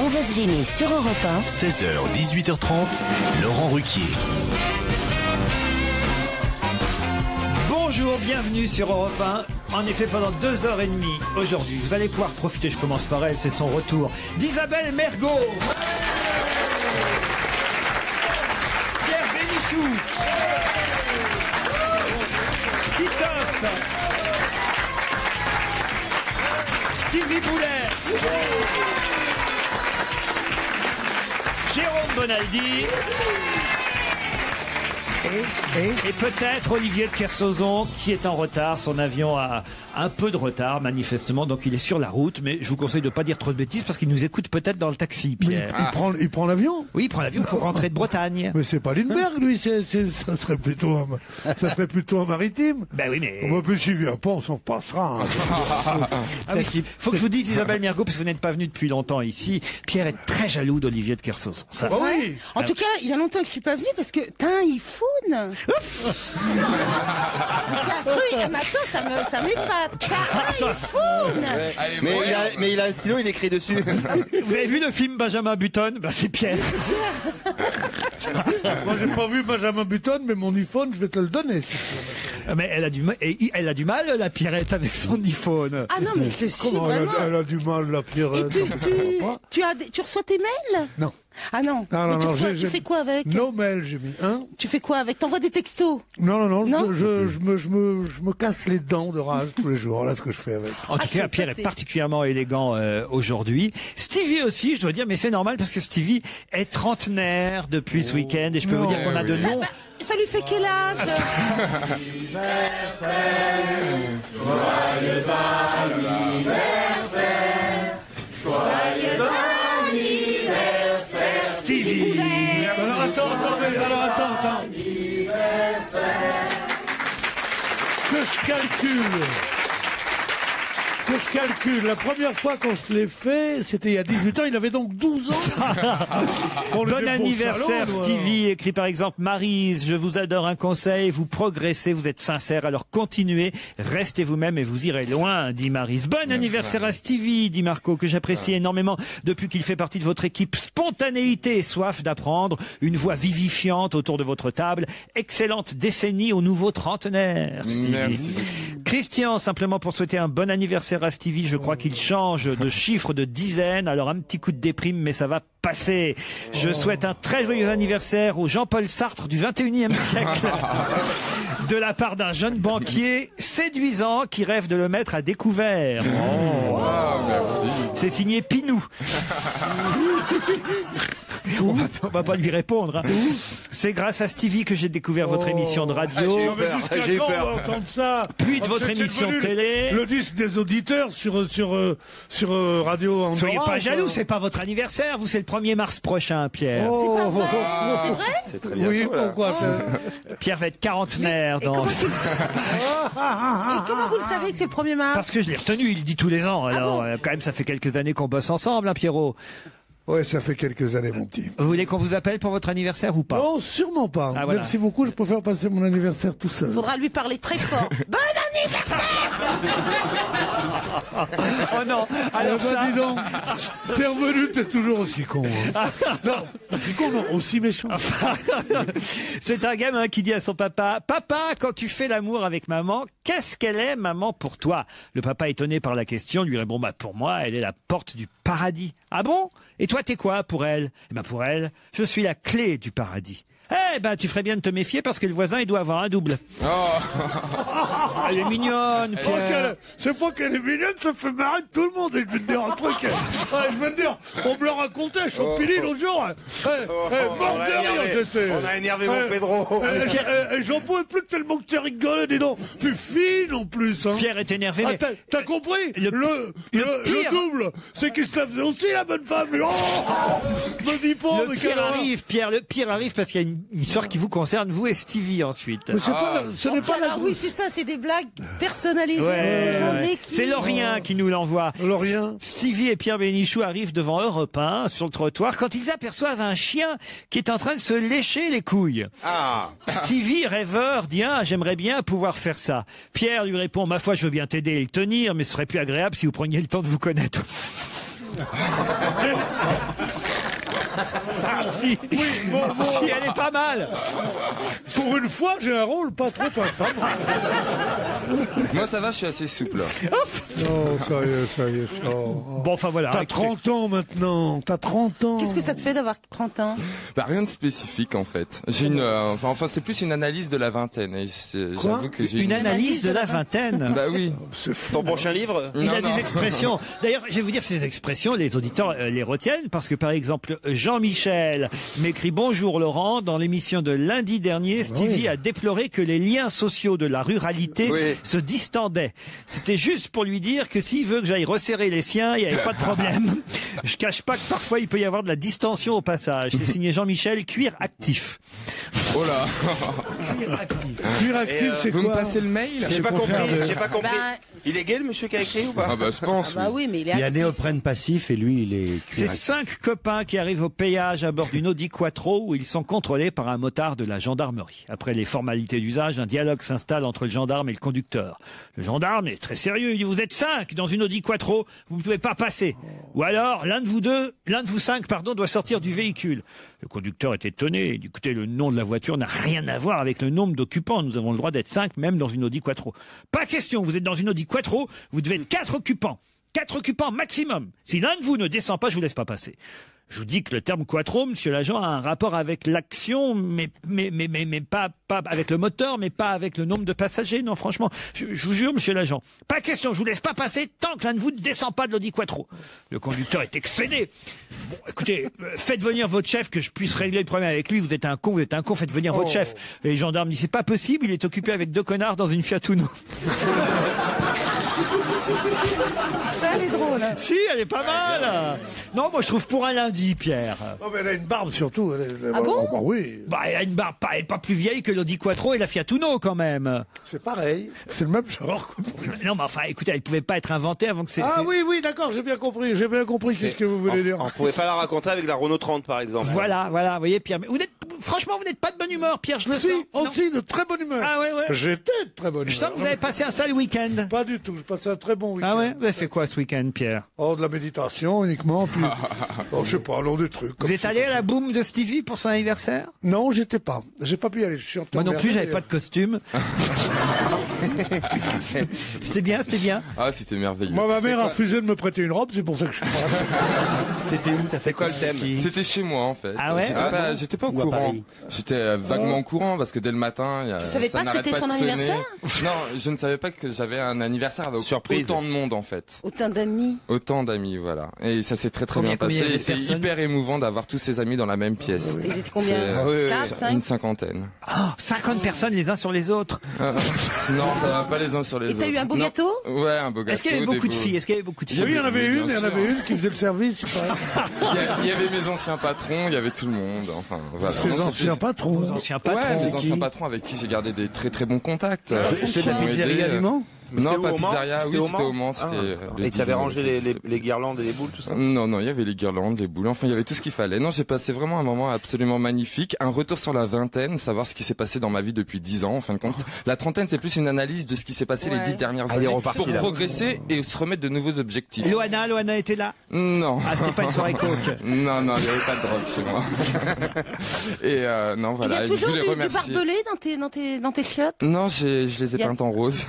On va se gêner sur Europe 1. 16h, 18h30, Laurent Ruquier. Bonjour, bienvenue sur Europe 1. En effet, pendant 2h30 aujourd'hui, vous allez pouvoir profiter, je commence par elle, c'est son retour, d'Isabelle Mergo. Pierre Bénichou. Titoff. Stevie Boulet. Jérôme Bonaldi. Et peut-être Olivier de Kersauzon qui est en retard. Son avion a un peu de retard manifestement, donc il est sur la route. Mais je vous conseille de ne pas dire trop de bêtises parce qu'il nous écoute peut-être dans le taxi, Pierre. Il prend l'avion? Oui, il prend l'avion pour rentrer de Bretagne. Mais c'est pas Lindbergh, lui, ça serait plutôt un maritime. Ben oui, mais... On va plus s'y vient pas, on s'en passera. Ah oui, faut que je vous dise, Isabelle Mergo, parce que vous n'êtes pas venue depuis longtemps ici, Pierre est très jaloux d'Olivier de Kersauzon. Ça va. Oui. En tout cas, il y a longtemps que je suis pas venue parce que t'as un iPhone. C'est un truc, maintenant ça m'épate. T'as un iPhone. Mais il a un stylo, il écrit dessus. Vous avez vu le film Benjamin Button? Ben, c'est Pierre. Moi, j'ai pas vu Benjamin Button, mais mon iPhone, je vais te le donner. Mais elle a du mal, la Pierrette, avec son iPhone. Ah non, mais je suis Comment vraiment... elle a du mal, la Pierrette? Tu reçois tes mails? Non. Ah non. Non, Mais tu fais quoi avec? No mail, j'ai mis un. Tu fais quoi avec? T'envoies des textos? Non. Je me casse les dents de rage tous les jours. Voilà ce que je fais avec. En tout cas, Pierre est particulièrement élégant aujourd'hui. Stevie aussi, je dois dire, mais c'est normal parce que Stevie est trentenaire depuis ce week-end et je peux vous dire qu'on a de longs... Ça lui fait quel âge? Joyeux anniversaire, Stevie. Alors attends. Que je calcule. La première fois qu'on se l'est fait, c'était il y a 18 ans. Il avait donc 12 ans. Bon anniversaire, Stevie. Écrit par exemple Maryse. Je vous adore, un conseil. Vous progressez, vous êtes sincère. Alors continuez, restez vous-même et vous irez loin, dit Maryse. Bon anniversaire à Stevie, dit Marco, que j'apprécie énormément depuis qu'il fait partie de votre équipe. Spontanéité et soif d'apprendre. Une voix vivifiante autour de votre table. Excellente décennie au nouveau trentenaire, Stevie. Merci. Christian, simplement pour souhaiter un bon anniversaire à Stevie, je crois qu'il change de chiffre de dizaines, alors un petit coup de déprime, mais ça va passer. Je souhaite un très joyeux anniversaire au Jean-Paul Sartre du 21e siècle, de la part d'un jeune banquier séduisant qui rêve de le mettre à découvert. Merci. C'est signé Pinou. On va pas lui répondre. Hein. C'est grâce à Stevie que j'ai découvert votre émission de radio. J'ai eu peur. Entendre ça. Puis de votre émission de télé. Le disque des auditeurs sur Radio Andorra. Soyez pas jaloux, c'est pas votre anniversaire. Vous, c'est le 1er mars prochain, Pierre. C'est pas vrai? C'est vrai? C'est très bien. Oui, pourquoi? Pierre va être quarantenaire Et dans... comment vous le savez que c'est le 1er mars? Parce que je l'ai retenu, il le dit tous les ans. Alors, quand même, ça fait quelques années qu'on bosse ensemble, hein, Pierrot. Ouais, ça fait quelques années, mon petit. Vous voulez qu'on vous appelle pour votre anniversaire ou pas? Non, sûrement pas. Ah, voilà. Merci beaucoup, je préfère passer mon anniversaire tout seul. Faudra lui parler très fort. Bon anniversaire! Oh non, alors ça... dis donc, t'es revenu, t'es toujours aussi con. Hein. Non, aussi con, non, aussi méchant. C'est un gamin qui dit à son papa: Papa, quand tu fais l'amour avec maman, qu'est-ce qu'elle est, maman, pour toi? Le papa, étonné par la question, lui répond: Bah, pour moi, elle est la porte du paradis. Ah bon? Et toi, t'es quoi pour elle? Eh ben, pour elle, je suis la clé du paradis. Eh ben, tu ferais bien de te méfier parce que le voisin, il doit avoir un double. Elle est mignonne, Pierre. C'est pas qu'elle est mignonne, ça fait marrer tout le monde. Et je vais te dire un truc. Je vais te dire, on me l'a raconté à Champilly l'autre jour. On a énervé mon Pedro. Et j'en pouvais plus tellement que tu rigolais, dis donc. Plus fine en plus. Hein. Pierre est énervé. Ah, t'as compris? Le Le double, c'est qu'il se la faisait aussi, la bonne femme. Oh, me dis pas, le pire arrive, Pierre. Le pire arrive parce qu'il y a une histoire qui vous concerne, vous et Stevie, ensuite. Mais ce n'est pas la... Oui, c'est ça, c'est des blagues personnalisées. Ouais. C'est Lorien qui nous l'envoie. Lorien. Stevie et Pierre Bénichou arrivent devant Europe 1 sur le trottoir quand ils aperçoivent un chien qui est en train de se lécher les couilles. Stevie, rêveur, dit: ah, j'aimerais bien pouvoir faire ça. Pierre lui répond: ma foi, je veux bien t'aider et le tenir, mais ce serait plus agréable si vous preniez le temps de vous connaître. Ah si, si, elle est pas mal. Pour une fois, j'ai un rôle pas trop infâme. Moi, ça va, je suis assez souple. Non, ça y est. Bon, enfin voilà. T'as 30 ans maintenant, t'as 30 ans. Qu'est-ce que ça te fait d'avoir 30 ans? Bah, rien de spécifique, en fait. J'ai une, enfin, c'est plus une analyse de la vingtaine. Et j'avoue que j'ai Une analyse de la vingtaine. Bah oui. Ton prochain livre? Il a des expressions. D'ailleurs, je vais vous dire ces expressions, les auditeurs les retiennent parce que par exemple, Jean-Michel m'écrit: bonjour Laurent, dans l'émission de lundi dernier, Stevie a déploré que les liens sociaux de la ruralité se distendaient. C'était juste pour lui dire que s'il veut que j'aille resserrer les siens, il n'y avait pas de problème. Je cache pas que parfois il peut y avoir de la distension au passage. C'est signé Jean-Michel, cuir actif. Oh là. Cuir actif, c'est quoi? Vous me passez le mail? J'ai pas compris. Bah, Il est gay, le monsieur qui a écrit ou pas? Ah bah, je pense. bah oui, mais il est Il y a actif. néoprène passif et lui, il est... C'est 5 copains qui arrivent au péage à bord d'une Audi Quattro où ils sont contrôlés par un motard de la gendarmerie. Après les formalités d'usage, un dialogue s'installe entre le gendarme et le conducteur. Le gendarme est très sérieux. Il dit: vous êtes 5 dans une Audi Quattro, vous ne pouvez pas passer. Ou alors, l'un de vous 5, doit sortir du véhicule. Le conducteur est étonné. Il dit: écoutez, le nom de la voiture n'a rien à voir avec le nombre d'occupants. Nous avons le droit d'être 5, même dans une Audi Quattro. Pas question, vous êtes dans une Audi Quattro, vous devez être 4 occupants. 4 occupants maximum. Si l'un de vous ne descend pas, je vous laisse pas passer. Je vous dis que le terme quattro, monsieur l'agent, a un rapport avec l'action, mais pas avec le moteur, mais pas avec le nombre de passagers. Non, franchement, je vous jure, monsieur l'agent, pas question, je vous laisse pas passer tant que l'un de vous ne descend pas de l'Audi Quattro. Le conducteur est excédé. Bon, écoutez, faites venir votre chef, que je puisse régler le problème avec lui. Vous êtes un con, faites venir votre chef. Et les gendarmes disent: c'est pas possible, il est occupé avec 2 connards dans une Fiat Uno. Ça, elle est drôle. Si, elle est pas mal. Non, moi je trouve pour un lundi, Pierre. Non, mais elle a une barbe surtout. Ah bon? Bah oui. Bah, elle a une barbe elle est pas plus vieille que l'Audi Quattro et la Fiat Uno quand même. C'est pareil. C'est le même genre. Quoi. Non, mais enfin, écoutez, elle pouvait pas être inventée avant que c'est... Ah oui, d'accord, j'ai bien compris. Qu'est-ce que vous voulez dire. On pouvait pas la raconter avec la Renault 30, par exemple. Voilà, vous voyez, Pierre. Mais franchement, vous n'êtes pas de bonne humeur, Pierre, je le Si, sens. aussi de très bonne humeur. Ah ouais. J'étais de très bonne humeur. Je sens que vous avez passé un sale week-end. Pas du tout, je passais un très bon week-end. Ah ouais? Vous avez fait quoi ce week-end, Pierre? Oh, de la méditation uniquement, puis... oh, je sais pas, long des trucs. Vous êtes allé à la boum de Stevie pour son anniversaire? Non, j'étais pas. J'ai pas pu y aller, je suis Moi non plus, j'avais pas de costume. C'était bien? Ah, c'était merveilleux. Moi, ma mère a refusé de me prêter une robe, c'est pour ça que je suis pas C'était où? T'as fait quoi le thème? C'était chez moi, en fait. Ah ouais? J'étais pas au Ou à courant. Paris? J'étais vaguement au courant parce que dès le matin, Tu savais ça pas que n'arrête c'était pas son de sonner. anniversaire? Non, je ne savais pas que j'avais un anniversaire avec Surprise. autant de monde, en fait. Autant d'amis. Autant d'amis, voilà. Et ça s'est très Combien bien passé. il y avait Et de c'est personnes hyper émouvant d'avoir tous ses amis dans la même pièce. Ils étaient combien? C'est, 4, 5? Une cinquantaine. Oh, 50 personnes les uns sur les autres. Non, ça va pas les uns sur les Et autres. t'as eu un beau Non. gâteau? Ouais, un beau gâteau. Est-ce qu'il y avait beaucoup de filles? Oui, il y en avait Bien une, sûr. qui faisait le service, il paraît. Il y avait mes anciens patrons, il y avait tout le monde. Enfin, voilà. Ses Non, anciens patrons. Ancien Ouais, patron. mes anciens patrons avec qui j'ai gardé des très très bons contacts. Ceux de la Qui m'ont pizzeria aidé, du Mans? Non, C'était pas au Mans? pizzeria, oui, c'était au Mans. Et tu avais rangé les guirlandes et les boules, tout ça? Non, il y avait les guirlandes, les boules, enfin il y avait tout ce qu'il fallait. Non, j'ai passé vraiment un moment absolument magnifique, un retour sur la vingtaine, savoir ce qui s'est passé dans ma vie depuis 10 ans, en fin de compte. La trentaine, c'est plus une analyse de ce qui s'est passé les 10 dernières Allez, années reparti, pour là. progresser et se remettre de nouveaux objectifs. Loana était là? Non. Ah, c'était pas une soirée coke. Non, il n'y avait pas de drogue chez moi. Et non, Il y voilà, a je toujours voulais du remercier. barbelé dans tes chiottes? Non, je les ai Il y a- peintes en rose.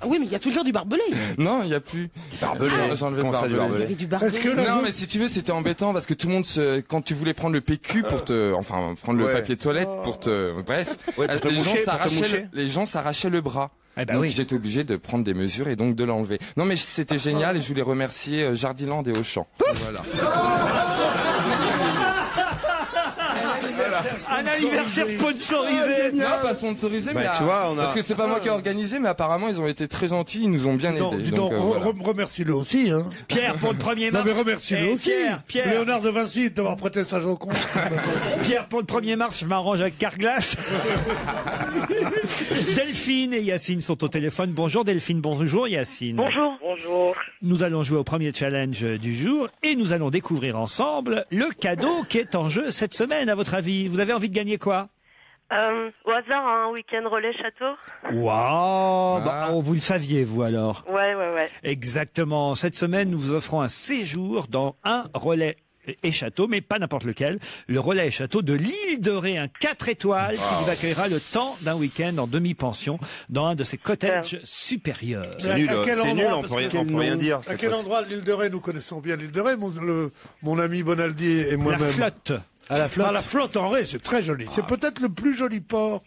Ah oui, mais il y a toujours du barbelé. Non, il n'y a plus. Barbelé. J'ai enlevé le Comment ça, du barbelé. Il y barbelé? avait du barbelé. Est-ce que là, Non, mais si tu veux, c'était embêtant parce que tout le monde quand tu voulais prendre le PQ pour prendre le Ouais. papier toilette pour bref, Ouais, pour te les gens moucher, pour te moucher. les gens s'arrachaient le bras. Eh ben donc oui. j'étais obligé de prendre des mesures et donc de l'enlever. Non, mais c'était génial et je voulais remercier Jardiland et Auchan. Voilà. Un anniversaire sponsorisé. Non, pas sponsorisé, Bah, mais tu vois, on a- parce que c'est pas moi qui ai organisé, mais apparemment ils ont été très gentils, ils nous ont bien non, aidés. dis Donc, donc, voilà. remercie-le aussi, hein. Pierre, pour le 1er Non, mars. mais remercie-le Eh, aussi. Pierre, Léonard de Vinci de t'avoir prêté sa Joconde. Pierre, pour le 1er mars, je m'arrange avec Carglass. Delphine et Yacine sont au téléphone. Bonjour Delphine, bonjour Yacine. Bonjour. Nous allons jouer au premier challenge du jour et nous allons découvrir ensemble le cadeau qui est en jeu cette semaine, à votre avis. Vous avez envie de gagner quoi? Au hasard, un week-end relais château. Waouh, bah, vous le saviez, vous, alors? Ouais. Exactement. Cette semaine, nous vous offrons un séjour dans un relais et château, mais pas n'importe lequel. Le relais et château de l'île de Ré, un 4 étoiles qui vous accueillera le temps d'un week-end en demi-pension dans un de ses cottages supérieurs. C'est nul, on peut rien dire. À quel endroit de l'île de Ré? Nous connaissons bien l'île de Ré, mon ami Bonaldi et moi-même. La flotte. La flotte en Ré, c'est très joli. C'est peut-être le plus joli port.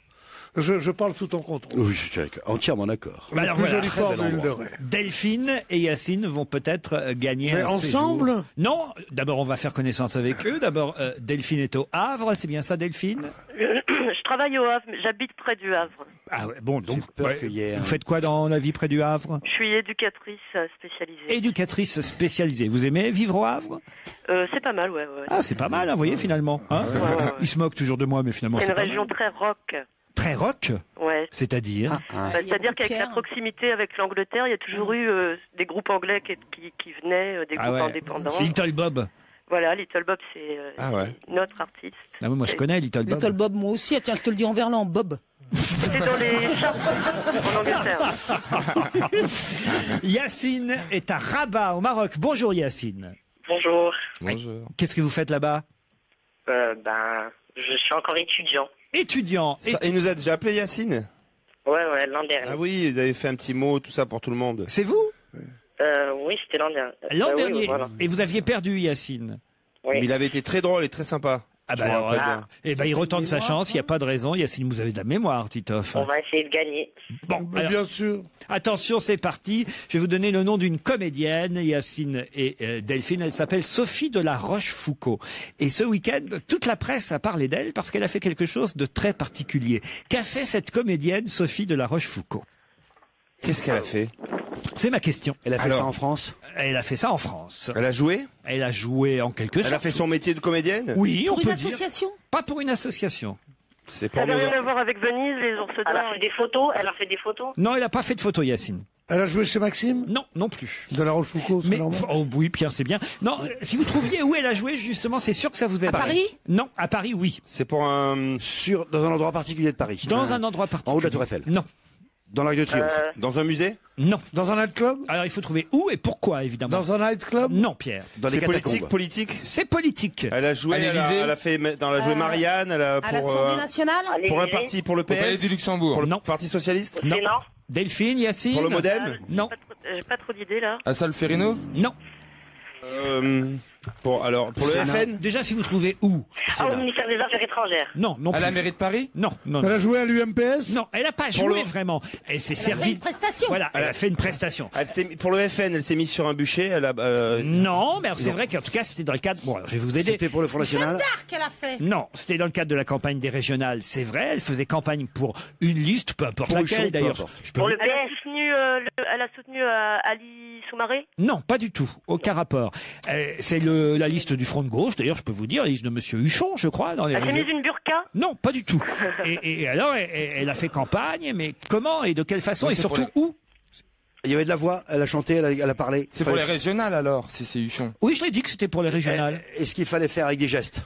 Je parle sous ton contrôle. Oui, je suis entièrement d'accord. Le plus joli port de l'île de Ré. Delphine et Yacine vont peut-être gagner un ensemble séjour. Non, d'abord on va faire connaissance avec eux. D'abord, Delphine est au Havre, c'est bien ça, Delphine? Je travaille au Havre, mais j'habite près du Havre. Ah ouais, bon, donc, vous faites quoi dans la vie près du Havre? Je suis éducatrice spécialisée. Éducatrice spécialisée. Vous aimez vivre au Havre? C'est pas mal, ouais. Ah, c'est pas mal, vous voyez, finalement. Hein, il se moque toujours de moi, mais finalement, c'est c'est une région très rock. Très rock? Ouais. C'est-à-dire? C'est-à-dire qu'avec la proximité avec l'Angleterre, il y a toujours eu des groupes anglais qui venaient, des groupes indépendants. Little Bob. Voilà, Little Bob, c'est notre artiste. Ah, moi, je connais Little Bob. Little Bob, moi aussi. Tiens, je te le dis en verlan, Bob. C'est dans les chartes en Angleterre. Yacine est à Rabat, au Maroc. Bonjour, Yacine. Bonjour. Qu'est-ce que vous faites là-bas? Je suis encore étudiant. Étudiant. Il nous a déjà appelé Yacine? Ouais, l'an dernier. Ah oui, vous avez fait un petit mot, tout ça pour tout le monde. C'est vous? Oui, c'était l'an dernier. L'an dernier. Oui, voilà. Et vous aviez perdu, Yacine? Oui. Mais il avait été très drôle et très sympa. Ah bah alors, il retente sa chance, il n'y a pas de raison. Yacine, vous avez de la mémoire, Titoff. On va essayer de gagner. Bon, alors, bien sûr. Attention, c'est parti. Je vais vous donner le nom d'une comédienne, Yacine et Delphine. Elle s'appelle Sophie de la Rochefoucauld. Et ce week-end, toute la presse a parlé d'elle parce qu'elle a fait quelque chose de très particulier. Qu'a fait cette comédienne, Sophie de la Rochefoucauld? Qu'est-ce qu'elle a fait? C'est ma question. Elle a fait ça en France? Elle a fait ça en France. Elle a joué? Elle a joué en quelque sorte. Elle a fait son métier de comédienne? Oui, on peut dire. Pour une association? Pas pour une association. C'est Ça n'a rien à voir avec Venise, les ours d'or. Elle a fait des photos. Elle a fait des photos. Non, elle n'a pas fait de photo, Yacine. Elle a joué chez Maxime? Non, non plus. De la Rochefoucauld, c'est Mais normal. oui, Pierre, c'est bien. Non, si vous trouviez où elle a joué, justement, c'est sûr que ça vous aide. À Paris? Non, à Paris, oui. C'est pour un... Dans un endroit particulier de Paris? Dans un endroit particulier. En haut de la Tour Eiffel? Non. Dans l'Arc de Triomphe? Dans un musée? Non. Dans un nightclub? Alors, il faut trouver où et pourquoi, évidemment. Dans un nightclub? Non, Pierre. Dans les catacombes? Politique? C'est politique. Elle a joué, elle a fait, joué Marianne, elle a À pour, l'Assemblée nationale? pour un parti, pour le PS? Palais du Luxembourg. Pour le Non. Parti Socialiste? Non. Non. Delphine, Yacine. Pour le Modem? Non. J'ai pas trop d'idées là. À Solferino? Non. Pour le FN? Déjà, si vous trouvez où? Au ministère des Affaires étrangères. Non, non À plus. la mairie de Paris? Non, non, Elle non. a joué à l'UMPS? Non, elle n'a pas joué vraiment. Elle s'est Elle a fait servie. une prestation. Voilà, elle a fait une prestation. Pour le FN, elle s'est mise sur un bûcher, elle a... Non, mais alors, c'est vrai qu'en tout cas, c'était dans le cadre. Bon, alors, je vais vous aider. C'était pour le Front Jeanne National? d'Arc, elle a fait. Non, c'était dans le cadre de la campagne des régionales. C'est vrai, elle faisait campagne pour une liste, peu importe Pour laquelle Huchon, peu d'ailleurs. importe. Je peux Pour vous- le Elle a PS. soutenu, elle a soutenu Ali Soumaré. Non, pas du tout. Aucun rapport. C'est la liste du Front de gauche. D'ailleurs, je peux vous dire, la liste de Monsieur Huchon, je crois, dans les Elle s'est régions. mise une burqa. Non, pas du tout. Et alors, elle a fait campagne, mais comment et de quelle façon Non, et c'est surtout pour où? Il y avait de la voix, elle a chanté, elle a parlé. C'est pour les régionales alors, si c'est Huchon. Oui, je l'ai dit que c'était pour les régionales. Est-ce qu'il fallait faire avec des gestes?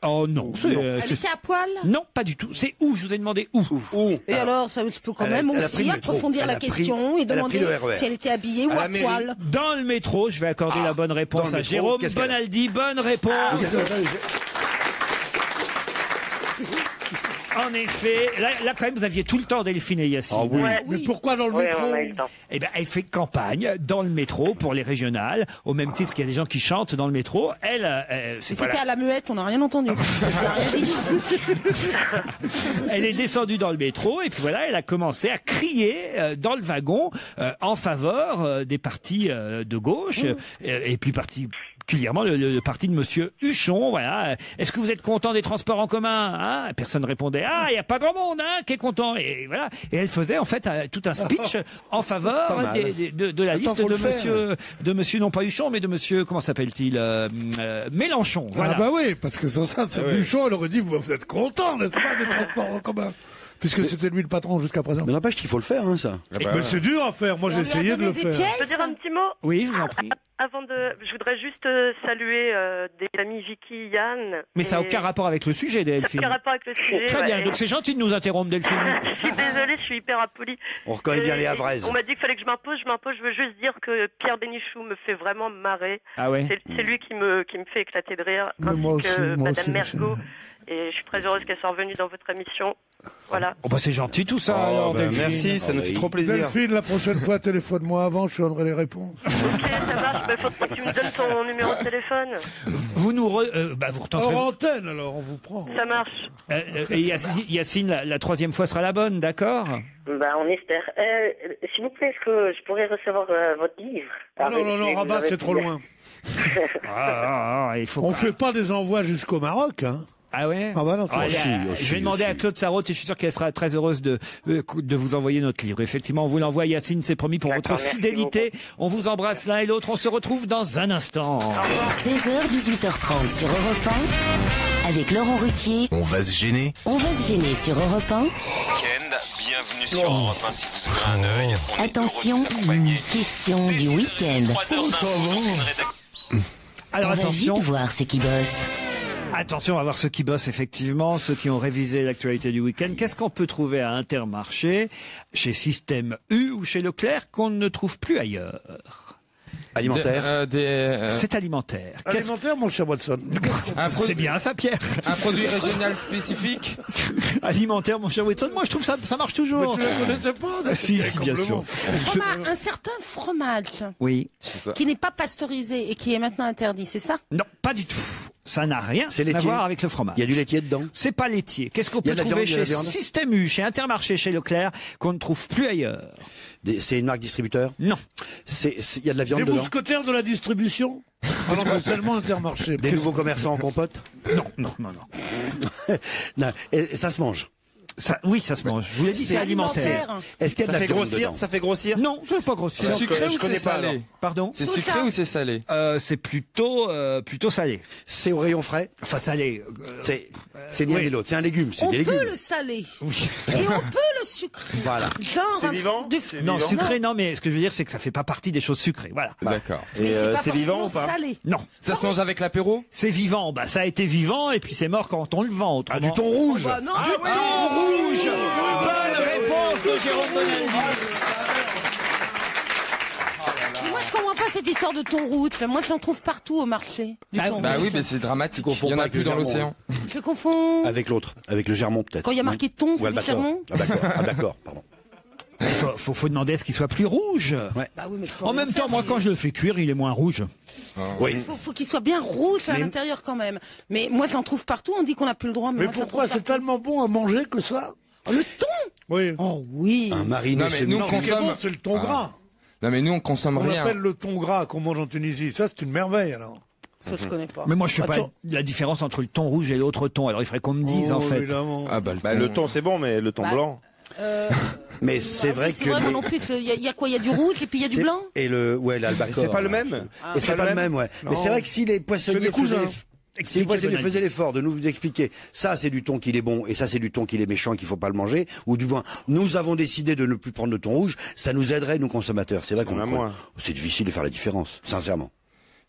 Oh non, c'est... Elle était à poil? Non, pas du tout. C'est où? Je vous ai demandé où. Et alors, ça peut quand même elle a pris aussi le métro. approfondir Elle la a pris- question et elle a pris demander le RER. si elle était habillée ou la à mairie. poil. Dans le métro, je vais accorder la bonne réponse dans le à métro, Jérôme qu'est-ce qu'elle a Bonaldi. Bonne réponse. En effet, là quand même vous aviez tout le temps Delphine et Yacine. Ah oui. Ouais. Mais pourquoi dans le Ouais, métro? on a eu le temps. Eh ben, elle fait campagne dans le métro pour les régionales, au même titre qu'il y a des gens qui chantent dans le métro. Elle, c'est Mais pas c'était à la muette, on n'a rien entendu. Elle a rien dit. Elle est descendue dans le métro et puis voilà, elle a commencé à crier dans le wagon en faveur des partis de gauche et puis particulièrement le parti de Monsieur Huchon. Voilà. Est-ce que vous êtes content des transports en commun, hein? Personne ne répondait. Ah, il y a pas grand monde, hein, qui est content. Et voilà. Et elle faisait en fait tout un speech en faveur Pas mal. de la liste faut de le faire. Monsieur non pas Huchon, mais de Monsieur comment s'appelle-t-il Mélenchon. Voilà. Ah bah oui, parce que sans ça, ce Huchon, elle aurait dit, vous êtes content, n'est-ce pas, des transports en commun? puisque c'était lui le patron jusqu'à présent. Mais n'empêche qu'il faut le faire, hein, ça. Mais c'est dur à faire. Moi, j'ai essayé de le faire. Je peux dire un petit mot? Oui, je vous en prie. Je voudrais juste saluer des amis Vicky, Yann. Mais ça n'a aucun rapport avec le sujet, Delphine. Aucun rapport avec le sujet. Très bien, ouais. donc c'est gentil de nous interrompre, Delphine. Je suis désolée, je suis hyper impolie. On reconnaît bien les Havraises. On m'a dit qu'il fallait que je m'impose. Je veux juste dire que Pierre Bénichou me fait vraiment marrer. Ah ouais. C'est lui qui me fait éclater de rire, ainsi que Madame Mergo. Et je suis très heureuse qu'elle soit revenue dans votre émission. Voilà. Oh bah c'est gentil tout ça. Alors, Delphine. Merci, ça nous fait trop plaisir. Delphine, la prochaine fois, téléphone-moi avant, je te donnerai les réponses. Ok, ça marche. Il faudrait que tu me donnes ton numéro de téléphone. Vous nous vous retenterez. Hors antenne, alors, on vous prend. Ça marche. Et Yacine, la troisième fois sera la bonne, d'accord? On espère. S'il vous plaît, est-ce que je pourrais recevoir votre livre? Non, Rabat, c'est trop loin. Il faut on fait pas des envois jusqu'au Maroc, hein. Ah ouais? Ah bah non, je vais demander à Claude Sarraute et je suis sûr qu'elle sera très heureuse de vous envoyer notre livre. Effectivement, on vous l'envoie, Yacine, c'est promis, pour votre fidélité. On vous embrasse l'un et l'autre. On se retrouve dans un instant. 16h, 18h30 sur Europe 1. Avec Laurent Ruquier. On va se gêner. On va se gêner sur Europe 1. Week-end, bienvenue sur Europe 1 si vous ouvrez un œil. Attention, question du week-end. 3 heures d'infos dans une rédaction. Alors On va attention. vite voir ceux qui bossent. Attention, on va voir ceux qui bossent effectivement, ceux qui ont révisé l'actualité du week-end. Qu'est-ce qu'on peut trouver à Intermarché, chez Système U ou chez Leclerc qu'on ne trouve plus ailleurs? Alimentaire. C'est alimentaire. Alimentaire, mon cher Watson. C'est bien ça, Pierre. Un produit régional spécifique. Alimentaire, mon cher Watson. Moi, je trouve ça marche toujours. Mais tu la connaissais pas? Si, bien sûr. Un certain fromage Oui. qui n'est pas pasteurisé et qui est maintenant interdit, c'est ça? Non, pas du tout. Ça n'a rien C'est à laitier. voir avec le fromage. Il y a du laitier dedans. C'est pas laitier. Qu'est-ce qu'on Il y a peut de la trouver viande, il y a chez de la viande. Système U, chez Intermarché, chez Leclerc, qu'on ne trouve plus ailleurs? C'est une marque distributeur. Non. Il y a de la viande Des dedans. mousquetaires de la distribution? Ah non, mais seulement Intermarché. Des nouveaux commerçants en compote. Non. Non. Et ça se mange. Oui, ça se mange. Je vous l'ai dit, c'est alimentaire. Est-ce qu'il y a de la viande dedans? Ça fait grossir? Non, ça ne fait pas grossir. C'est sucré ou je c'est connais pas, salé? alors. Pardon? C'est sucré ou c'est salé? C'est plutôt salé. C'est au rayon frais. Enfin, salé. C'est ni l'un ni l'autre. C'est un légume. C'est On des légumes. peut le saler. Oui. Et on peut le sucrer. Voilà. Genre C'est vivant? Non, vivant. sucré, non, mais ce que je veux dire, c'est que ça fait pas partie des choses sucrées. Voilà. D'accord. Mais c'est pas c'est vivant forcément ou pas? salé. Non. Ça se mange avec l'apéro? C'est vivant. Bah, ça a été vivant et puis c'est mort quand on le vend. Ah, Autrement. du thon rouge. Bah non, Du thon rouge. Bonne réponse de Jérôme Bonaldi. Mais moi, je comprends pas cette histoire de thon rouge. là. Moi, je l'en trouve partout au marché. Du thon Bah rouge. oui, mais c'est dramatique. Confond Il y en pas a avec plus le dans Germont, l'océan. Je confonds. Avec l'autre. Avec le Germont, peut-être. Quand il y a marqué thon, Ou c'est du Albacore. Germont. Ah, d'accord, pardon. Il faut demander à ce qu'il soit plus rouge. Ouais. Bah oui, mais je peux En rien même temps, faire, moi, mais- quand je le fais cuire, il est moins rouge. Oui. Faut qu'il soit bien rouge à l'intérieur quand même. Mais moi, j'en trouve partout. On dit qu'on n'a plus le droit. Mais, Mais moi, je l'en pourquoi? trouve C'est tellement bon à manger que ça? partout. Oh, le thon. Oui. Oh oui. Un mariné Non, mais semi. nous, Non, ce qui est bon, c'est le thon gras. Non, mais nous, on consomme On rien. appelle le thon gras qu'on mange en Tunisie. Ça, c'est une merveille, alors. Ça, je connais pas. Mais moi, je sais pas Attends. la différence entre le thon rouge et l'autre thon. Alors, il faudrait qu'on me dise, en fait. Évidemment. Ah Le thon, c'est bon, mais le thon Bah, blanc. Mais c'est vrai C'est que. vrai, moi les- non plus. Il y a quoi? Il y a du rouge et puis il y a du c'est- blanc. Et l'albacore. C'est pas le même? Et c'est pas le même, ouais. Mais c'est vrai que si les C'est poissonniers des cousins. si les poissonniers faisaient l'effort de nous expliquer, ça c'est du thon qu'il est bon et ça c'est du thon qu'il est méchant qu'il faut pas le manger, ou du moins nous avons décidé de ne plus prendre de thon rouge, ça nous aiderait nous consommateurs. C'est vrai qu'on moins. c'est difficile de faire la différence, sincèrement.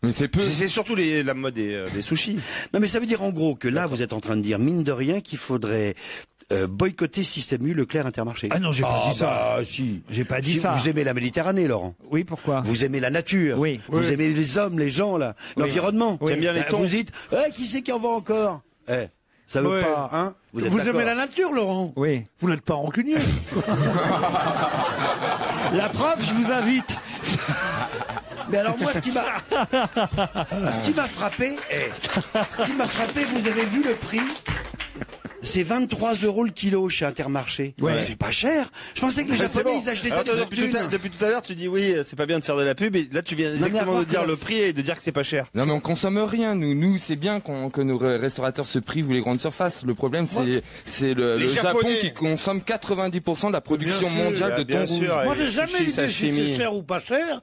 Mais c'est peu. C'est surtout la mode des sushis. Non mais ça veut dire en gros que là vous êtes en train de dire mine de rien qu'il faudrait boycotter Système U, Leclerc, Intermarché. Ah non, j'ai pas dit ça. Bah, si. J'ai pas dit Si ça. Vous aimez la Méditerranée, Laurent. Oui, pourquoi? Vous aimez la nature. Oui. Vous aimez les hommes, les gens, là, l'environnement. Oui. T'aimes bien les thons. Vous dites, qui c'est qui en va encore? Ça veut Ouais. pas, hein? Vous êtes aimez d'accord la nature, Laurent? Oui. Vous n'êtes pas rancunier. La preuve, je vous invite. Mais alors moi, ce qui m'a frappé, vous avez vu le prix? C'est 23 € le kilo chez Intermarché. Ouais. C'est pas cher. Je pensais que les Japonais, ils achetaient ça de fortune. Depuis tout à l'heure, tu dis oui, c'est pas bien de faire de la pub, et là tu viens mais exactement avoir de dire que- le prix et de dire que c'est pas cher. Non, mais on consomme rien, nous. Nous, c'est bien que nos restaurateurs se privent ou les grandes surfaces. Le problème, c'est le Japon Japonais. qui consomme 90% de la production Bien sûr, mondiale de bien thon rouge. sûr. Moi, j'ai les jamais sushis, idée si sashimi. c'est cher ou pas cher.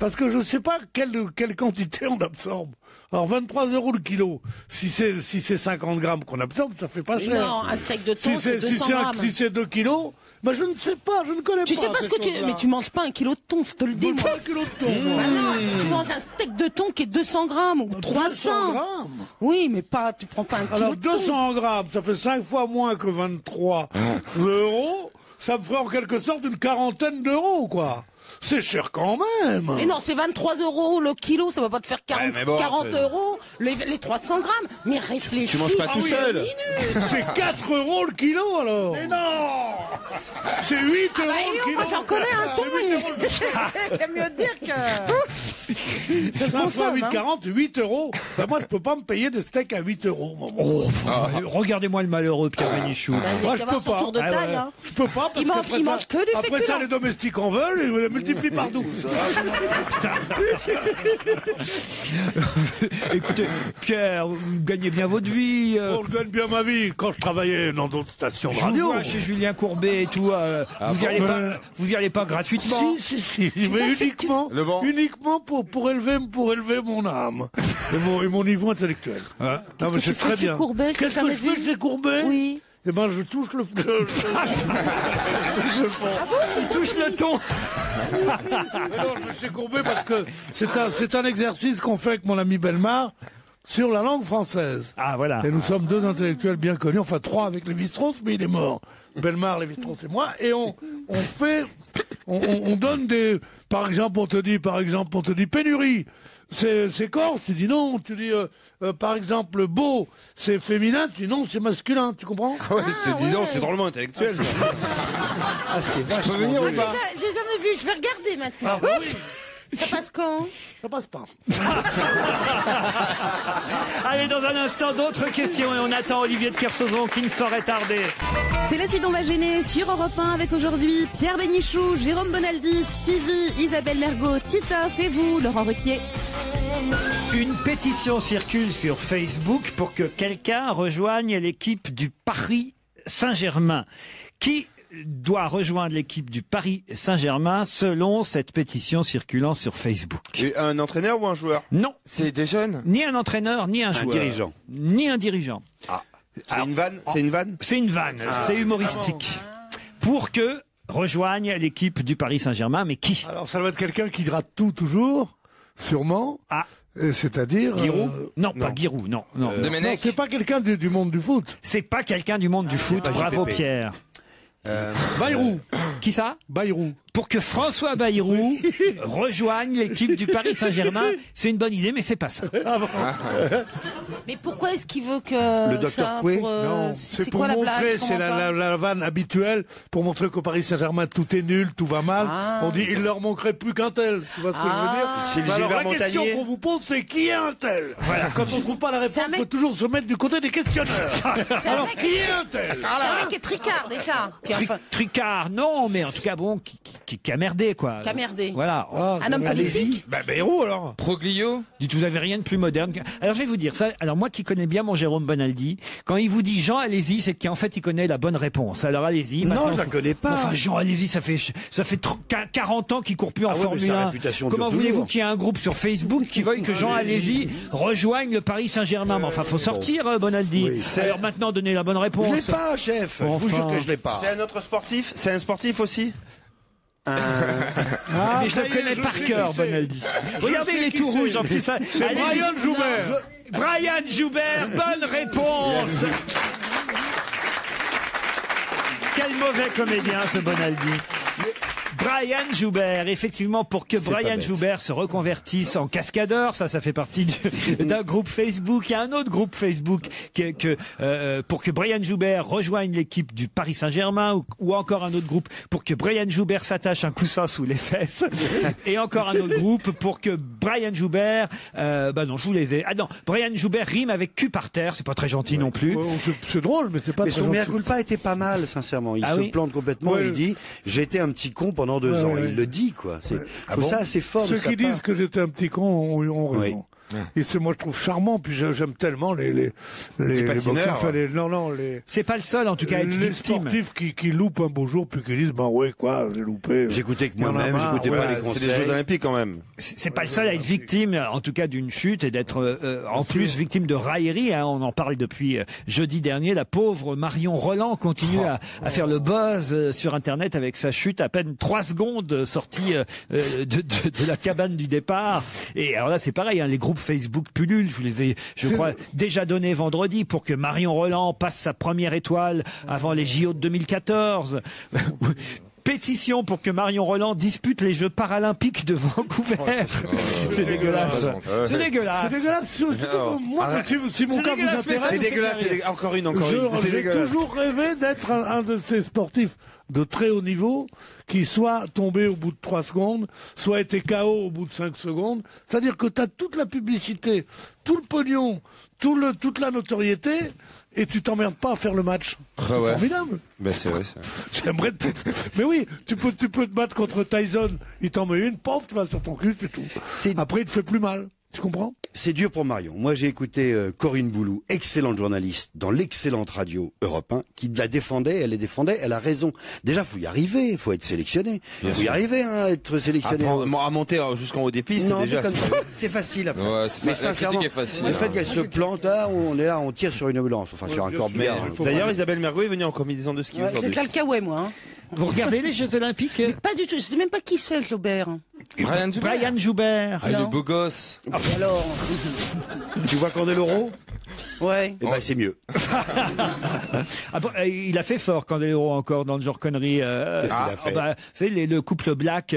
parce que je sais pas quelle quantité on absorbe. Alors 23 € le kilo, si c'est 50 grammes qu'on absorbe, ça fait pas cher. Non, un steak de thon, c'est 200 grammes. Si c'est 2 kilos, bah je ne sais pas, je ne connais pas. Tu sais pas ce que tu... Mais tu manges pas un kilo de thon, je te le dis. Pas un kilo de thon. Ah non, tu manges un steak de thon qui est 200 grammes ou 300. 200 grammes. Oui, mais pas, tu prends pas un kilo Alors de thon. 200 grammes, ça fait 5 fois moins que 23 €. Ça me ferait en quelque sorte une quarantaine d'euros, quoi. C'est cher quand même. Mais non, c'est 23 € le kilo, ça va pas te faire 40, 40 € les 300 grammes. Mais réfléchis. Tu manges pas tout seul. C'est 4 € le kilo alors. Mais non. C'est 8 € le kilo. Moi j'en connais un thon. J'aime mieux dire que... 5 fois 8, 40, 8 €. Ben moi je peux pas me payer des steaks à 8 €. Regardez-moi le malheureux Pierre Bénichou. Moi je peux pas. Tour de taille, hein. Je peux pas parce il mange que des après ça les domestiques en veulent et ils multiplient par 12. Écoutez, Pierre, vous gagnez bien votre vie. On gagne bien ma vie quand je travaillais dans d'autres stations de Je vous radio. vois chez Julien Courbet et tout. Vous y allez pas gratuitement. Si. Je vais uniquement pour élever mon âme et mon niveau intellectuel. Ah. Non, mais c'est très bien. Qu'est-ce que je fais chez Courbet? Oui. Eh ben, je touche le. Il touche le ton. Non, je me suis courbé parce que c'est un exercice qu'on fait avec mon ami Bellemare sur la langue française. Ah, voilà. Et nous sommes deux intellectuels bien connus, enfin 3 avec Lévi-Strauss, mais il est mort. Bellemare, Lévi-Strauss et moi, et on donne des, par exemple, on te dit pénurie. C'est corse, tu dis non, tu dis par exemple beau, c'est féminin, tu dis non, c'est masculin, tu comprends? Ouais, dis donc, c'est drôlement intellectuel. C'est vachement J'ai jamais vu, je vais regarder maintenant. Oui. Ça passe quand? Ça passe pas. Allez, dans un instant, d'autres questions et on attend Olivier de Kersauzon qui ne saurait tarder. C'est la suite, on va gêner sur Europe 1 avec aujourd'hui Pierre Bénichou, Jérôme Bonaldi, Stevie, Isabelle Mergo, Titoff et vous, Laurent Ruquier. Une pétition circule sur Facebook pour que quelqu'un rejoigne l'équipe du Paris Saint-Germain. Qui doit rejoindre l'équipe du Paris Saint-Germain selon cette pétition circulant sur Facebook? Et un entraîneur ou un joueur? Non. C'est des jeunes? Ni un entraîneur, ni un joueur. dirigeant. Ni un dirigeant. Ah. C'est une vanne? C'est une vanne? C'est une vanne, c'est humoristique. Pour que rejoigne l'équipe du Paris Saint-Germain, mais qui? Alors ça doit être quelqu'un qui gratte tout toujours, sûrement. Ah. C'est-à-dire Giroud? Non, pas Giroud, non. Non, non, c'est pas quelqu'un du monde du foot. C'est pas quelqu'un du monde du foot, bravo JPP. Pierre. Bayrou. Qui ça? Bayrou. Pour que François Bayrou rejoigne l'équipe du Paris Saint-Germain, c'est une bonne idée, mais c'est pas ça. Ah bon. Mais pourquoi est-ce qu'il veut que Le docteur Coué? Non, c'est pour quoi la montrer, blague? c'est la vanne habituelle, pour montrer qu'au Paris Saint-Germain tout est nul, tout va mal. Ah. On dit il leur manquerait plus qu'un tel. Tu vois ce que je veux dire? C'est le Alors Gilbert la question Montagnier. qu'on vous pose, c'est qui est un tel? Voilà. Quand on trouve pas la réponse, C'est un il mec- faut toujours se mettre du côté des questionneurs. Alors mec- qui est un tel? C'est un mec qui est tricard déjà. Tricard, non, mais en tout cas, bon, qui a merdé, quoi. Qui a merdé. Voilà. Un homme politique. Bah Bayrou alors. Proglio? Dites, vous avez rien de plus moderne. Alors, je vais vous dire ça. Alors, moi qui connais bien mon Jérôme Bonaldi, quand il vous dit Jean, allez-y, c'est qu'en fait, il connaît la bonne réponse. Alors, allez-y. Non, Maintenant, je la connais pas. Enfin, Jean, allez-y, ça fait 40 ans qu'il court plus en Ah ouais, mais Formule sa 1. réputation Comment dure voulez-vous toujours. qu'il y ait un groupe sur Facebook qui veuille que Jean, allez-y, rejoigne le Paris Saint-Germain? Mais enfin, faut sortir, Bonaldi. Oui, Alors, maintenant, donnez la bonne réponse. Je l'ai pas, chef. Je vous jure que je l'ai pas. C'est un autre sportif? C'est un sportif aussi? Mais je le connais par cœur, Bonaldi. Regardez, il est tout rouge en plus. C'est Brian Joubert. Brian Joubert, bonne réponse. Quel mauvais comédien ce Bonaldi. Brian Joubert, effectivement, pour que C'est pas Brian bête. Joubert se reconvertisse en cascadeur, ça fait partie d'un groupe Facebook. Il y a un autre groupe Facebook pour que Brian Joubert rejoigne l'équipe du Paris Saint-Germain, ou encore un autre groupe pour que Brian Joubert s'attache un coussin sous les fesses, et encore un autre groupe pour que Brian Joubert, non, je vous les ai. Ah non, Brian Joubert rime avec cul par terre, c'est pas très gentil non plus. C'est drôle, mais c'est pas Mais très son mea gentil. culpa était pas mal, sincèrement. Il Ah se oui plante complètement. Ouais. Il dit j'étais un petit con pendant 2 ans. ouais. Il le dit, quoi. Je Ah trouve bon ça assez fort. de Ceux sa qui part. disent que j'étais un petit con ont raison. Oui. Et moi, je trouve charmant. Puis j'aime tellement les boxeurs. Enfin, C'est pas le seul, en tout cas, à être les victime. sportifs qui loupent un beau jour, puis qui disent, ouais, quoi, j'ai loupé. J'écoutais que moi-même, j'écoutais pas les conseils. C'est les Jeux Olympiques quand même. C'est pas le seul à être victime, en tout cas, d'une chute et d'être en plus victime de raillerie. Hein. On en parle depuis jeudi dernier. La pauvre Marion Roland continue à faire le buzz sur Internet avec sa chute à peine 3 secondes sortie de la cabane du départ. Et alors là, c'est pareil, hein, les groupes Facebook pullulent. Je vous les ai, je crois, déjà donnés vendredi pour que Marion Roland passe sa première étoile avant les JO de 2014. Pétition pour que Marion Roland dispute les Jeux paralympiques de Vancouver. C'est dégueulasse. C'est dégueulasse. C'est dégueulasse. Moi, si mon cas vous intéresse, c'est dégueulasse. Encore une. J'ai toujours rêvé d'être un de ces sportifs de très haut niveau qui soit tombé au bout de 3 secondes, soit été KO au bout de 5 secondes. C'est-à-dire que tu as toute la publicité, tout le pognon, toute la notoriété, et tu t'emmerdes pas à faire le match. C'est formidable. Ben c'est vrai. J'aimerais Mais oui, tu peux te battre contre Tyson, il t'en met une, pauvre, tu vas sur ton cul, c'est tout. Après, il te fait plus mal. Tu comprends? C'est dur pour Marion. Moi, j'ai écouté Corinne Boulou, excellente journaliste dans l'excellente radio Europe 1, qui la défendait, elle a raison. Déjà, faut y arriver, faut être sélectionné. Faut y arriver, hein, être sélectionné. À monter jusqu'en haut des pistes, non, déjà. C'est facile après. Ouais, mais sincèrement, le fait qu'elle se plante, on est là, on tire sur une ambulance, enfin sur un corbillard. D'ailleurs, Isabelle Mergo est venue en combinaison de ski aujourd'hui. J'ai cacahuète, moi. Hein. Vous regardez les Jeux Olympiques? Mais pas du tout, je sais même pas qui c'est, Claubert. Brian Joubert. Ah, le beau gosse. Alors. Tu vois Candeloro? Ouais. Eh ben, c'est mieux. Il a fait fort, Candeloro, encore, dans le genre connerie. Qu'est-ce qu'il a fait? Vous savez, le couple black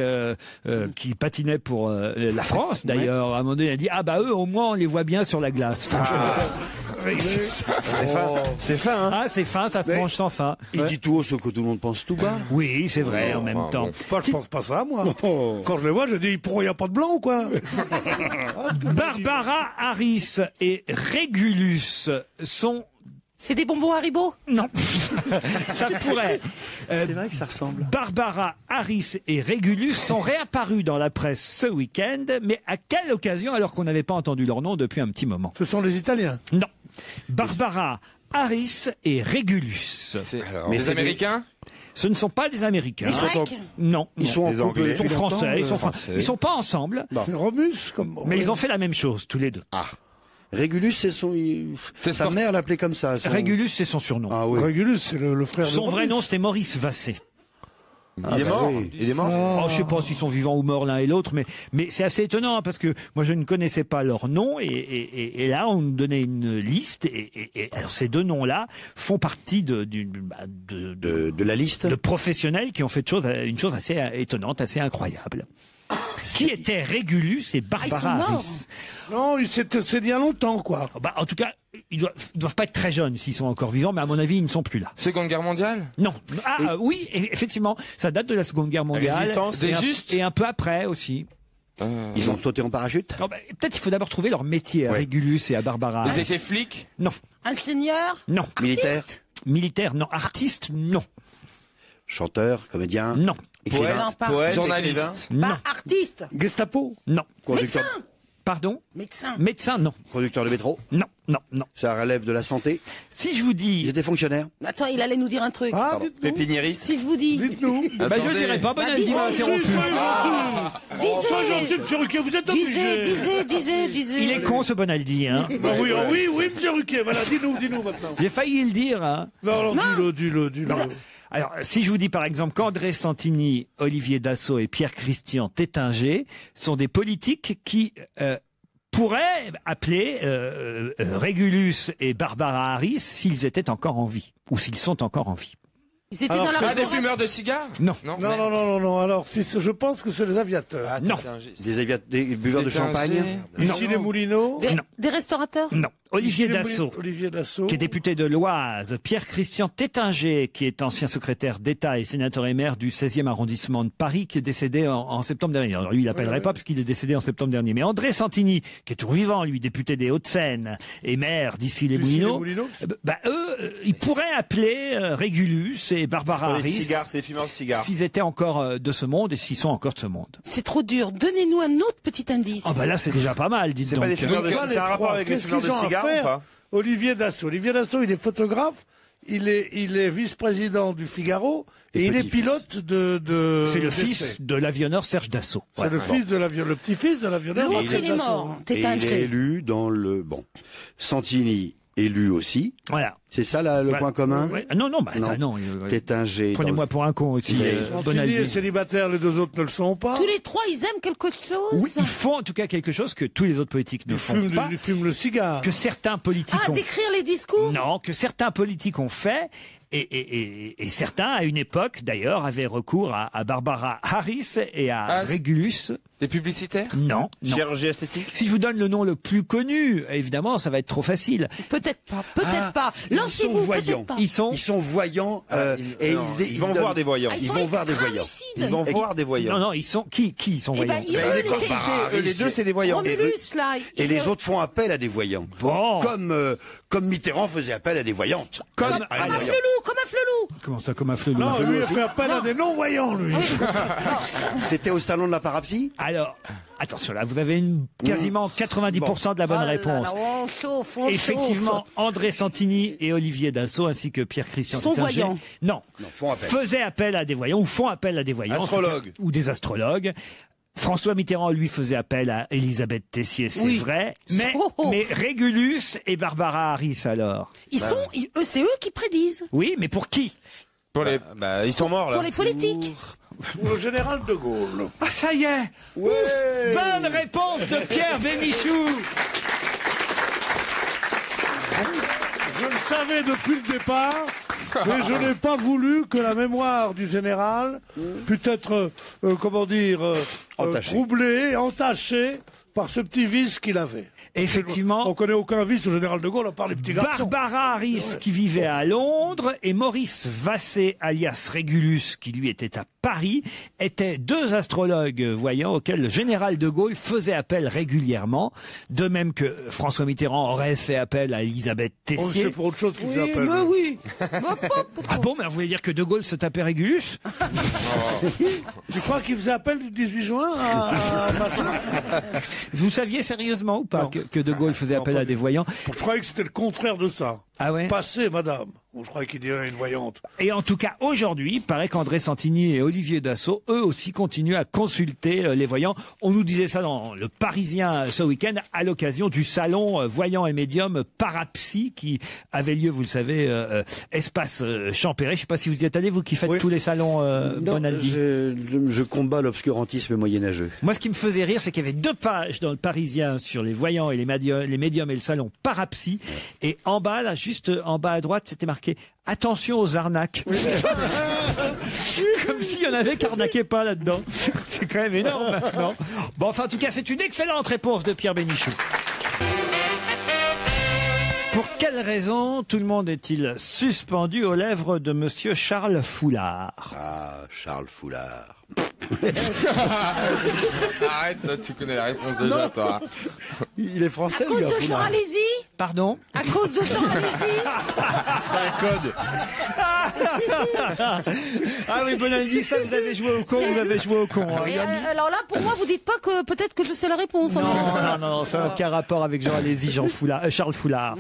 qui patinait pour la France, d'ailleurs. À un moment donné, il a dit, eux, au moins, on les voit bien sur la glace. C'est fin, hein. Ah, c'est fin, ça se mange sans fin. Il dit tout haut ce que tout le monde pense tout bas. Oui, c'est vrai, en même temps. Je pense pas ça, moi. Quand je les vois, je dis, il n'y a pas de blanc ou quoi? Barbara Harris et Régulus sont... C'est des bonbons Haribo? Non. Ça pourrait. C'est vrai que ça ressemble. Barbara Harris et Régulus sont réapparus dans la presse ce week-end, mais à quelle occasion, alors qu'on n'avait pas entendu leur nom depuis un petit moment? Ce sont les Italiens. Non. Barbara Harris et Régulus. Mais des Américains? Ce ne sont pas des Américains. Non. Ils sont en couple. Ils sont français. Ils sont pas ensemble. C'est Romus, comme. Mais ils ont fait la même chose, tous les deux. Ah. Régulus, c'est sa mère l'appelait comme ça. Régulus, c'est son surnom. Ah oui. Régulus, c'est le frère. Son vrai nom, c'était Maurice Vassé. Il est mort. Il est mort. Je sais pas s'ils sont vivants ou morts l'un et l'autre, mais c'est assez étonnant, hein, parce que moi je ne connaissais pas leur nom, et là on nous donnait une liste, et alors ces deux noms-là font partie de la liste de professionnels qui ont fait une chose assez étonnante, assez incroyable. Qui était Régulus et Barbara Harris? Non, c'est d'il y a longtemps, quoi. En tout cas, ils doivent pas être très jeunes s'ils sont encore vivants, mais à mon avis, ils ne sont plus là. Seconde Guerre mondiale? Non. Oui, effectivement, ça date de la Seconde Guerre mondiale. Résistance. Et un peu après aussi. Ils ont sauté en parachute? Peut-être il faut d'abord trouver leur métier à Régulus et à Barbara. Ils étaient flics? Non. Ingénieur? Non. Militaire? Militaire, non. Artiste, non. Chanteur, comédien? Non. Écrivain? Poète, journaliste? Non. Artiste? Gestapo? Non. Médecin? Pardon? Médecin? Médecin, non. Conducteur de métro? Non. Ça relève de la santé? Si je vous dis... Ils étaient fonctionnaires? Attends, il allait nous dire un truc. Ah, pépiniériste. Si je vous dis... Dites-nous. je dirais pas, Bonaldi m'a interrompu. Disais. Il est con, ce Bonaldi, hein. Oui, monsieur Ruquier, voilà, dis-nous maintenant. J'ai failli le dire, hein. Non, dis-le. Alors, si je vous dis par exemple qu'André Santini, Olivier Dassault et Pierre-Christian Tétinger sont des politiques qui pourraient appeler Régulus et Barbara Harris s'ils étaient encore en vie, ou s'ils sont encore en vie. Ils étaient dans la des fumeurs de cigares? Non. Non. Alors, je pense que c'est les aviateurs. Non. Des buveurs de champagne? Ici, les Moulineaux? Des restaurateurs? Non. Olivier Dassault, Olivier Dassault, qui est député de l'Oise, Pierre-Christian Tétinger, qui est ancien secrétaire d'État et sénateur et maire du 16e arrondissement de Paris, qui est décédé en septembre dernier. Alors lui, il n'appellerait pas parce qu'il est décédé en septembre dernier. Mais André Santini, qui est toujours vivant, lui, député des Hauts-de-Seine et maire d'Issy-les-Moulineaux, ils pourraient appeler Régulus et Barbara Harris. C'est les fumeurs de cigares. S'ils étaient encore de ce monde et s'ils sont encore de ce monde. C'est trop dur. Donnez-nous un autre petit indice. Ah bah là, c'est déjà pas mal, dites C'est donc. pas des fumeurs de cigares. C'est un rapport avec les fumeurs de cigares ou pas? Olivier Dassault. Olivier Dassault, il est photographe, il est vice-président du Figaro et il est pilote de. C'est le fils de l'avionneur Serge Dassault. C'est le fils de l'avionneur, le petit-fils de l'avionneur. L'autre, il est mort. Et il est élu dans le Santini élu aussi. Voilà. C'est ça le point commun. Non, ça non. Tétinger. Prenez-moi pour un con aussi. Santini est célibataire, les deux autres ne le sont pas. Tous les trois, ils aiment quelque chose. Oui, ils font en tout cas quelque chose que tous les autres politiques ne font pas. Ils fument le cigare. Que certains politiques ont d'écrire les discours. Non, que certains politiques ont fait. Et certains, à une époque, d'ailleurs, avaient recours à Barbara Harris et à Régulus. Des publicitaires? Non. Chirurgie esthétique? Si je vous donne le nom le plus connu, évidemment, ça va être trop facile. Peut-être pas. Lancez-vous, peut-être pas. Ils sont voyants. Ils vont voir des voyants. Ils vont voir des voyants. Ils vont voir des voyants. Non, ils sont qui sont voyants? Les deux, c'est des voyants. Romulus, là. Et les autres font appel à des voyants. Bon. Comme Mitterrand faisait appel à des voyantes. Comme un flelou. Comment ça, comme un flelou? Non, lui, il fait appel à des non-voyants, lui. C'était au salon de la parapsie? Alors, attention là, vous avez quasiment 90% de la bonne réponse. On chauffe. Effectivement, André Santini et Olivier Dassault ainsi que Pierre-Christian sont voyants. Non, faisaient appel à des voyants ou font appel à des voyants. Astrologues. Ou des astrologues. François Mitterrand, lui, faisait appel à Elisabeth Tessier, c'est vrai. Mais Régulus et Barbara Harris, alors? C'est eux qui prédisent. Oui, mais pour qui? Pour les... ils sont morts, là. Pour les politiques. Pour le général de Gaulle. Ah, ça y est! Ouais. Ouf, bonne réponse de Pierre Bénichou! Je le savais depuis le départ, mais je n'ai pas voulu que la mémoire du général puisse être, troublée, entachée par ce petit vice qu'il avait. Effectivement. On connaît aucun vice au général de Gaulle à part les petits garçons. Barbara Harris, qui vivait à Londres, et Maurice Vassé, alias Régulus, qui lui était à Paris, étaient deux astrologues voyants auxquels le général de Gaulle faisait appel régulièrement. De même que François Mitterrand aurait fait appel à Elisabeth Tessier. C'est pour autre chose qu'il faisait appel. Mais oui. Ah bon, mais vous voulez dire que de Gaulle se tapait Régulus? Tu crois qu'il faisait appel du 18 juin à Vous saviez sérieusement ou pas que de Gaulle faisait appel à des voyants? Je croyais que c'était le contraire de ça. Ah ouais? Passé, madame. Je croyais qu'il dirait une voyante. Et en tout cas, aujourd'hui, il paraît qu'André Santini et Olivier Dassault, eux aussi, continuent à consulter les voyants. On nous disait ça dans Le Parisien ce week-end, à l'occasion du salon Voyants et Médiums Parapsy, qui avait lieu, vous le savez, espace Champéret. Je ne sais pas si vous y êtes allé, vous qui faites tous les salons Bonaldi. Je combats l'obscurantisme moyenâgeux. Moi, ce qui me faisait rire, c'est qu'il y avait 2 pages dans Le Parisien sur les voyants et les médiums et le salon Parapsy. Et en bas, là, juste en bas à droite, c'était marqué « Attention aux arnaques ». Comme s'il y en avait qui arnaquaient pas là-dedans. C'est quand même énorme, non? Bon, enfin, en tout cas, c'est une excellente réponse de Pierre Bénichou. Pour quelle raison tout le monde est-il suspendu aux lèvres de monsieur Charles Foulard? Ah, Charles Foulard. Arrête, toi, tu connais la réponse déjà, toi. Il est français, à cause de Jean Alési? Pardon? À cause de Jean Alési? C'est un code. Ah oui, Bonaldi, ça, vous avez joué au con, hein. Alors là, pour moi, vous dites pas que peut-être que je sais la réponse. Non, ça n'a aucun rapport avec Jean Alési, Charles Foulard.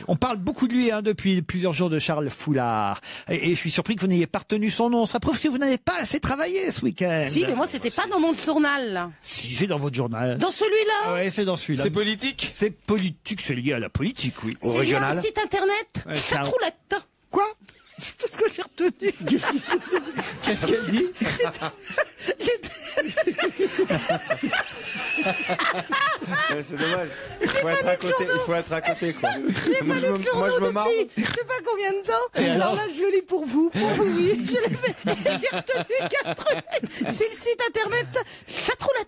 On parle beaucoup de lui depuis plusieurs jours, de Charles Foulard. Et je suis surpris que vous n'ayez pas retenu son nom. Ça prouve que vous n'avez pas assez travaillé ce week-end. Si, mais moi, c'était pas dans mon journal, là. Si, c'est dans votre journal. Dans celui-là? Ouais, c'est dans celui-là. C'est politique? C'est politique, c'est lié à la politique, oui. C'est lié à un site internet? Ouais, Chatroulette. Quoi? C'est tout ce que j'ai retenu. Qu'est-ce qu'elle dit? C'est dommage. Il faut être à côté, quoi. Moi, je me marre. Je sais pas combien de temps. Et alors là, je le lis pour vous. Oui, je l'ai fait. J'ai retenu 4 trucs. C'est le site internet Chatroulette.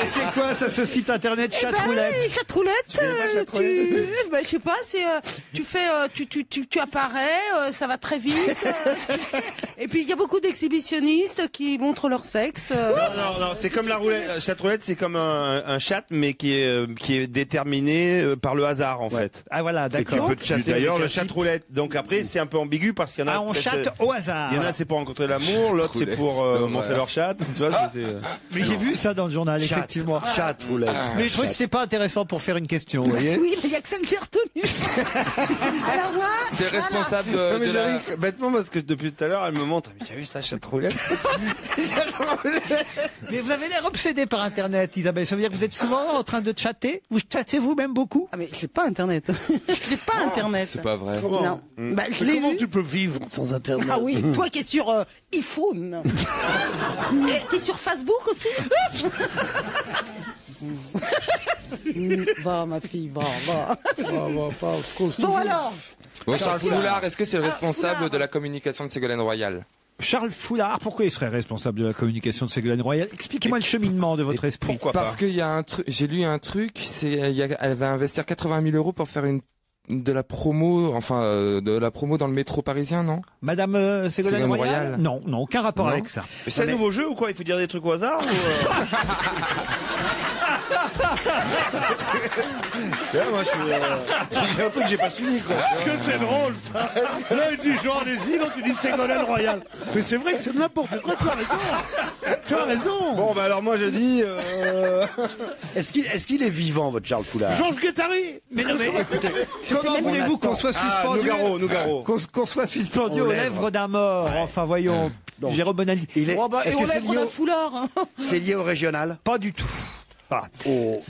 Et c'est quoi ça, ce site internet Chatroulette? Chatroulette, je sais pas, c'est tu fais, tu apparais, ça va très vite. Et puis il y a beaucoup d'exhibitionnistes qui montrent leur sexe. Non, c'est comme la roulette. Chatroulette, c'est comme un chat, mais qui est déterminé par le hasard, en fait. Ah voilà, d'accord. D'ailleurs, le chatroulette. Donc après, c'est un peu ambigu parce qu'il y en a. Ah, on chatte au hasard. Il y en a, c'est pour rencontrer l'amour, l'autre, c'est pour montrer leur chat. Tu vois, mais j'ai vu ça dans le journal, effectivement. Chatroulette. Mais je trouvais que c'était pas intéressant pour faire une question, vous voyez. Oui, mais il y a que ça que j'ai retenu. Alors moi, c'est responsable de la... Bêtement, parce que depuis tout à l'heure, elle me montre. Mais tu as vu ça, chatroulette? Mais vous avez l'air obsédé par Internet, Isabelle. Ça veut dire que vous êtes souvent en train de chatter? Vous chattez vous-même beaucoup? Ah mais j'ai pas Internet. J'ai pas Internet. C'est pas vrai. Non. Bah, comment tu peux vivre sans Internet? Ah oui, toi qui es sur iPhone. Et t'es sur Facebook aussi? Va ma fille, va. Bon alors. Bon, Charles Foulard, est-ce que c'est le responsable de la communication de Ségolène Royal? Charles Foulard, pourquoi il serait responsable de la communication de Ségolène Royal? Expliquez-moi le cheminement de votre esprit. Pourquoi pas? Parce qu'il y a un truc, j'ai lu un truc, elle va investir 80 000 € pour faire de la promo dans le métro parisien, non? Madame Ségolène Royal? Non, aucun rapport avec ça. Mais c'est un nouveau jeu ou quoi? Il faut dire des trucs au hasard ou moi, j'ai un truc que j'ai pas suivi, quoi. Parce que c'est drôle, ça. Là, il dit Jean Alesi, l'autre, il dit Ségolène Royal. Mais c'est vrai que c'est n'importe quoi, tu as raison. Bon, bah alors moi, je dis... Est-ce qu'il est vivant, votre Charles Foulard? Georges Guettari. Mais non, mais écoutez, comment voulez-vous qu'on soit suspendu? Nougaro. Qu'on soit suspendu aux lèvres d'un mort. Enfin, voyons. Jérôme Bonaldi. Est-ce que c'est lié au foulard? C'est lié au régional? Pas du tout.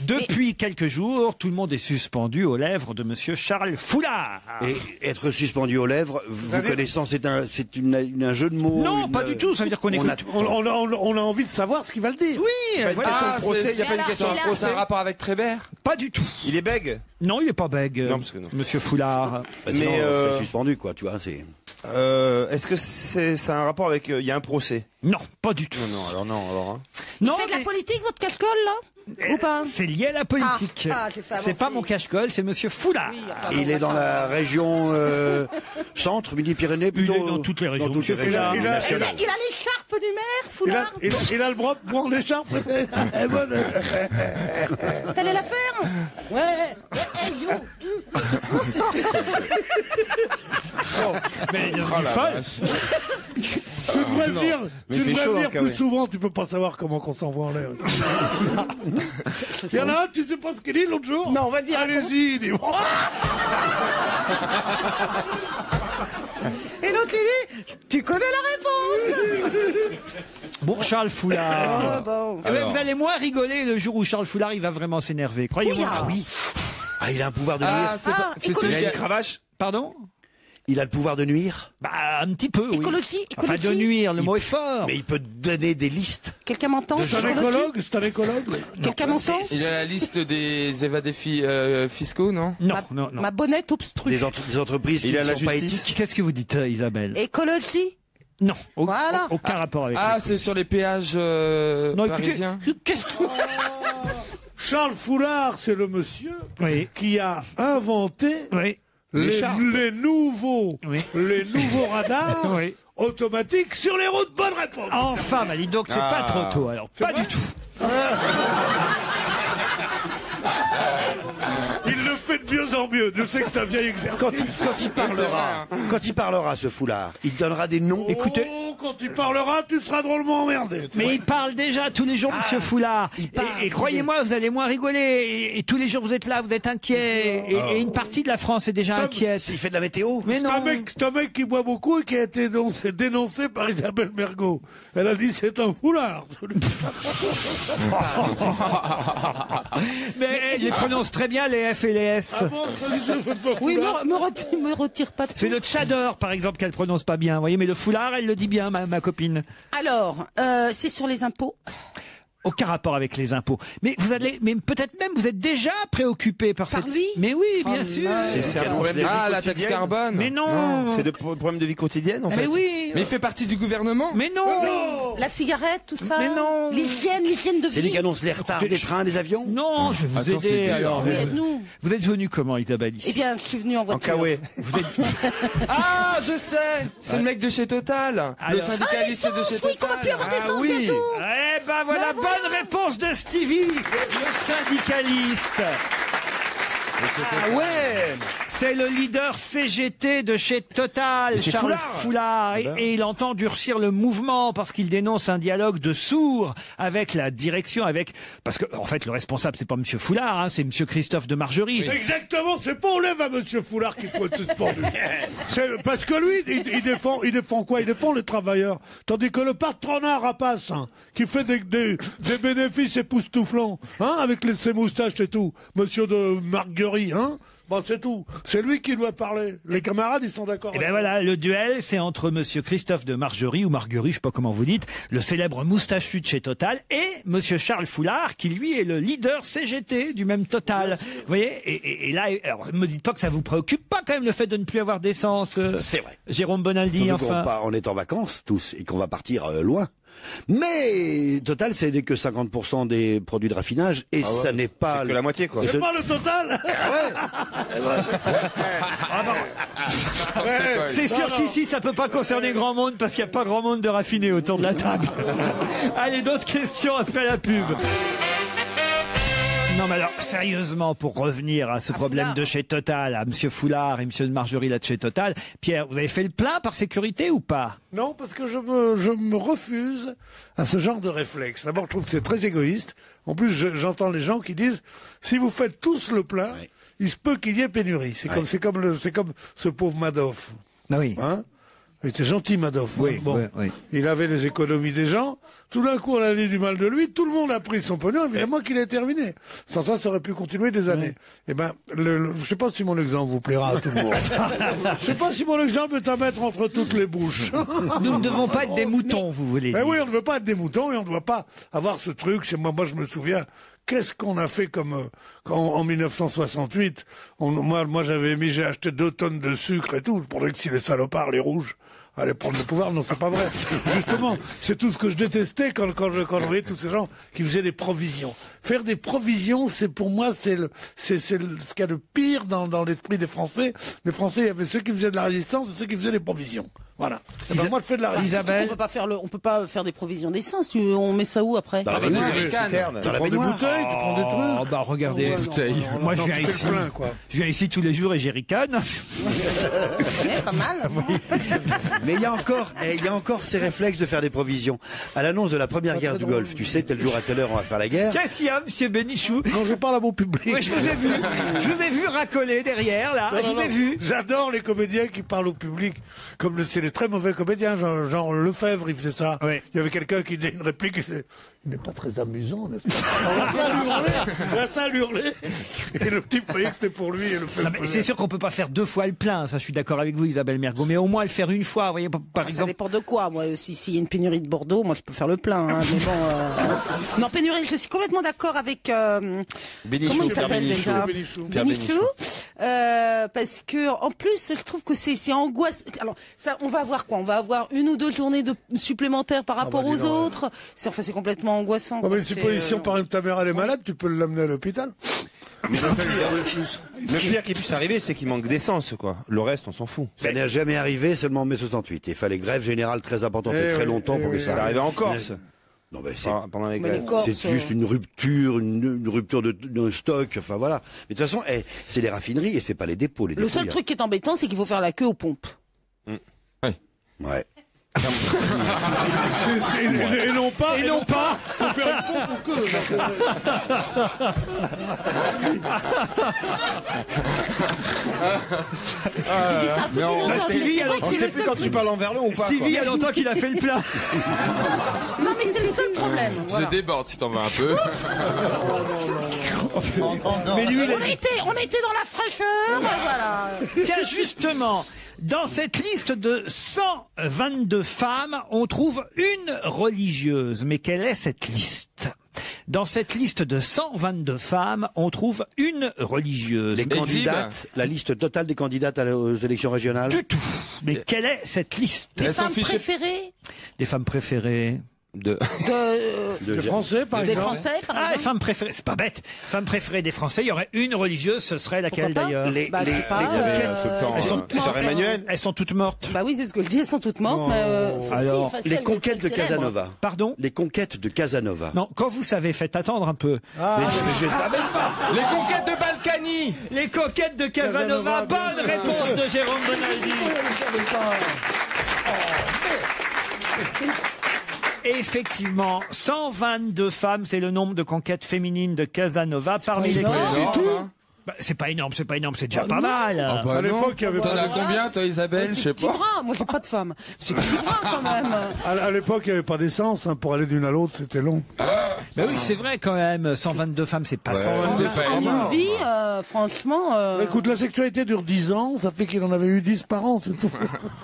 Depuis quelques jours, tout le monde est suspendu aux lèvres de Monsieur Charles Foulard. Et être suspendu aux lèvres, vous connaissant, c'est un jeu de mots? Non, pas du tout. Ça veut dire qu'on écoute. On a envie de savoir ce qu'il va le dire. Oui. Voilà. Il n'y a pas une question. C'est un rapport avec Trébert? Pas du tout. Il est bègue? Non, il est pas bègue. Non, parce que non. Monsieur Foulard. Mais il serait suspendu, quoi. Tu vois, c'est. Est-ce que c'est un rapport avec il y a un procès? Non, pas du tout. Non, alors. Il fait de la politique, votre cache-colle, là? Ou pas? C'est lié à la politique. C'est pas mon cache-colle, c'est Monsieur Foulard. Il est dans la région centre, Midi-Pyrénées, plutôt. Il est dans toutes les régions. Monsieur Foulard. Il a l'écharpe du maire, Foulard. Il a le bras pour prendre l'écharpe. T'allais la faire? Ouais. Mais il est folle. Tu devrais venir plus souvent, tu peux pas savoir comment qu'on s'envoie en l'air. Il y en a un, tu sais pas ce qu'il dit l'autre jour? Non, vas-y. Allez-y, dis-moi. Et l'autre lui dit, tu connais la réponse. Bon, Charles Foulard. Bon. Eh ben, vous allez moins rigoler le jour où Charles Foulard il va vraiment s'énerver. Croyez-moi. Ah, il a un pouvoir de nuire. C'est celui qui a une cravache? Pardon? Il a le pouvoir de nuire? Bah, un petit peu, oui. Écologie. Enfin, de nuire, le mot est fort. Mais il peut donner des listes. Quelqu'un m'entend? C'est un écologue. Quelqu'un m'entend? Il a la liste des évadés fiscaux, non? Non. Ma bonnette obstrue. Des entreprises qui ne sont pas éthiques. Qu'est-ce que vous dites, Isabelle? Écologie? Non. Voilà. Aucun rapport avec Ah, c'est sur les péages parisiens? Qu'est-ce que... Charles Foulard, c'est le monsieur qui a inventé les nouveaux radars automatiques sur les routes. Bonne réponse. Enfin, Mali, donc c'est pas trop tôt, alors. Pas du tout. Il le fait de mieux en mieux. Je sais que c'est un vieil exercice. Quand il parlera, ce Foulard, il donnera des noms. Écoutez. Quand il parlera, tu seras drôlement emmerdé. Mais il parle déjà tous les jours, Monsieur Foulard. Et croyez-moi, vous allez moins rigoler. Et tous les jours, vous êtes là, vous êtes inquiet. Et une partie de la France est déjà inquiète. Il fait de la météo. Mais non. C'est un mec qui boit beaucoup et qui a été dénoncé par Isabelle Mergo. Elle a dit c'est un foulard. Mais il les prononce très bien, les F et les S. Oui, me retire pas de tout. C'est le tchador, par exemple, qu'elle prononce pas bien. Vous voyez, mais le foulard, elle le dit bien, ma copine. Alors, c'est sur les impôts? Aucun rapport avec les impôts. Mais mais peut-être même vous êtes déjà préoccupé par cette... lui Mais oui, bien sûr. C'est un problème de vie Ah, la taxe quotidienne. carbone. Mais non. C'est des problèmes de vie quotidienne, en fait. Mais oui. Mais il fait partie du gouvernement. Mais non. La cigarette, tout ça. Mais non. L'hygiène de vie. C'est lui qui annonce les retards des trains, des avions. Non, je vais vous Attends, c'est aider dur, alors. Oui, aide-nous. Vous êtes venu comment, Isabelle, ici? Eh bien, je suis venu en En voiture. Kawaii. Vous êtes... Ah, je sais. C'est le mec de chez Total. Le Alors- syndicaliste de chez Oui, qu'on va Total. plus avoir d'essence oui. bientôt. Eh ben voilà, bonne réponse de Stevie, le syndicaliste. Ah ouais. C'est le leader CGT de chez Total, Mais c'est Charles Foulard. Foulard. Et il entend durcir le mouvement parce qu'il dénonce un dialogue de sourds avec la direction, parce que en fait le responsable c'est pas Monsieur Foulard, hein, c'est Monsieur Christophe de Margerie. Exactement, c'est pas on lève à Monsieur Foulard qu'il faut être suspendu. Parce que lui, il défend quoi? Il défend les travailleurs. Tandis que le patronat rapace, hein, qui fait des bénéfices époustouflants, hein, avec ses moustaches et tout, Monsieur de Marguerite, hein. Bon, c'est tout. C'est lui qui doit parler. Les camarades, ils sont d'accord. Et ben voilà, le duel, c'est entre Monsieur Christophe de Margerie, ou Marguerite, je sais pas comment vous dites, le célèbre moustachu de chez Total, et Monsieur Charles Foulard, qui lui est le leader CGT du même Total. Vous voyez, et là, alors, me dites pas que ça vous préoccupe pas quand même le fait de ne plus avoir d'essence. C'est vrai. Jérôme Bonaldi, Surtout enfin. on est en vacances tous et qu'on va partir loin. Mais Total, c'est que 50% des produits de raffinage et ça n'est pas que la moitié, quoi. C'est pas le total. C'est sûr qu'ici, ça peut pas concerner grand monde parce qu'il n'y a pas grand monde de raffinés autour de la table. Allez, d'autres questions après la pub. Non, mais alors, sérieusement, pour revenir à ce problème de chez Total, à Monsieur Foulard et Monsieur de Margerie là de chez Total, Pierre, vous avez fait le plein par sécurité ou pas? Non, parce que je me refuse à ce genre de réflexe. D'abord, je trouve que c'est très égoïste. En plus, j'entends les gens qui disent, si vous faites tous le plein, il se peut qu'il y ait pénurie. C'est comme ce pauvre Madoff. Ah oui. Hein? Il était gentil, Madoff. Oui, bon. oui. Il avait les économies des gens. Tout d'un coup, on a dit du mal de lui. Tout le monde a pris son pognon. Évidemment qu'il est terminé. Sans ça aurait pu continuer des années. Eh ben, je sais pas si mon exemple vous plaira à tout le monde. Je sais pas si mon exemple est à mettre entre toutes les bouches. Nous ne devons pas être des moutons, vous voulez dire. Mais oui, on ne veut pas être des moutons et on ne doit pas avoir ce truc. Moi, je me souviens. Qu'est-ce qu'on a fait en 1968? Moi, j'ai acheté 2 tonnes de sucre et tout. Pour que si les salopards, les rouges, allaient prendre le pouvoir. Non, c'est pas vrai. Justement, c'est tout ce que je détestais quand je voyais tous ces gens qui faisaient des provisions. Faire des provisions, c'est pour moi, c'est ce qu'il y a de pire dans l'esprit des Français. Les Français, il y avait ceux qui faisaient de la résistance et ceux qui faisaient des provisions. Voilà. Et ben moi, je fais de la résistance. Isabelle, on peut pas faire des provisions d'essence. On met ça où après? Dans la baignoire. Tu prends des bouteilles, tu prends des trucs. Oh, bah regardez, moi je viens ici. Je viens ici tous les jours et j'ai ricane. Pas mal. Mais il y a encore ces réflexes de faire des provisions. À l'annonce de la première guerre du Golfe, tu sais, tel jour à telle heure on va faire la guerre. Qu'est-ce qu'il y a, Monsieur Bénichou? Non, je parle à mon public. Oui, je vous ai vu racoler derrière, là. Je vous ai vu. J'adore les comédiens qui parlent au public, comme c'est les très mauvais comédiens, genre Lefebvre, il faisait ça. Oui. Il y avait quelqu'un qui disait une réplique, il n'est pas très amusant, n'est-ce pas? La salle hurlait, et le type croyait que c'était pour lui. Et C'est sûr qu'on peut pas faire 2 fois le plein, ça je suis d'accord avec vous, Isabelle Mergo, mais au moins le faire une fois, vous voyez, par Ça exemple. dépend de quoi. Moi, s'il y a une pénurie de Bordeaux, moi je peux faire le plein. Hein, mais bon, non, pénurie, je suis complètement d'accord avec. Comment il s'appelle déjà? Bénichou. Parce que en plus, je trouve que c'est angoisse. Alors, ça, on va avoir quoi? On va avoir 1 ou 2 journées supplémentaires par rapport aux autres. C'est complètement angoissant. Mais si par exemple ta mère elle est malade, tu peux l'amener à l'hôpital. Mais le pire qui puisse arriver, c'est qu'il manque d'essence, quoi. Le reste, on s'en fout. Ça n'est jamais arrivé, seulement en mai 68. Il fallait grève générale très importante et très longtemps pour que ça arrive en Corse. Non, mais pendant les grèves. C'est juste une rupture de stock, enfin voilà. Mais de toute façon, c'est les raffineries et c'est pas les dépôts. Le seul truc qui est embêtant, c'est qu'il faut faire la queue aux pompes. Ouais. Et non pas. Faut faire une pompe ou que. Stevie, on sait plus quand tu parles en verlan ou pas. Stevie, il y a longtemps qu'il a fait le plein. Non, mais c'est le seul problème. Je déborde si t'en veux un peu. Mais lui, on était dans la fraîcheur, voilà. Tiens, justement, dans cette liste de 122 femmes, on trouve une religieuse. Mais quelle est cette liste? Dans cette liste de 122 femmes, on trouve une religieuse. Les candidates, la liste totale des candidates aux élections régionales. Du tout. Mais quelle est cette liste? Des femmes préférées? Des femmes préférées. Des Français, par exemple. Des Français, par exemple. Ah, femmes préférées, c'est pas bête. Femmes préférées des Français, il y aurait une religieuse, ce serait laquelle d'ailleurs? Les conquêtes. Sœur Emmanuel. Elles sont toutes mortes. Bah oui, c'est ce que je dis, elles sont toutes mortes. Alors, les conquêtes de Casanova. Pardon? Les conquêtes de Casanova. Non, quand vous savez, faites attendre un peu. Mais je savais pas. Les conquêtes de Balkany. Les conquêtes de Casanova. Bonne réponse de Jérôme Bonaldi. Effectivement, 122 femmes, c'est le nombre de conquêtes féminines de Casanova, parmi lesquelles... C'est tout. Bah, c'est pas énorme, c'est déjà pas mal. Ah bah À l'époque, il y avait T'en pas as de... combien, toi, Isabelle? Je sais Petit pas. bras, moi j'ai pas de femme. C'est petit bras quand même. À l'époque, il n'y avait pas d'essence. Pour aller d'une à l'autre, c'était long. Mais oui, c'est vrai quand même, 122 femmes, c'est pas c'est pas En énorme. une vie, franchement... Écoute, la sexualité dure 10 ans, ça fait qu'il en avait eu 10 par an, c'est tout.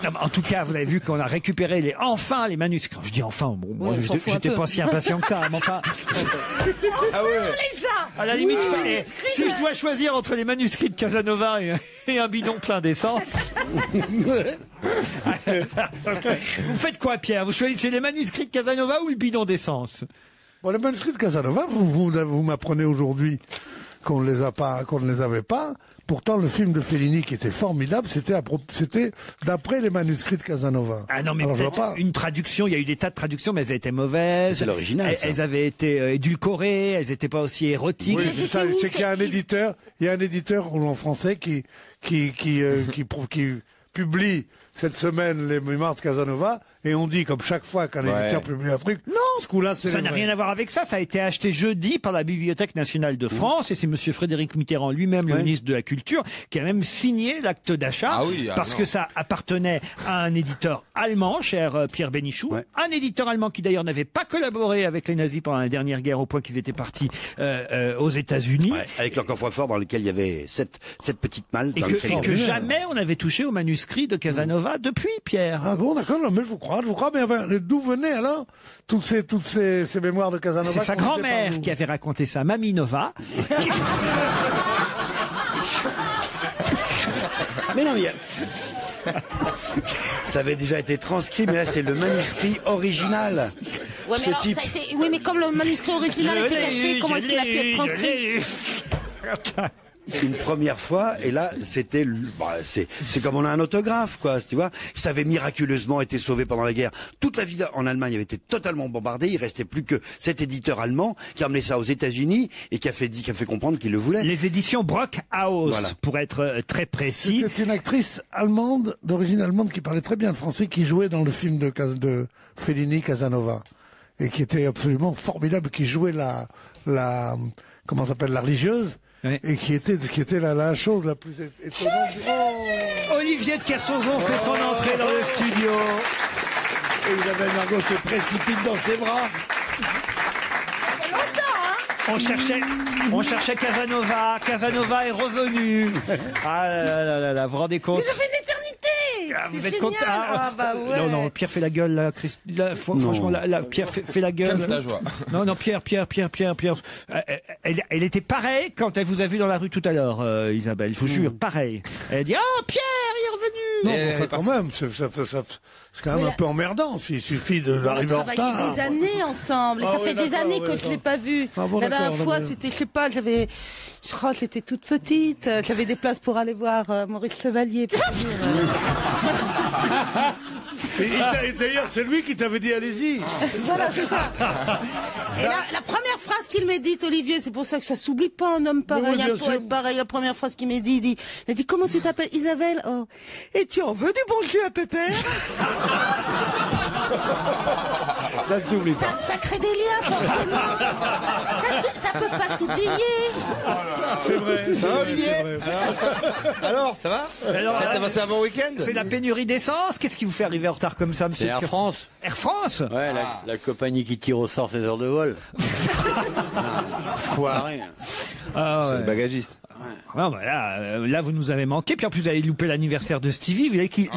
Non, mais en tout cas, vous avez vu qu'on a récupéré enfin les manuscrits. Je dis enfin, bon, moi on s'en fout un j'étais peu. pas si impatient que ça, mais enfin... Ah ouais. À la limite, si je dois choisir entre les manuscrits de Casanova et un bidon plein d'essence... Vous faites quoi, Pierre? Vous choisissez les manuscrits de Casanova ou le bidon d'essence? Bon, les manuscrits de Casanova, vous m'apprenez aujourd'hui qu'on ne les avait pas. Pourtant, le film de Fellini qui était formidable, c'était d'après les manuscrits de Casanova. Ah non, mais alors, peut-être une traduction, il y a eu des tas de traductions, mais elles étaient mauvaises. C'est l'original, ça. Elles avaient été édulcorées, elles n'étaient pas aussi érotiques. Oui, c'est ça. C'est qu'il y a un éditeur, en français qui publie cette semaine les mémoires de Casanova, et on dit, comme chaque fois qu'un éditeur publie un truc, non, ce coup-là, c'est ça n'a rien à voir avec ça. Ça a été acheté jeudi par la Bibliothèque nationale de France, et c'est monsieur Frédéric Mitterrand lui-même, le ministre de la Culture, qui a même signé l'acte d'achat, parce que ça appartenait à un éditeur allemand, cher Pierre Bénichou, un éditeur allemand qui d'ailleurs n'avait pas collaboré avec les nazis pendant la dernière guerre, au point qu'ils étaient partis aux États-Unis. Ouais, avec leur coffre-fort dans lequel il y avait sept petites malles. Et que jamais on n'avait touché au manuscrit de Casanova depuis, Pierre. Ah bon, d'accord, non, mais je vous crois, mais enfin, d'où venaient alors toutes ces mémoires de Casanova? C'est sa grand-mère qui avait raconté ça, Mamie Nova. Mais non, ça avait déjà été transcrit, mais là c'est le manuscrit original. Ouais, mais alors, ça a été... Oui, mais comme le manuscrit original était caché, comment est-ce qu'il a pu être transcrit? Une première fois, et là c'était c'est comme on a un autographe, quoi, tu vois. Ça avait miraculeusement été sauvé pendant la guerre. Toute la ville en Allemagne avait été totalement bombardée, il restait plus que cet éditeur allemand qui a emmené ça aux États-Unis et qui a fait comprendre qu'il le voulait. Les éditions Brockhaus, pour être très précis. C'était une actrice allemande, d'origine allemande, qui parlait très bien le français, qui jouait dans le film de Fellini, Casanova, et qui était absolument formidable, qui jouait la comment s'appelle, la religieuse. Oui. Et qui était la chose la plus étonnante. Olivier de Kersauzon fait son entrée dans le studio. Et Isabelle Mergo se précipite dans ses bras. On cherchait Casanova. Casanova est revenu. Ah là, vous vous rendez compte? Mais ça fait une éternité. Vous êtes content? Non, Pierre fait la gueule là. Franchement, Pierre fait la gueule. Calme ta joie. Non, Pierre. Elle était pareille quand elle vous a vu dans la rue tout à l'heure, Isabelle. Je vous jure, pareil. Elle a dit Pierre, il est revenu. Non, quand même, c'est quand même un peu emmerdant. Il suffit d'arriver en retard. On a travaillé des années ensemble. Et ça fait des années que je l'ai pas vu. La dernière fois, c'était, je sais pas, je crois que j'étais toute petite. J'avais des places pour aller voir Maurice Chevalier. Et d'ailleurs, c'est lui qui t'avait dit allez-y. Voilà, c'est ça. Et là, la première phrase qu'il m'a dite, Olivier, c'est pour ça que ça s'oublie pas, un homme pareil, un poète pareil. La première phrase qu'il m'a dit, il a dit comment tu t'appelles? Isabelle. Oh. Et tu en veux du bon jus à Pépère? Ça ne s'oublie pas. Ça crée des liens, forcément. Ça peut pas s'oublier. C'est vrai. Ça va, Olivier? Alors, ça va? T'as passé un bon week-end? C'est la pénurie d'essence. Qu'est-ce qui vous fait arriver en retard comme ça, monsieur? C'est Air France. Air France? Ouais, la compagnie qui tire au sort ses heures de vol. Foiré. C'est le bagagiste. Ah, voilà, là, vous nous avez manqué. Puis en plus, vous avez loupé l'anniversaire de Stevie. Vous voyez qu'il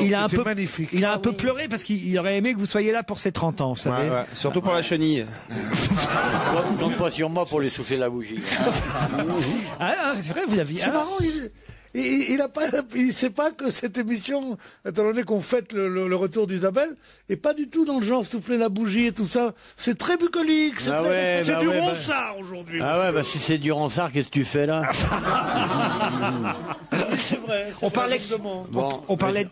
il a un peu, magnifique. il a un peu pleuré parce qu'il aurait aimé que vous soyez là pour ses 30 ans, vous savez. Ouais. Surtout pour la chenille. Compte pas sur moi pour lui souffler la bougie. Ah, c'est vrai, vous l'aviez. C'est marrant, il sait pas que cette émission, étant donné qu'on fête le retour d'Isabelle, est pas du tout dans le genre souffler la bougie et tout ça. C'est très bucolique, c'est du ronsard aujourd'hui. Ah ouais, bah si c'est du ronsard, qu'est-ce que tu fais là? C'est vrai. On parlait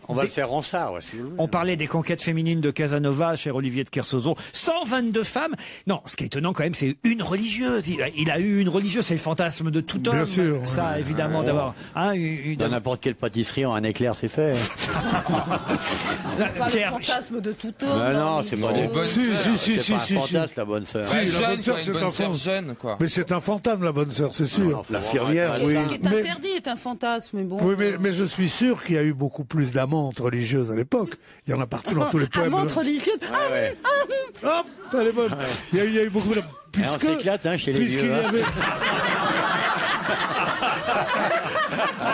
on va le faire ronsard, si vous voulez. On parlait des conquêtes féminines de Casanova, cher Olivier de Kersauzon. 122 femmes. Non, ce qui est étonnant quand même, c'est une religieuse. Il a eu une religieuse, c'est le fantasme de tout homme. Bien sûr. Ça, évidemment, d'avoir. Dans n'importe quelle pâtisserie, un éclair, c'est fait. C'est pas le fantasme de tout homme. Non, c'est pas des bonnes sœurs. C'est pas un fantasme, la bonne sœur. Ouais, la jeune, bonne sœur, une c'est bonne un sœur fantasme. jeune, quoi. Mais c'est un fantasme, la bonne sœur, c'est sûr. L'infirmière, oui. Ce qui est interdit est un fantasme, mais bon. Oui, mais je suis sûr qu'il y a eu beaucoup plus d'amantes religieuses à l'époque. Il y en a partout dans tous les poèmes. Amantes religieuses. Hop, elle est bonne. Il y a eu beaucoup de... On s'éclate chez les vieux.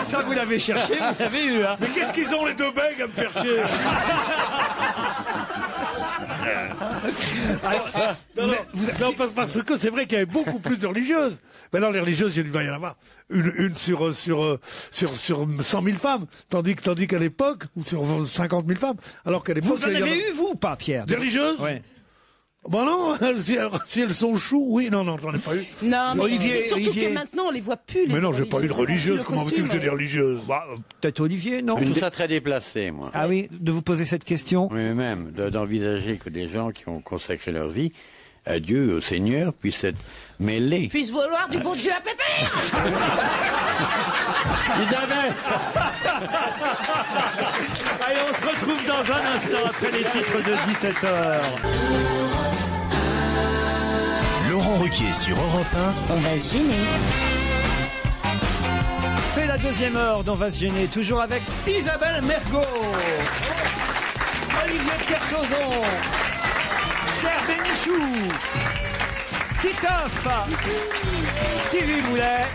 Ça, vous l'avez cherché, vous l'avez eu. Hein. Mais qu'est-ce qu'ils ont les deux bègues à me faire chier? Non, parce que c'est vrai qu'il y avait beaucoup plus de religieuses. Maintenant, les religieuses, il va y en avoir une sur 100 000 femmes, tandis qu'à l'époque, ou sur 50 000 femmes, alors qu'à l'époque... Vous en avez eu, vous, pas, Pierre? Des religieuses? Ouais. Bon non, si elles sont choux, oui, non, j'en ai pas eu. Non, mais Olivier, c'est surtout que maintenant on les voit plus. Mais non, j'ai pas eu de religieuse. Comment veux-tu que j'ai des religieuses? Bah, peut-être Olivier, non? Je trouve ça très déplacé, moi. Ah oui, de vous poser cette question? Oui, même d'envisager que des gens qui ont consacré leur vie à Dieu, au Seigneur, puissent être mêlés. Puissent vouloir du bon Dieu à Pépère. Isabelle. Allez, on se retrouve dans un instant après les titres de 17h. Laurent Ruquier sur Europe 1. On va se gêner. C'est la deuxième heure d'On va se gêner, toujours avec Isabelle Mergo, Olivier de Kersauzon, Pierre Bénichou, Titoff, Stevie Boulet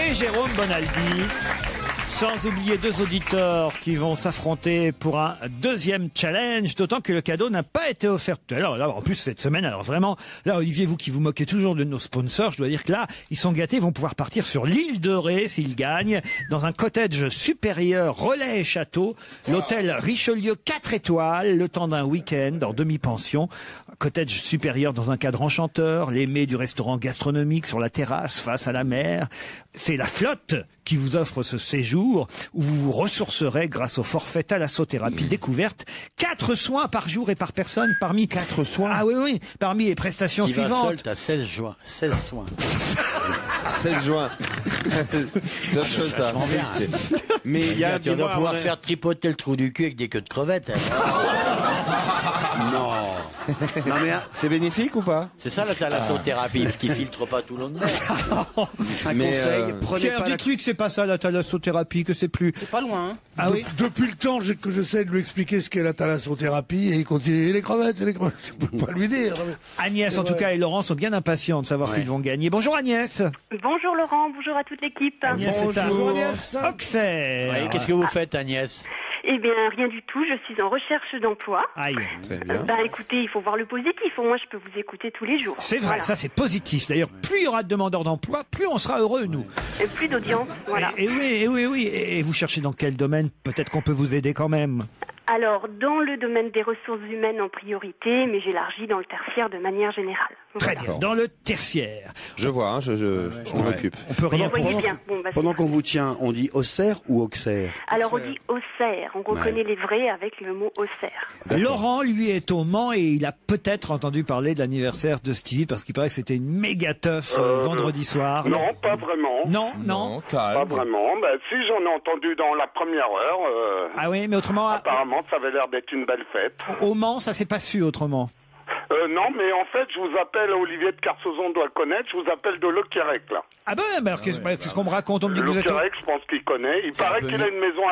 et Jérôme Bonaldi. Sans oublier deux auditeurs qui vont s'affronter pour un deuxième challenge, d'autant que le cadeau n'a pas été offert. Alors là, en plus cette semaine, alors vraiment, là Olivier, vous qui vous moquez toujours de nos sponsors, je dois dire que là, ils sont gâtés, ils vont pouvoir partir sur l'île de Ré s'ils gagnent, dans un cottage supérieur relais et château, l'hôtel Richelieu 4 étoiles, le temps d'un week-end en demi-pension, cottage supérieur dans un cadre enchanteur, les mets du restaurant gastronomique sur la terrasse face à la mer. C'est la flotte qui vous offre ce séjour où vous vous ressourcerez grâce au forfait thalassothérapie découverte. 4 soins par jour et par personne parmi 4 soins. Ah oui, parmi les prestations suivantes. Seul, t'as 16 soins. 16 juin. C'est autre chose, ça. Mais il y a tu dois pouvoir faire tripoter le trou du cul avec des queues de crevettes. Non. Non mais c'est bénéfique ou pas? C'est ça la thalassothérapie, parce qu'il filtre pas tout l'eau de mer. Un conseil, prenez Pierre, pas dites-lui que c'est pas ça la thalassothérapie, que c'est plus... C'est pas loin, hein. Ah oui. Depuis le temps que j'essaie de lui expliquer ce qu'est la thalassothérapie, et il continue, les crevettes, je peux pas lui dire. Agnès, en tout cas, et Laurent sont bien impatients de savoir s'ils vont gagner. Bonjour Agnès. Bonjour Laurent, bonjour à toute l'équipe. Agnès, c'est à Agnès. Auxerre. Ouais, qu'est-ce que vous faites, Agnès? Eh bien, rien du tout, je suis en recherche d'emploi. Aïe. Très bien. Écoutez, il faut voir le positif. Au moins, je peux vous écouter tous les jours. C'est vrai, Voilà. ça c'est positif. D'ailleurs, plus il y aura de demandeurs d'emploi, plus on sera heureux, nous. Et plus d'audience, voilà. Et oui. Et vous cherchez dans quel domaine? Peut-être qu'on peut vous aider quand même. Alors, dans le domaine des ressources humaines en priorité, mais j'élargis dans le tertiaire de manière générale. Très bien. Dans le tertiaire. Je vois, je m'en occupe. On peut rien Voyez pour... bien. Bon, Pendant qu'on vous tient, on dit Auxerre ou Auxerre? Alors, on dit Auxerre. On reconnaît les vrais avec le mot Auxerre. Laurent, lui, est au Mans et il a peut-être entendu parler de l'anniversaire de Stevie parce qu'il paraît que c'était une méga teuf vendredi soir. Non, pas vraiment. Non. Pas vraiment. Ben, si, j'en ai entendu dans la première heure. Ah oui, mais autrement... Apparemment, ça avait l'air d'être une belle fête. Au Mans, ça s'est pas su autrement. Non, mais en fait, je vous appelle, Olivier de Carsozon doit connaître, je vous appelle de Lequerec, là. Ah ben, alors qu'est-ce qu'on me raconte? On me dit que vous êtes... Lequerec, je pense qu'il connaît. Il paraît qu'il a une maison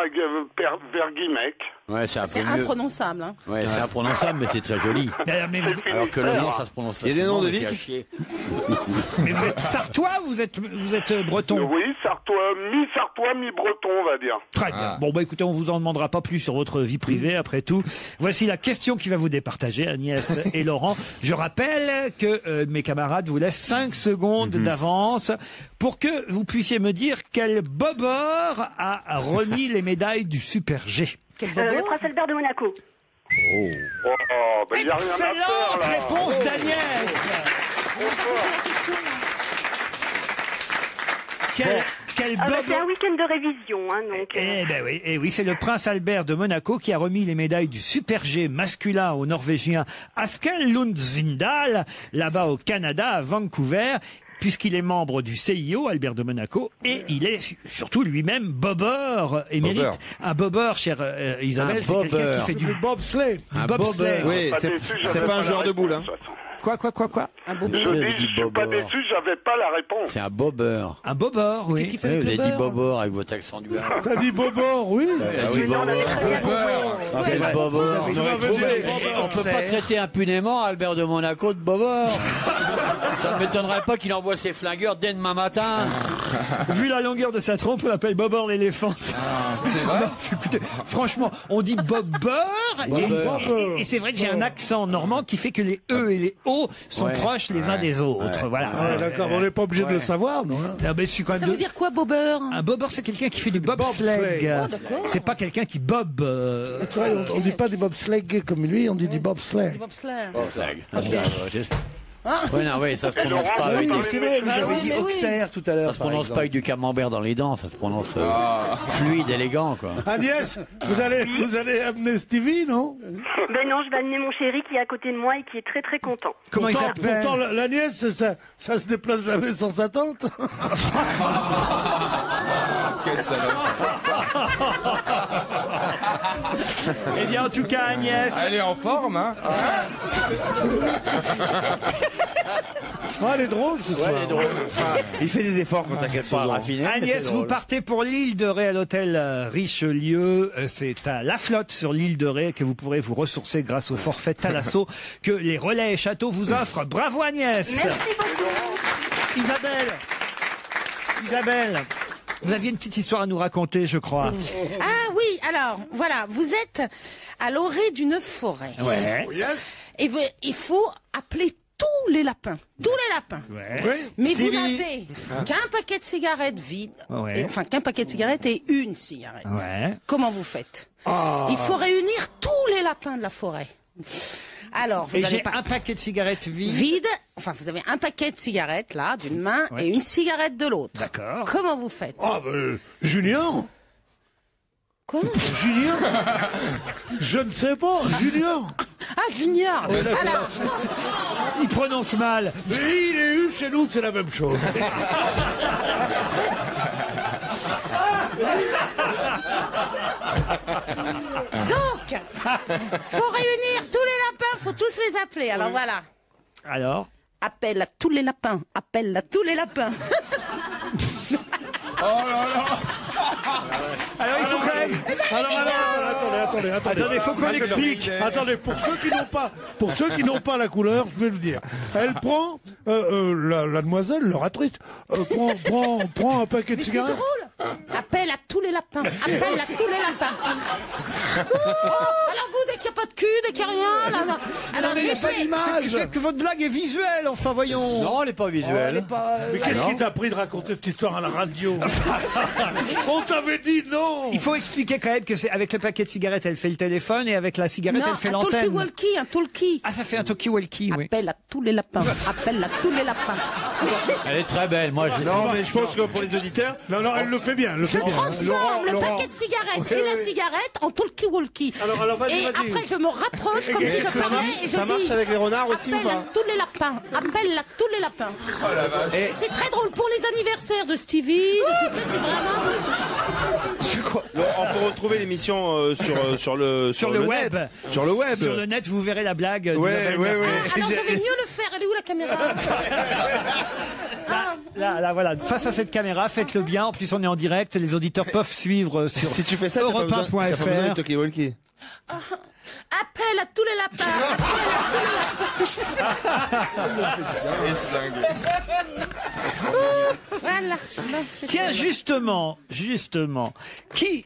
vers Guimec. Ouais, c'est C'est imprononçable. Hein. Ouais, c'est imprononçable, mais c'est très joli. Alors que le nom, ça se prononce facilement. Il y a des noms de villes Mais vous êtes sartois ou vous êtes breton? Oui, sartois, mi-breton, on va dire. Très bien. Bon, bah écoutez, on vous en demandera pas plus sur votre vie privée, après tout. Voici la question qui va vous départager, Agnès et Laurent. Je rappelle que mes camarades vous laissent 5 secondes d'avance pour que vous puissiez me dire quel bobeur a remis les médailles du Super G. Le prince Albert de Monaco. Oh, ben il n'y a rien à faire, Excellente là. réponse d'Agnès. Quel Ah bah, bobeur. c'est un week-end de révision, hein, donc. Eh oui, c'est le prince Albert de Monaco qui a remis les médailles du Super G masculin au Norvégien Askell Lund Svindal, là-bas au Canada, à Vancouver, puisqu'il est membre du CIO, Albert de Monaco, et il est surtout lui-même bobeur émérite. Bobeur. Un bobeur, chère Isabelle, c'est quelqu'un qui fait du bobsleigh. bobsleigh. Oui, c'est pas un genre de boule, hein. Quoi Un Je bobeur. dis, je suis pas déçu, j'avais pas la réponse. C'est un bobeur. Un bobeur, oui. Qu'est-ce qu'il fait Oui, avec vous le avez dit beurre bobeur avec votre accent du Havre. T'as dit bobor, oui. C'est le bobeur. On peut pas traiter impunément Albert de Monaco de bobeur. Ça ne m'étonnerait pas qu'il envoie ses flingueurs dès demain matin. Vu la longueur de sa trompe, on l'appelle bobor l'éléphant. C'est vrai? Non, écoutez, franchement, on dit bobeur, et c'est vrai que j'ai un accent normand qui fait que les E et les O sont proches les uns des autres. Voilà. Ah, d'accord, on n'est pas obligé de le savoir, non hein. Non, mais je suis quand même Ça veut dire quoi, bobeur? Un bobeur, c'est quelqu'un qui fait du bobsleigh. C'est pas quelqu'un qui bob. Tu vois, on dit pas du bobsleigh comme lui, on dit du bobsleigh. Bobsleigh. Oui, non, oui, ça se prononce pas Ah avec oui, des... c'est vrai, vous Bah avez oui, dit mais oui. Auxerre tout à l'heure. Ça se prononce pas avec du camembert dans les dents, ça se prononce fluide, élégant, quoi. Agnès, vous allez amener Stevie, non? Ben non, je vais amener mon chéri qui est à côté de moi et qui est très très content. Comment il s'appelle? Pourtant, la nièce, ça se déplace jamais sans sa tante. Quel salope. Eh bien, en tout cas, Agnès. Elle est en forme, hein? Ah, elle est drôle, ce soir. Il fait des efforts quand t'as qu'à Pas raffiné. Agnès, vous partez pour l'île de Ré à l'hôtel Richelieu. C'est à La Flotte sur l'île de Ré que vous pourrez vous ressourcer grâce au forfait Thalasso que les Relais et Châteaux vous offrent. Bravo Agnès. Merci beaucoup. Isabelle, vous aviez une petite histoire à nous raconter, je crois. Ah oui, alors, voilà, vous êtes à l'orée d'une forêt. Ouais. Et il faut appeler tous les lapins. Tous les lapins. Ouais. Mais vous n'avez qu'un paquet de cigarettes vide. Ouais. Enfin, qu'un paquet de cigarettes et une cigarette. Ouais. Comment vous faites? Il faut réunir tous les lapins de la forêt. Alors, vous Et avez j'ai un paquet de cigarettes vides. vide. Enfin, vous avez un paquet de cigarettes, là, d'une main, et une cigarette de l'autre. D'accord. Comment vous faites? Ah, ben, Junior. Quoi? Junior. Je ne sais pas, Junior. Ah, Junior. Alors, Il prononce mal. Mais il est eu chez nous, c'est la même chose. donc, faut réunir tous les lapins, faut tous les appeler. Alors voilà. Alors? Appelle à tous les lapins. Appelle à tous les lapins. Alors il faut quand même. Attendez, faut qu'on explique. Attendez, pour ceux qui n'ont pas la couleur, je vais le dire. Elle prend, la demoiselle, l'oratrice, prend un paquet de Mais c'est cigarettes. drôle. Appelle à tous les lapins. Appelle à tous les lapins. Alors vous, dès qu'il n'y a pas de cul, dès qu'il n'y a rien, là, non. Alors mais il n'y a pas d'image. C'est que votre blague est visuelle, enfin voyons. Non, elle n'est pas visuelle. Mais qu'est-ce qui t'a pris de raconter cette histoire à la radio? On t'avait dit non. Il faut expliquer quand même que c'est avec le paquet de cigarettes, elle fait le téléphone et avec la cigarette, Non, elle fait un l'antenne. talkie-walkie, un talkie. Ah, ça fait un talkie-walkie, oui. Appelle à tous les lapins. Appelle à tous les lapins. Elle est très belle, moi. Non, mais je pense que pour les auditeurs. Non, elle le fait bien. Elle le fait Je bien. transforme le Laurent. paquet de cigarettes et la cigarette en talkie-walkie. Alors, vas-y, Et vas-y. après, je me rapproche comme si je ça parlais marche- et je ça marche dis, avec les renards aussi ou appelle pas à tous les lapins. Appelle à tous les lapins. Et C'est très drôle pour les anniversaires de Stevie. Tu sais, c'est vraiment... Laurent, pour retrouver l'émission sur le web. net. Sur le web. Sur le net, vous verrez la blague. Ouais. Alors, vous allez mieux le faire. Elle est où la caméra? Là, voilà. Face à cette caméra, faites-le bien. En plus, on est en direct. Les auditeurs peuvent suivre sur si tu fais ça, europe1.fr. Appel à tous les lapins. Voilà. Tiens, justement, qui,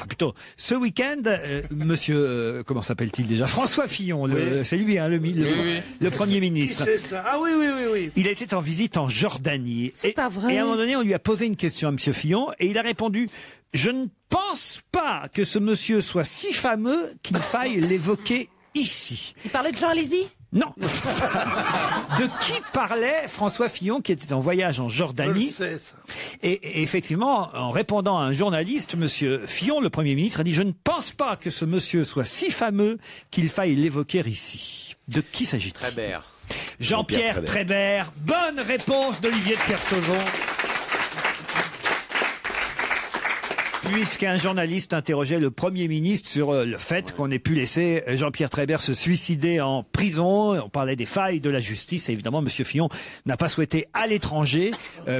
plutôt, ce week-end, monsieur, comment s'appelle-t-il déjà? François Fillon, c'est lui, hein, le Premier ministre. C'est ça. Ah oui. Il était en visite en Jordanie. C'est pas vrai. Et à un moment donné, on lui a posé une question à monsieur Fillon, et il a répondu: je ne pense pas que ce monsieur soit si fameux qu'il faille l'évoquer ici. Il parlait de Jean Alési? Non. De qui parlait François Fillon, qui était en voyage en Jordanie? Je le sais, ça. Et effectivement, en répondant à un journaliste, monsieur Fillon, le Premier ministre, a dit: je ne pense pas que ce monsieur soit si fameux qu'il faille l'évoquer ici. De qui s'agit-il? Trébert. Jean-Pierre Trébert. Bonne réponse d'Olivier de Kersauzon. Puisqu'un journaliste interrogeait le Premier ministre sur le fait qu'on ait pu laisser Jean-Pierre Trébert se suicider en prison, on parlait des failles de la justice, et évidemment M. Fillon n'a pas souhaité à l'étranger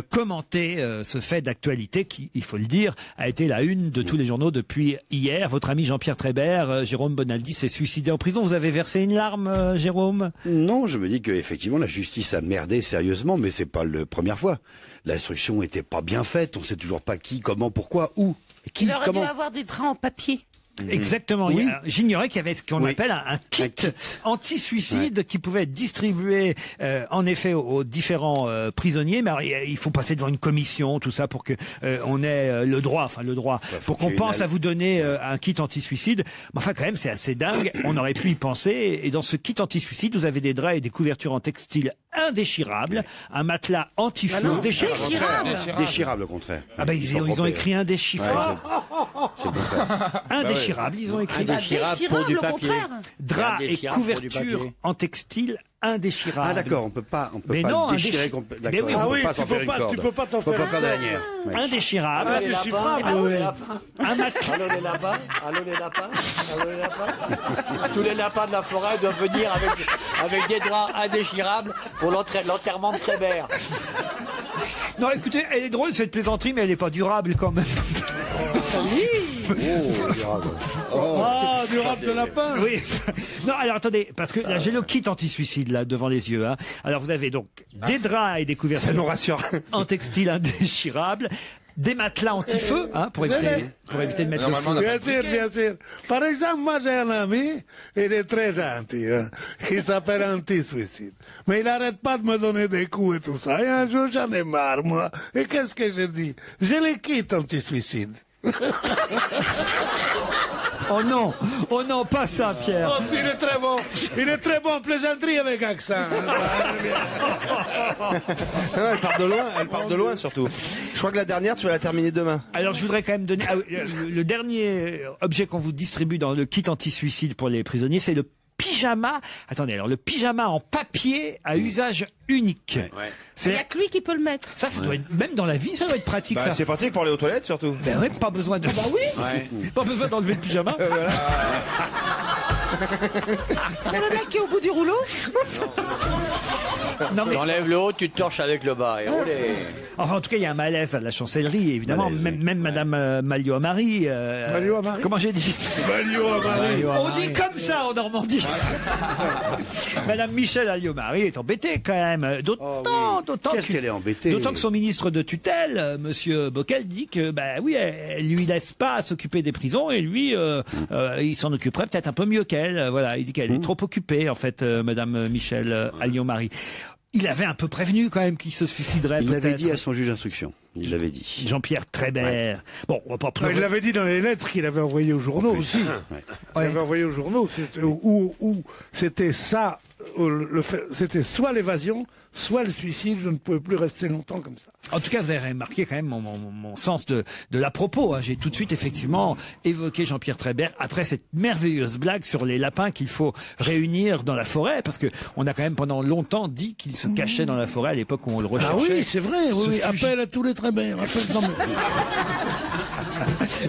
commenter ce fait d'actualité qui, il faut le dire, a été la une de tous les journaux depuis hier. Votre ami Jean-Pierre Trébert, Jérôme Bonaldi, s'est suicidé en prison. Vous avez versé une larme, Jérôme? Non, je me dis qu'effectivement la justice a merdé sérieusement, mais c'est pas la première fois. L'instruction était pas bien faite, on sait toujours pas qui, comment, pourquoi, où. Qui, il aurait comment dû avoir des draps en papier. Exactement. Oui. J'ignorais qu'il y avait ce qu'on appelle un kit anti-suicide qui pouvait être distribué en effet aux différents prisonniers. Mais alors, il faut passer devant une commission, tout ça, pour que on ait le droit, pour qu'on pense à vous donner un kit anti-suicide. Mais enfin, quand même, c'est assez dingue. On aurait pu y penser. Et dans ce kit anti-suicide, vous avez des draps et des couvertures en textile indéchirables, un matelas anti-feu. Ah non, déchirable au contraire. Ah ben ils ont écrit indéchiffrable. C'est bon, indéchirable, ils ont écrit indéchirable pour du papier. Drap et couverture en textile indéchirable. Ah d'accord, on peut pas déchirer complètement. Mais oui, on peut pas s'en faire une corde. Tu peux pas t'en faire de lanière. Indéchirable. Indéchiffrable. Un matelas. Allô les lapins, allô les lapins, allô les lapins. Tous les lapins de la forêt doivent venir avec des draps indéchirables pour l'enterrement de Trébert. Non, écoutez, elle est drôle cette plaisanterie, mais elle n'est pas durable quand même. Durable de lapin. Oui. Non, alors attendez, parce que là j'ai le kit anti-suicide là devant les yeux. Hein. Alors vous avez donc des draps et des couvertures. Ça nous rassure. En textile indéchirable. Des matelas anti-feu, hein, pour éviter de mettre le feu. Bien sûr. Par exemple, moi j'ai un ami, il est très gentil, hein, il s'appelle Anti-Suicide. Mais il n'arrête pas de me donner des coups et tout ça. Et un jour j'en ai marre, moi. Et qu'est-ce que je dis? Je les quitte Anti-Suicide. Oh non, pas ça, Pierre. Oh, il est très bon, plaisanterie avec accent. Elle part de loin surtout. Je crois que la dernière, tu vas la terminer demain. Alors je voudrais quand même donner le dernier objet qu'on vous distribue dans le kit anti-suicide pour les prisonniers, c'est le pyjama. Attendez, alors le pyjama en papier à usage unique. Ouais. Il n'y a que lui qui peut le mettre. Ça doit être, même dans la vie, ça doit être pratique. Ça. C'est pratique pour aller aux toilettes surtout. Ben ouais, pas besoin de. Bah oui. Pas besoin d'enlever le pyjama. Pour le mec qui est au bout du rouleau. Non, mais... T'enlèves le haut, tu te torches avec le bas. Et enfin, en tout cas, il y a un malaise à la chancellerie, évidemment. Même Madame Malio-Amari. Malio-Amari. Comment j'ai dit? Malio-Amari. On dit comme ça en Normandie. Madame Michel Alliot-Marie est embêtée quand même. D'autant Qu'est-ce qu'elle est embêtée? D'autant que son ministre de tutelle, Monsieur Bockel, dit que oui, elle lui laisse pas s'occuper des prisons et lui, il s'en occuperait peut-être un peu mieux qu'elle. Voilà, il dit qu'elle est trop occupée en fait, Madame Michel Alliot-Marie. Il avait un peu prévenu quand même qu'il se suiciderait. Il l'avait dit à son juge d'instruction. Il l'avait dit. Jean-Pierre Trébert. Bon, on va pas pleurer. Il l'avait dit dans les lettres qu'il avait envoyées aux journaux aussi. Il avait envoyé aux journaux où c'était ça, c'était soit l'évasion, soit le suicide. Je ne pouvais plus rester longtemps comme ça. En tout cas, vous avez remarqué quand même mon sens de la propos. Hein. J'ai tout de suite effectivement évoqué Jean-Pierre Trébert après cette merveilleuse blague sur les lapins qu'il faut réunir dans la forêt, parce que on a quand même pendant longtemps dit qu'il se cachait dans la forêt à l'époque où on le recherchait. Ah oui, c'est vrai. Oui. Appel à tous les Trébert.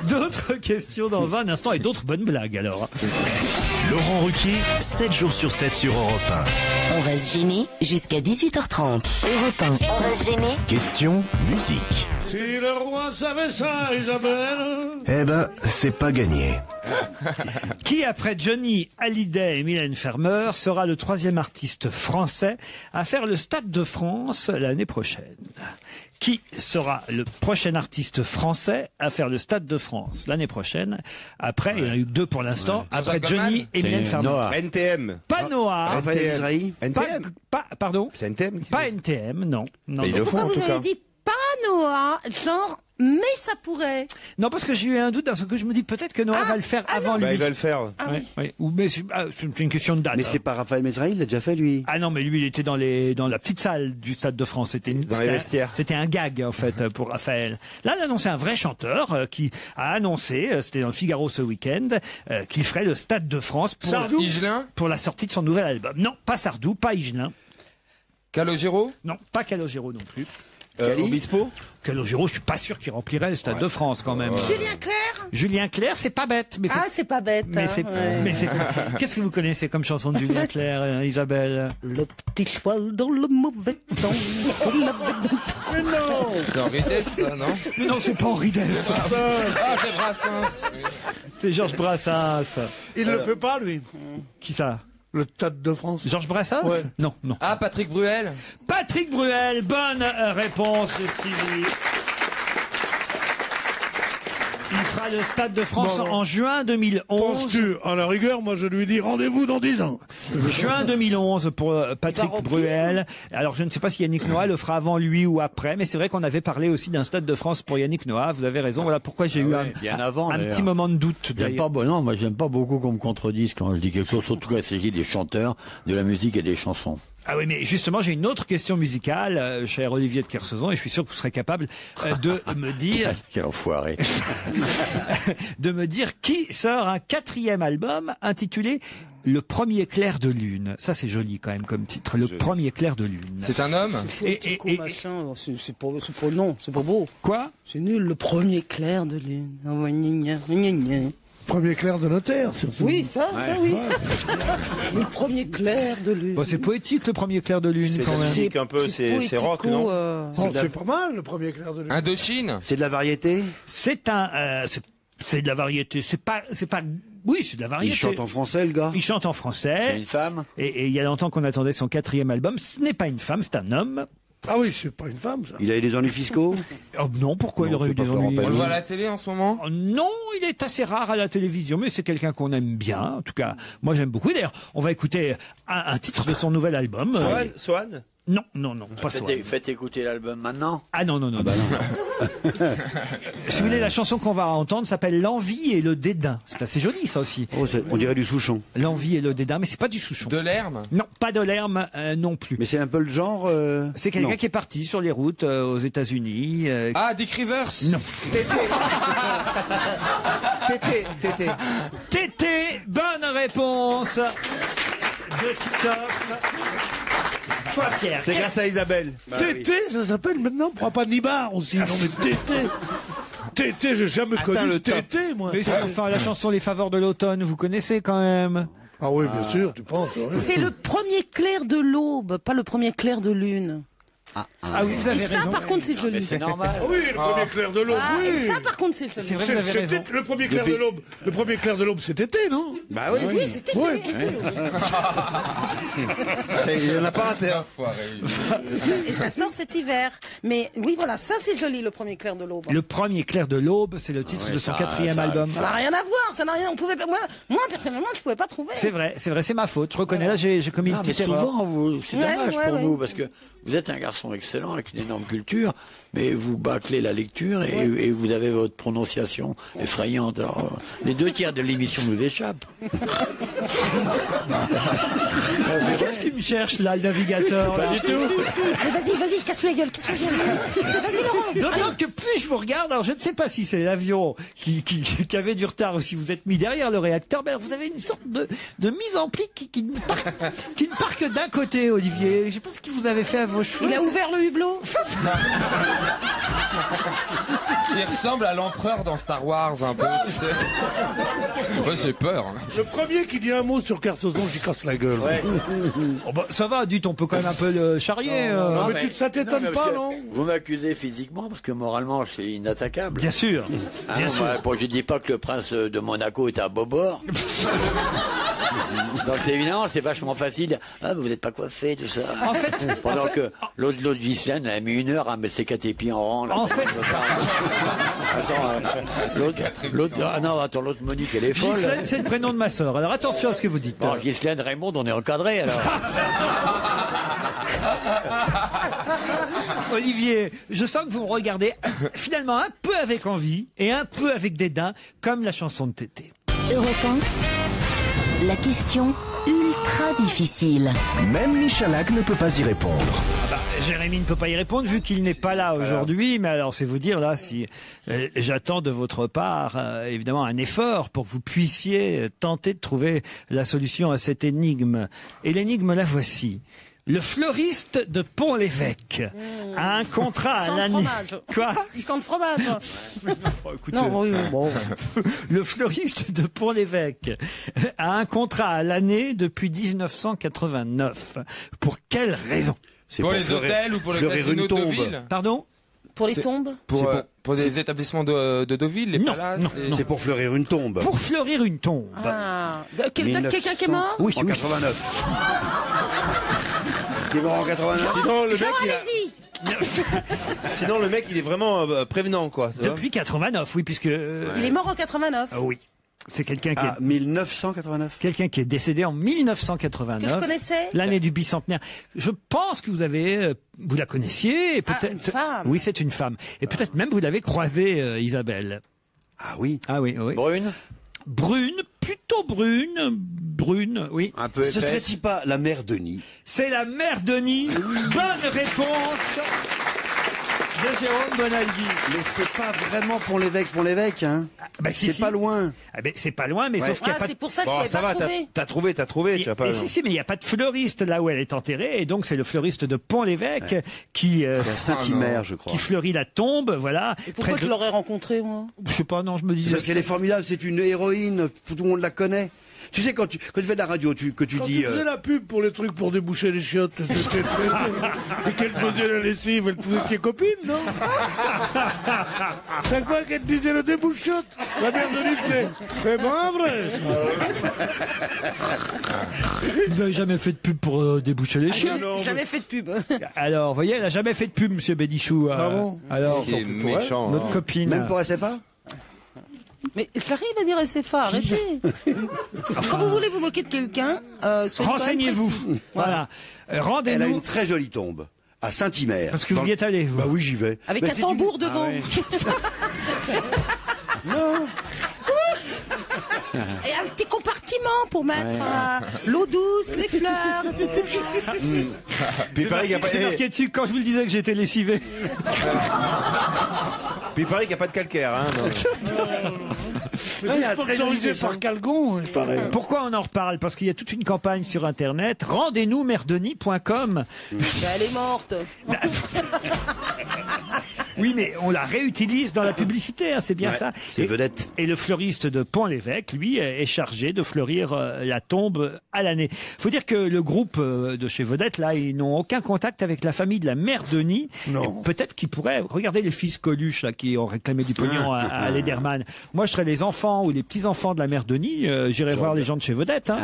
D'autres questions dans un instant et d'autres bonnes blagues alors. Laurent Ruquier, 7 jours sur 7 sur Europe 1. On va se gêner jusqu'à 18h30. Europe 1. On va se gêner. Question musique. Si le roi savait ça, Isabelle. Eh ben, c'est pas gagné. Qui, après Johnny Hallyday et Mylène Farmer, sera le 3e artiste français à faire le Stade de France l'année prochaine? Qui sera le prochain artiste français à faire le Stade de France l'année prochaine? Après, il y en a eu 2 pour l'instant. Après Johnny et Mylène Farmer. NTM. Pas Noah. Raphaël Mesrahi. NTM. Pardon. C'est NTM. Pas NTM, non. Non. Mais ils le font, Pourquoi en tout vous cas. avez dit pas Noah, genre, mais ça pourrait. Non, parce que j'ai eu un doute parce que je me dis peut-être que Noah va le faire avant lui. Bah, il va le faire. Ouais, ouais. Ou mais c'est une question de date. Mais c'est pas Raphaël Mesrahi, il l'a déjà fait lui. Ah non, mais lui, il était dans la petite salle du Stade de France. C'était Dans les vestiaires. C'était un gag, en fait, pour Raphaël. Là, il a annoncé un vrai chanteur qui a annoncé, c'était dans le Figaro ce week-end, qu'il ferait le Stade de France pour la sortie de son nouvel album. Non, pas Sardou, pas Higelin. Calogero? Non, pas Calogero non plus. Obispo? Calogero, je suis pas sûr qu'il remplirait le Stade de France quand même. Julien Clerc. Julien Clerc, c'est pas bête. Mais c'est pas bête. Mais c'est, mais c'est, qu'est-ce que vous connaissez comme chanson de Julien Clerc, Isabelle? Le petit cheval dans le mauvais temps. Mais non. C'est Henri Dess, ça, non? Mais non, c'est pas Henri Dess. Ah, c'est Brassens. C'est Georges Brassens. Il le fait pas, lui. Qui ça? Le Stade de France. Georges Brassens? Ouais. Non, non. Ah, Patrick Bruel. Patrick Bruel, bonne réponse de Stevie. Il fera le Stade de France en juin 2011. Penses-tu? À la rigueur, moi je lui dis rendez-vous dans 10 ans. Juin 2011 pour Patrick Bruel. Alors je ne sais pas si Yannick Noah le fera avant lui ou après, mais c'est vrai qu'on avait parlé aussi d'un Stade de France pour Yannick Noah. Vous avez raison. Voilà pourquoi j'ai eu un petit moment de doute. Non, moi j'aime pas beaucoup qu'on me contredise quand je dis quelque chose, surtout quand il s'agit des chanteurs, de la musique et des chansons. Ah oui, mais justement, j'ai une autre question musicale, cher Olivier de Kersauzon, et je suis sûr que vous serez capable de me dire... Quel enfoiré. De me dire qui sort un 4e album intitulé Le premier clair de lune. Ça, c'est joli quand même comme titre. Le premier clair de lune. C'est un homme? C'est pas beau. Quoi? C'est nul, le premier clair de lune. Premier clair de notaire. Oui, ça, oui. Le premier clair de lune. Bon, c'est poétique, le premier clair de lune, quand même. C'est un peu, c'est rock, non? C'est pas mal, le premier clair de lune. Indochine? C'est de la variété? C'est de la variété. Oui, c'est de la variété. Il chante en français, le gars? Il chante en français. C'est une femme? Et il y a longtemps qu'on attendait son 4e album. Ce n'est pas une femme, c'est un homme. Ah oui, c'est pas une femme, ça. Il a eu des ennuis fiscaux? Oh non, pourquoi il aurait eu des ennuis? On le voit à la télé en ce moment? Non, il est assez rare à la télévision, mais c'est quelqu'un qu'on aime bien. En tout cas, moi j'aime beaucoup. D'ailleurs, on va écouter un titre de son nouvel album. Swan? Non, pas Swan. Faites écouter l'album maintenant. Ah non. Si vous voulez, la chanson qu'on va entendre s'appelle L'envie et le dédain. C'est assez joli, ça aussi. Oh, on dirait du Souchon. L'envie et le dédain, mais c'est pas du Souchon. De l'herbe? Non, pas de l'herbe non plus. Mais c'est un peu le genre. C'est quelqu'un qui est parti sur les routes aux États-Unis. Ah, Dick Rivers? Non. Tété, bonne réponse de Titoff. Quoi, Pierre? C'est grâce à Isabelle. Tété, ça s'appelle maintenant, on prend pas Nibar aussi. Non mais Tété. Tété, j'ai jamais connu le Tété, moi. Mais enfin, la chanson Les Faveurs de l'automne, vous connaissez quand même. Ah oui, bien sûr, tu penses. C'est le premier clair de l'aube, pas le premier clair de lune. Ah oui, vous avez et ça, raison. par contre, c'est joli. C'est normal. Ah oui, le premier clair de l'aube, oui. Et ça, par contre, c'est joli. C'est vrai, vous avez raison. Le premier clair de l'aube. Le premier clair de l'aube, c'est été, non? Bah oui. Oui, c'était Ouais. Il y en a pas un terre. Et ça sort cet hiver. Mais oui, voilà, ça c'est joli, le premier clair de l'aube. Le premier clair de l'aube, c'est le titre de son 4e album. Ça n'a rien à voir, ça n'a rien. On pouvait, moi personnellement, je pouvais pas trouver. C'est vrai, c'est ma faute. Je reconnais, là, j'ai commis une petite erreur. Souvent, c'est dommage pour vous, parce que vous êtes un garçon excellent avec une énorme culture, mais vous bâclez la lecture et vous avez votre prononciation effrayante. Alors, les 2 tiers de l'émission nous échappent. Qu'est-ce qu'il me cherche là, le navigateur? Pas du tout. Mais vas-y, casse-lui la gueule. Vas-y, Laurent. D'autant que plus je vous regarde, alors je ne sais pas si c'est l'avion qui avait du retard ou si vous êtes mis derrière le réacteur, mais vous avez une sorte de mise en pli qui ne part que d'un côté, Olivier. Je ne sais pas ce que vous avez fait à vos cheveux. Il a ouvert le hublot. Il ressemble à l'empereur dans Star Wars un peu, tu sais. Moi j'ai peur. Le premier qui dit un mot sur Kersozon, j'y casse la gueule. Ouais. Oh bah, ça va, dites, on peut quand même un peu le charrier. Non, mais ça t'étonne pas, non? Vous m'accusez physiquement parce que moralement je suis inattaquable. Bien sûr. Bien sûr. Bon, je dis pas que le prince de Monaco est un bobord. Donc c'est évidemment, c'est vachement facile. Ah, vous n'êtes pas coiffé, tout ça. En fait, pendant que l'autre Ghislaine, elle a mis 1 heure à mettre ses 4 épis en rang. Là, en fait, attends, l'autre Monique, elle est folle. Ghislaine, c'est le prénom de ma sœur. Alors attention à ce que vous dites. Bon, Ghislaine, Raymond, on est encadré alors. Olivier, je sens que vous me regardez finalement un peu avec envie et un peu avec dédain, comme la chanson de Tété. Europe 1, la question ultra difficile. Même Michalak ne peut pas y répondre. Jérémy ne peut pas y répondre vu qu'il n'est pas là aujourd'hui, mais alors c'est vous dire là si j'attends de votre part évidemment un effort pour que vous puissiez tenter de trouver la solution à cette énigme. Et l'énigme la voici. Le fleuriste de Pont-l'Évêque a un contrat à l'année. Quoi? Il sent le fromage. Écoutez, non, oui, bon. Le fleuriste de Pont-l'Évêque a un contrat à l'année depuis 1989. Pour quelle raison? Pour les hôtels ou pour les casinos de Deauville? Pardon? Pour les tombes? Pour des établissements de Deauville, les palaces? Non. C'est pour fleurir une tombe. Pour fleurir une tombe. Ah. Quelqu'un qui est mort? Oui, en 89. Qui est mort en 89. Sinon, Sinon, le mec, il est vraiment prévenant, quoi. Depuis 89, oui, puisque... Il est mort en 89? Oui. C'est quelqu'un qui est 1989. Quelqu'un qui est décédé en 1989. Que je connaissais. L'année du bicentenaire. Je pense que vous la connaissiez. Une femme. Oui, c'est une femme. Et peut-être même vous l'avez croisée, Isabelle. Ah oui. Ah oui, oui. Brune, plutôt brune, oui. Un peu épaisse. Ce serait-il pas la mère Denis? C'est la mère Denis. Bonne réponse de Jérôme Bonaldi. Mais c'est pas vraiment Pont-l'Évêque, hein. Bah, c'est pas loin. Ah ben, c'est pas loin, mais sauf qu'il n'y a pas c'est pour ça que je ça va, t'as trouvé. Tu vas pas. Mais il n'y a pas de fleuriste là où elle est enterrée, et donc c'est le fleuriste de Pont-l'Évêque qui. C'est à Saint-Hymer, je crois. Qui fleurit la tombe, voilà. Et pourquoi tu l'aurais rencontrée, moi? Je sais pas, non, je me disais. Parce qu'elle est formidable, c'est une héroïne, tout le monde la connaît. Tu sais, quand tu fais de la radio, tu quand dis... tu faisais la pub pour les trucs pour déboucher les chiottes, et qu'elle faisait la lessive, elle pouvait tes copines, non? Chaque fois qu'elle disait le débouchotte, la mère de lui c'est pas vrai. Vous n'avez jamais fait de pub pour déboucher les chiottes? Jamais fait de pub. Alors, vous voyez, elle n'a jamais fait de pub, monsieur Bénichou. Ah bon? Alors, c'est méchant. notre copine. Même pour SFA? Mais j'arrive à dire SFA, arrêtez. Quand vous voulez vous moquer de quelqu'un, renseignez-vous. Voilà. Elle a Rendez-nous. une très jolie tombe à Saint-Hymer. Parce que vous y êtes allé, vous. Bah oui, j'y vais. Avec un tambour devant. Non. Et un petit compartiment pour mettre l'eau douce, les fleurs, etc. Puis pareil, C'est marqué dessus quand je vous le disais que j'étais lessivé. Puis pareil qu'il n'y a pas de calcaire. Hein, C'est sponsorisé par Calgon, il paraît. Pourquoi on en reparle? Parce qu'il y a toute une campagne sur Internet. Rendez-nous merdenis.com. Elle est morte. Oui, mais on la réutilise dans la publicité, hein, c'est bien ça. C'est vedette. Et le fleuriste de Pont-l'Évêque, lui, est chargé de fleurir la tombe à l'année. Faut dire que le groupe de chez Vedette, là, ils n'ont aucun contact avec la famille de la mère Denis. Non. Peut-être qu'ils pourraient regarder les fils Coluche, là, qui ont réclamé du pognon à Lederman. Moi, je serais les enfants ou les petits-enfants de la mère Denis, j'irais voir les gens de chez Vedette. Hein.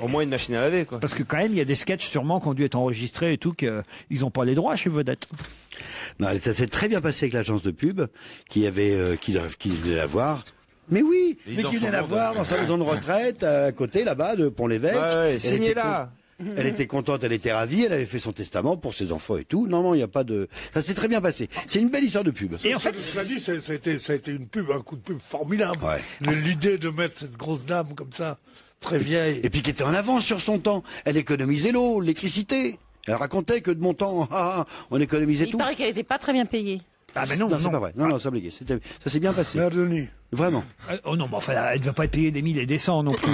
Au moins une machine à laver, quoi. Parce que quand même, il y a des sketchs sûrement qui ont dû être enregistrés et tout, qu'ils n'ont pas les droits chez Vedette. Non, ça s'est très bien passé avec l'agence de pub qui venait la voir. Mais oui, mais qui venait la voir dans sa maison de retraite à côté là-bas de Pont-l'Évêque. Signez là. Elle était contente, elle était ravie, elle avait fait son testament pour ses enfants et tout. Non, il n'y a pas de... Ça s'est très bien passé. C'est une belle histoire de pub. Et en fait, cela dit, ça a été une pub, un coup de pub formidable. Ouais. L'idée de mettre cette grosse dame comme ça, très vieille. Et puis qui était en avance sur son temps. Elle économisait l'eau, l'électricité. Elle racontait que de mon temps, on économisait tout. Il paraît qu'elle n'était pas très bien payée. Ah mais non, c'est pas vrai. Non, ça blaguait. Ça s'est bien passé. Mère Denis. Vraiment. Oh non, mais enfin, elle ne va pas être payée des 1000 et des 100 non plus.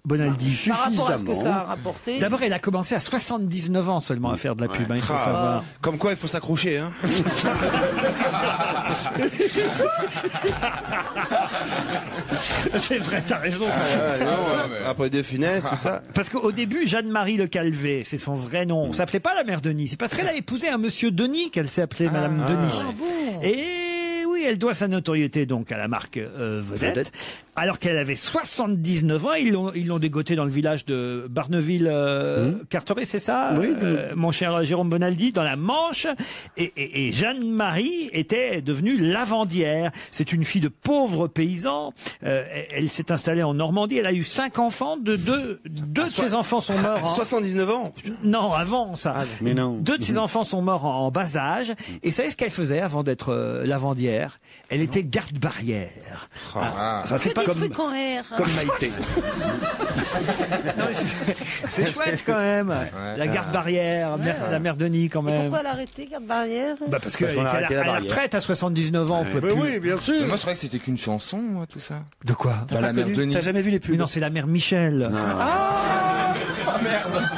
Bonaldi. Par rapport à ce que ça a rapporté. D'abord, elle a commencé à 79 ans seulement à faire de la pub, il faut savoir. Comme quoi, il faut s'accrocher. Hein. C'est vrai, t'as raison. Après De Funès, tout ça. Parce qu'au début, Jeanne-Marie Le Calvé, c'est son vrai nom. On s'appelait pas la mère Denis. C'est parce qu'elle a épousé un monsieur Denis qu'elle s'est appelée Madame Denis. Et oui, elle doit sa notoriété donc à la marque Vedette. Alors qu'elle avait 79 ans, ils l'ont dégotée dans le village de Barneville-Carteret, c'est ça, mon cher Jérôme Bonaldi, dans la Manche. Et Jeanne-Marie était devenue lavandière. C'est une fille de pauvres paysans. Elle s'est installée en Normandie. Elle a eu 5 enfants. Deux de ses enfants sont morts. 79 ans. Non, avant ça. Mais non. 2 de ses enfants sont morts en bas âge. Et savez ce qu'elle faisait avant d'être lavandière? Elle était garde-barrière. Ça c'est pas comme Maïté. Non, c'est chouette quand même. La garde-barrière, la mère Denis quand même. Et pourquoi elle a arrêté garde-barrière? Parce qu'elle était à la retraite à 79 ans. On peut plus. Oui, bien sûr. Mais moi, je croyais que c'était qu'une chanson, moi, tout ça. De quoi? La mère Denis. T'as jamais vu les pubs? Mais non, c'est la mère Michel. Ah merde.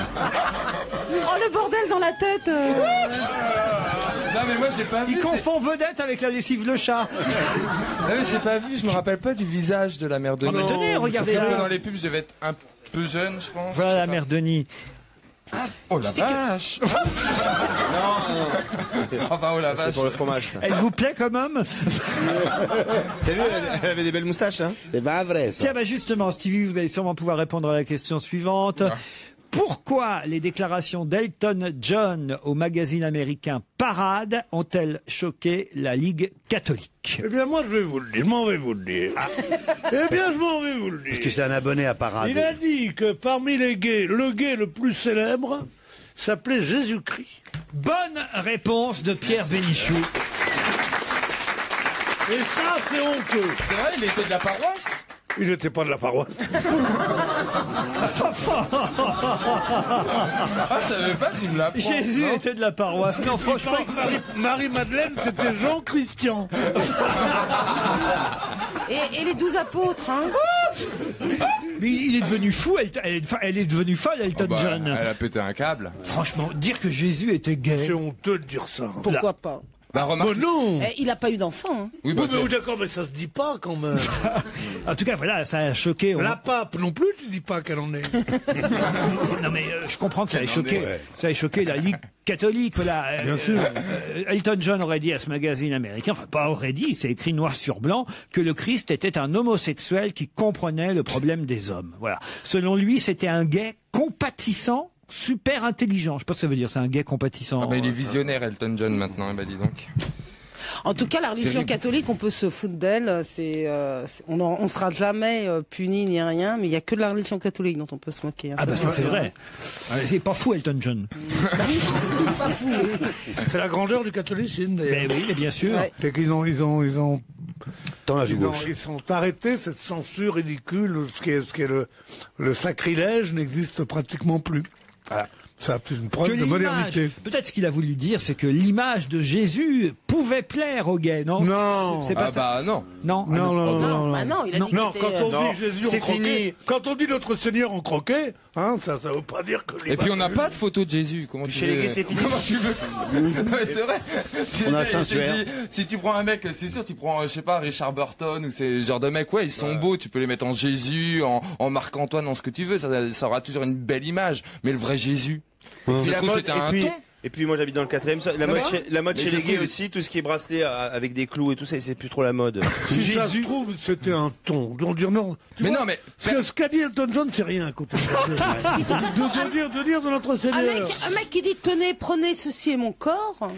Oh, le bordel dans la tête. Non mais moi j'ai pas vu. Ils confondent Vedette avec la lessive Le Chat. Non mais j'ai pas vu, je me rappelle pas du visage de la mère Denis. Oh, tenez, regardez parce que là. dans les pubs, je devais être un peu jeune, je pense. Voilà la mère Denis. Oh la vache. Non. Enfin oh la vache. C'est pour le fromage. Ça. Elle vous plaît comme homme? T'as vu, elle avait des belles moustaches, hein? C'est pas vrai, ça. Tiens, bah justement, Stevie, vous allez sûrement pouvoir répondre à la question suivante. Ouais. Pourquoi les déclarations d'Elton John au magazine américain Parade ont-elles choqué la Ligue catholique? Eh bien, moi, je vais vous le dire. Je m'en vais vous le dire. Eh bien, je m'en vais vous le dire. Parce que c'est un abonné à Parade. Il a dit que parmi les gays, le gay le plus célèbre s'appelait Jésus-Christ. Bonne réponse de Pierre Bénichou. Et ça, c'est honteux. C'est vrai, il était de la paroisse? Il n'était pas de la paroisse. Ah, je savais pas, tu me l'apprends. Jésus était de la paroisse. Non, franchement. Marie-Madeleine, c'était Jean-Christian. Et les 12 apôtres, hein. Mais il est devenu fou, elle est devenue folle, Elton John. Elle a pété un câble. Franchement, dire que Jésus était gay. C'est honteux de dire ça. Pourquoi pas? Bah remarque. Oh non. Il n'a pas eu d'enfant. Hein. Oui, bah, mais d'accord, mais ça se dit pas quand même. En tout cas, voilà, ça a choqué. La pape non plus, tu dis pas qu'elle en est. Non mais je comprends que ça ait choqué. Ouais. Ça ait choqué la Ligue catholique. Voilà. Bien sûr. Elton John aurait dit à ce magazine américain, enfin pas aurait dit, c'est écrit noir sur blanc, que le Christ était un homosexuel qui comprenait le problème des hommes. Voilà. Selon lui, c'était un gay compatissant. Super intelligent. Je sais pas ce que ça veut dire, c'est un gay compatissant. Ah bah il est visionnaire, Elton John, maintenant, bah dis donc. En tout cas, la religion catholique, on peut se foutre d'elle. On sera jamais puni ni rien, mais il y a que de la religion catholique dont on peut se moquer. Hein, ah bah ça c'est vrai. C'est pas fou, Elton John. Pas fou. C'est la grandeur du catholicisme, d'ailleurs. Mais oui, mais bien sûr. Ouais. C'est qu'ils ont ils sont arrêtés cette censure ridicule. Ce qui est le sacrilège n'existe pratiquement plus. Voilà. Ça, c'est une preuve de modernité. Peut-être ce qu'il a voulu dire, c'est que l'image de Jésus pouvait plaire aux gays, non? Non. C'est pas ça. Bah non. Non. Non, il a dit non, que quand on dit Jésus en croquet, fini. Quand on dit notre Seigneur en croquet, hein, ça veut pas dire que. Et puis on n'a pas de photo de Jésus. Comment chez les gays, c'est fini. Comment tu veux? Ouais, c'est vrai. On a Saint-Suaire. Si tu prends un mec, c'est sûr, tu prends, je sais pas, Richard Burton ou ces genres de mecs, ouais, ils sont beaux. Tu peux les mettre en Jésus, en Marc-Antoine, en ce que tu veux. Ça aura toujours une belle image. Mais le vrai Jésus. Et puis moi j'habite dans le 4e, la mode chez les gays aussi, tout ce qui est bracelet avec des clous et tout ça, c'est plus trop la mode. Si Jésus... ça se trouve, c'était un ton. Donc dire non. Mais non, mais ce qu'a dit Elton John, c'est rien à côté de dire de notre Seigneur. Un mec qui dit tenez, prenez, ceci est mon corps.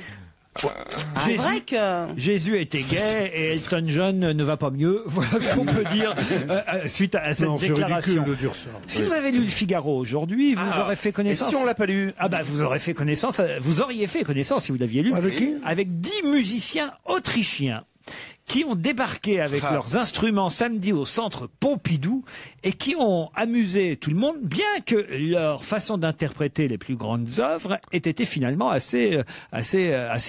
Jésus était gay et Elton John ne va pas mieux. Voilà ce qu'on peut dire suite à cette déclaration. De dire ça. Si vous avez lu le Figaro aujourd'hui, vous aurez fait connaissance. Et si on l'a pas lu? Ah bah vous aurez fait connaissance. Vous auriez fait connaissance si vous l'aviez lu. Avec qui? Avec 10 musiciens autrichiens qui ont débarqué avec leurs instruments samedi au centre Pompidou et qui ont amusé tout le monde, bien que leur façon d'interpréter les plus grandes œuvres ait été finalement assez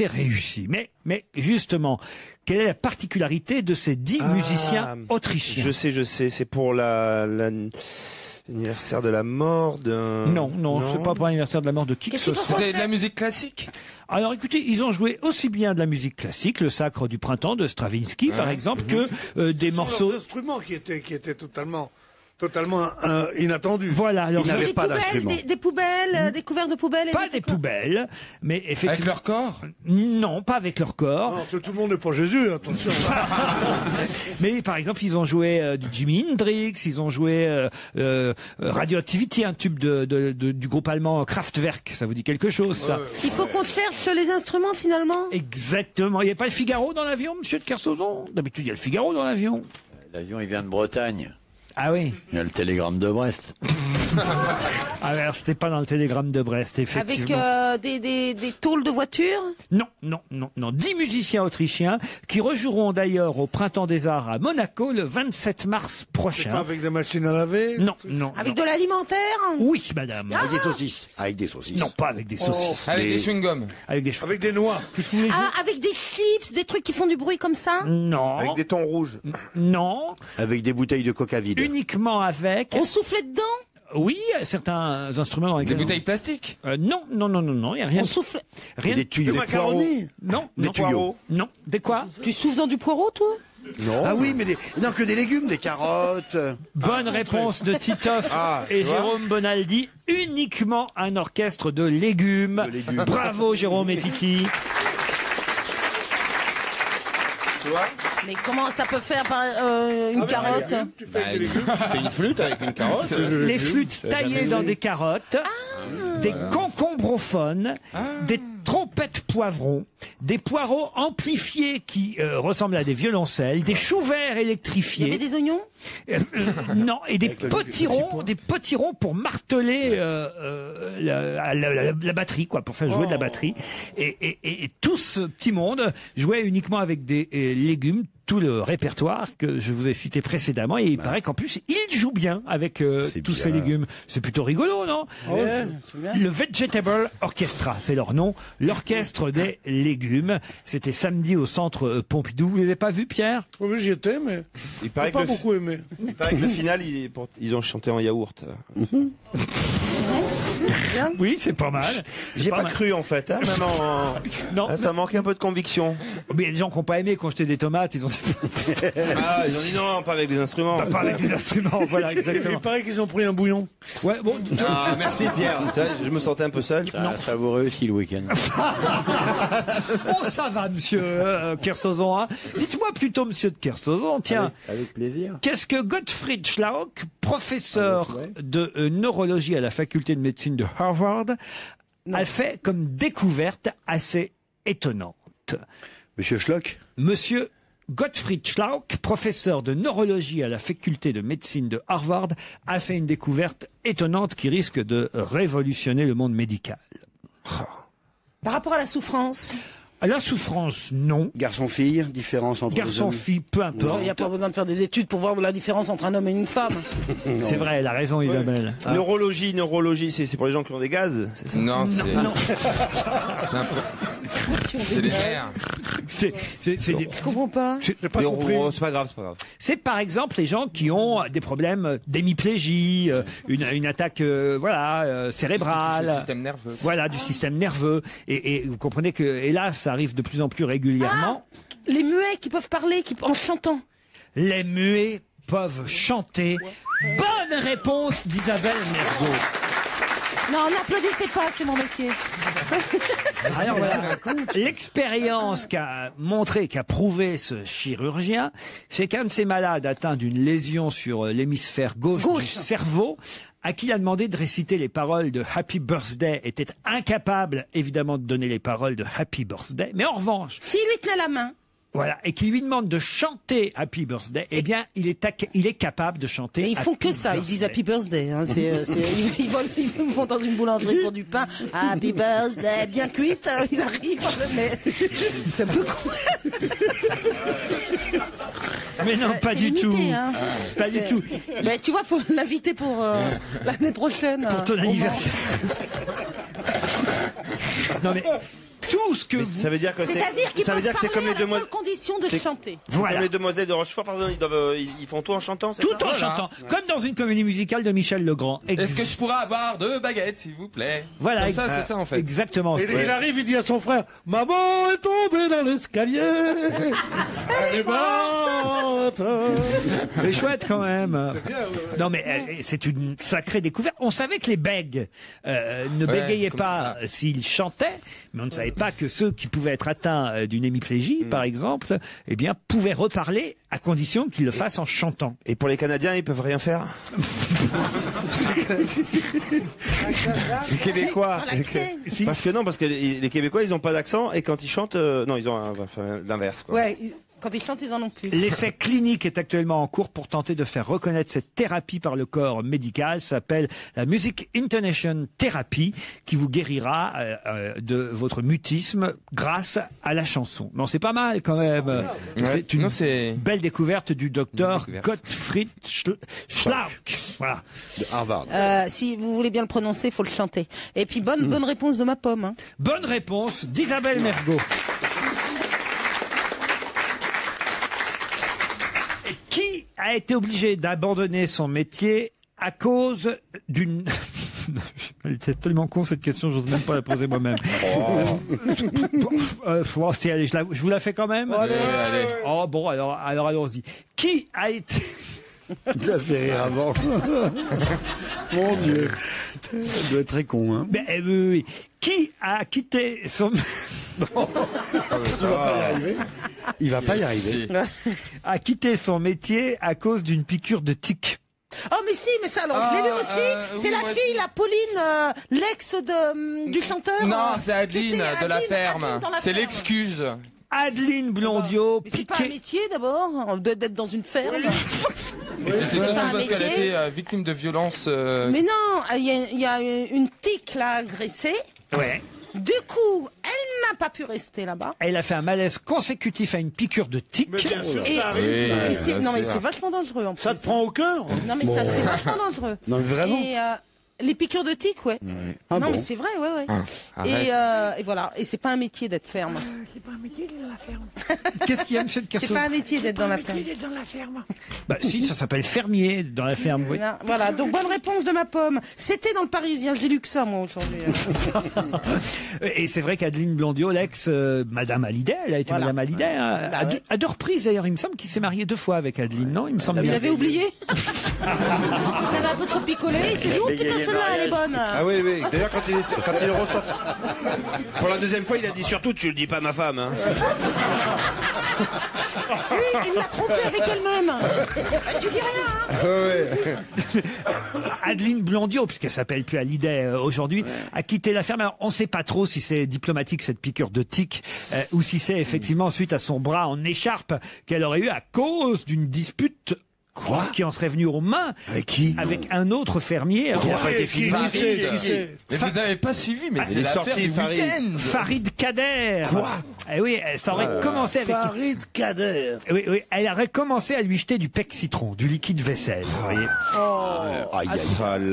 réussie. Mais justement, quelle est la particularité de ces 10 musiciens autrichiens? Je sais, c'est pour L'anniversaire de la mort d'un... Non, c'est pas pour l'anniversaire de la mort de qui que ce soit. C'était de la musique classique? Alors écoutez, ils ont joué aussi bien de la musique classique, le Sacre du printemps de Stravinsky par exemple, que des morceaux... Des instruments qui étaient totalement inattendus. Voilà, alors des poubelles, des couverts de poubelles. Pas des poubelles, mais effectivement... Avec leur corps? Non, pas avec leur corps. Non, tout le monde n'est pas Jésus, attention. Mais par exemple, ils ont joué du Jimi Hendrix, ils ont joué Radioactivity, un tube du groupe allemand Kraftwerk. Ça vous dit quelque chose, ça? Il faut qu'on cherche les instruments, finalement. Exactement. Il n'y a pas le Figaro dans l'avion, monsieur de Kersauzon? D'habitude, il y a le Figaro dans l'avion. L'avion, il vient de Bretagne. Ah oui. Il y a le télégramme de Brest. Alors, c'était pas dans le télégramme de Brest, effectivement. Avec des tôles de voitures? Non. 10 musiciens autrichiens qui rejoueront d'ailleurs au Printemps des Arts à Monaco le 27 mars prochain. C'est pas avec des machines à laver? Non. Avec de l'alimentaire? Oui, madame. Avec des saucisses. Avec des saucisses. Non, pas avec des saucisses. Avec des chewing-gums. Avec des noix. Avec des chips, des trucs qui font du bruit comme ça? Non. Avec des thons rouges? Non. Avec des bouteilles de coca vide. Uniquement avec... On soufflait dedans? Oui, certains instruments dans lesquels... Des bouteilles plastiques? Non, il n'y a rien. On souffle... Rien. Des tuyaux. Des macaronis? Non. Des tuyaux. Non. Des quoi? Tu souffles dans du poireau, toi? Non. Ah oui, mais que des légumes, des carottes. Bonne réponse de Titoff et Jérôme Bonaldi. Uniquement un orchestre de légumes. Bravo Jérôme et Titi. Tu vois? Mais comment ça peut faire une carotte? Tu fais une flûte avec une carotte. Les flûtes taillées dans des carottes, des concombrophones, des trompettes poivrons, des poireaux amplifiés qui ressemblent à des violoncelles, des choux verts électrifiés. Il y avait des oignons? Non, et des petits ronds pour marteler la batterie, quoi, pour faire jouer de la batterie. Et tout ce petit monde jouait uniquement avec des légumes, tout le répertoire que je vous ai cité précédemment, et il paraît qu'en plus il joue bien avec tous ces légumes. C'est plutôt rigolo, non? Le Vegetable Orchestra, c'est leur nom, l'orchestre des légumes. C'était samedi au centre Pompidou. Vous l'avez pas vu, Pierre? Oui, j'y étais, mais il paraît pas beaucoup aimé. Il paraît que le final, ils ont chanté en yaourt. Oui, c'est pas mal. J'ai pas cru en fait, hein, même non, ça manque un peu de conviction. Mais il y a des gens qui n'ont pas aimé quand j'étais des tomates, ils ont dit... ils ont dit non, pas avec des instruments. Pas avec des instruments, voilà, exactement. Il paraît qu'ils ont pris un bouillon. Ouais, bon. Merci Pierre, tu vois, je me sentais un peu seul. Ça vous réussit le week-end. Oh, ça va, monsieur Kersauzon. Hein. Dites-moi plutôt, monsieur de Kersauzon, tiens. Avec plaisir. Qu'est-ce que Gottfried Schlauck, professeur de neurologie à la faculté de médecine de Harvard, a fait comme découverte assez étonnante? Monsieur Schlock? Monsieur Gottfried Schlauck, professeur de neurologie à la faculté de médecine de Harvard, a fait une découverte étonnante qui risque de révolutionner le monde médical. Par rapport à la souffrance? À la souffrance, non. Garçon-fille, différence entre garçon-fille, peu importe. Il n'y a pas besoin de faire des études pour voir la différence entre un homme et une femme. C'est vrai, elle a raison, Isabelle. Ah. Neurologie, c'est pour les gens qui ont des gaz, c'est ça? Non, non. C'est un peu... C'est des nerfs. Je comprends pas. C'est pas grave. C'est par exemple les gens qui ont des problèmes d'hémiplégie, une attaque cérébrale. Du système nerveux. Voilà, du système nerveux. Et vous comprenez que, hélas, ça arrive de plus en plus régulièrement. Les muets qui peuvent parler en chantant. Les muets peuvent chanter. Bonne réponse d'Isabelle Mergo. Non, n'applaudissez pas, c'est mon métier. Alors voilà, l'expérience qu'a prouvé ce chirurgien, c'est qu'un de ces malades atteint d'une lésion sur l'hémisphère gauche du cerveau, à qui il a demandé de réciter les paroles de Happy Birthday, était incapable évidemment de donner les paroles de Happy Birthday, mais en revanche... S'il lui tenait la main. Voilà, et qui lui demande de chanter Happy Birthday, eh bien, il est capable de chanter. Mais ils font que ça, ils disent Happy Birthday. Hein, ils vont dans une boulangerie pour du pain. Happy Birthday, bien cuite, ils arrivent, mais c'est un peu con. Mais non, pas du tout. Hein. Pas du tout. Mais tu vois, faut l'inviter pour l'année prochaine. Pour ton anniversaire. Non mais... tout ce que Mais vous... ça veut dire que C'est-à-dire qu'ils ça veut peuvent dire que c'est parler comme à les la demoiselles. seule condition de chanter. Voilà. Comme les demoiselles de Rochefort, par exemple, ils font tout en chantant. C'est Tout ça en chantant, comme dans une comédie musicale de Michel Legrand. Est-ce que je pourrais avoir 2 baguettes, s'il vous plaît? Voilà, Comme ça, c'est ça en fait. Exactement. Et il arrive, il dit à son frère, maman est tombée dans l'escalier. Elle est morte. C'est chouette quand même. Non mais c'est une sacrée découverte. On savait que les bègues ne bégayaient pas s'ils chantaient, mais on ne savait pas que ceux qui pouvaient être atteints d'une hémiplégie, par exemple, eh bien, pouvaient reparler à condition qu'ils le fassent en chantant. Et pour les Canadiens, ils peuvent rien faire. Les Québécois. Parce que les Québécois, ils ont pas d'accent et quand ils chantent, non, ils ont l'inverse. Ouais, quand ils chantent, ils en ont plus. L'essai clinique est actuellement en cours pour tenter de faire reconnaître cette thérapie par le corps médical. Ça s'appelle la Music Intonation Therapy, qui vous guérira de votre mutisme grâce à la chanson. Non, c'est pas mal quand même. C'est une belle découverte du docteur Gottfried Schlauch. Voilà. De Harvard. Si vous voulez bien le prononcer, il faut le chanter. Et puis bonne réponse de ma pomme. Hein. Bonne réponse d'Isabelle Mergo. Qui a été obligé d'abandonner son métier à cause d'une... Elle était tellement con cette question, j'ose même pas la poser moi-même. Je vous la fais quand même. Allez. Oh bon, alors allons-y. Qui a été... Il l'a fait rire avant. Mon Dieu. Ça doit être très con, hein. Mais, oui. Qui a quitté son... Il va pas y arriver. A quitté son métier à cause d'une piqûre de tique. Oh mais si, mais ça alors je l'ai lu aussi. C'est la fille, la Pauline, l'ex du chanteur. Non, c'est Adeline de la ferme. C'est l'excuse. Adeline Blondiot. Mais c'est pas un métier d'abord d'être dans une ferme. C'est surtout parce qu'elle a été victime de violences. Mais non, il y a une tique là agressée. Ouais. Du coup, elle n'a pas pu rester là-bas. Elle a fait un malaise consécutif à une piqûre de tique. Mais bien sûr, Et- ça arrive. Non mais c'est vachement dangereux en plus. Ça te prend au cœur. Non mais c'est vachement dangereux. Non mais vraiment. Et les piqûres de tique, ouais. Ah non bon mais c'est vrai, ouais. Et voilà. Et c'est pas un métier d'être ferme. C'est pas un métier d'être dans la ferme. Qu'est-ce qu'il y a, monsieur de Kersauzon? C'est pas un métier d'être dans la ferme. C'est pas un métier d'être dans la ferme. Bah si, ça s'appelle fermier dans la ferme. Oui. Voilà, donc bonne réponse de ma pomme. C'était dans le Parisien, j'ai lu que ça moi aujourd'hui. Et c'est vrai qu'Adeline Blondiot, l'ex Madame Hallyday, elle a été Voilà. Madame Hallyday, hein, à deux reprises d'ailleurs. Il me semble qu'il s'est marié 2 fois avec Adeline, non? Il me semble Il bien. avait oublié. Il avait un peu trop picolé, il s'est dit oh putain celle-là elle est bonne. Ah oui. D'ailleurs, quand il est ressorti pour la deuxième fois, il a dit surtout tu le dis pas à ma femme. Hein. Oui, il l'a trompée avec elle-même. Tu dis rien, hein. Adeline Blondiot, puisqu'elle s'appelle plus Hallyday aujourd'hui, a quitté la ferme. Alors, on ne sait pas trop si c'est diplomatique cette piqûre de tique ou si c'est effectivement suite à son bras en écharpe qu'elle aurait eu à cause d'une dispute. Qui en serait venu aux mains avec qui? Avec un autre fermier. Qui n'a pas été filmé. Mais vous n'avez pas suivi, mais c'est il est l'affaire sorti, du week-end. Farid Kader. Quoi? Eh oui, ça aurait commencé avec... Farid Kader. Oui, elle aurait commencé à lui jeter du pec citron, du liquide vaisselle. Vous voyez.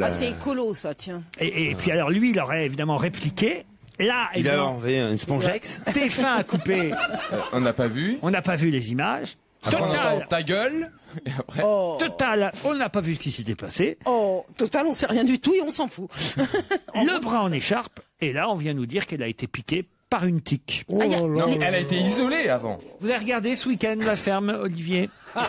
C'est écolo ça, tiens. Et puis alors lui, il aurait évidemment répliqué. Là, Il a enlevé une spongex. TF1 a coupé. On n'a pas vu. On n'a pas vu les images. Après, on Total. entend ta gueule. Et après. Total, on n'a pas vu ce qui s'était passé. Total, on sait rien du tout et on s'en fout. Le bras en écharpe. Et là, on vient nous dire qu'elle a été piquée par une tique. Non, elle a été isolée avant. Vous avez regardé ce week-end la ferme, Olivier? Non,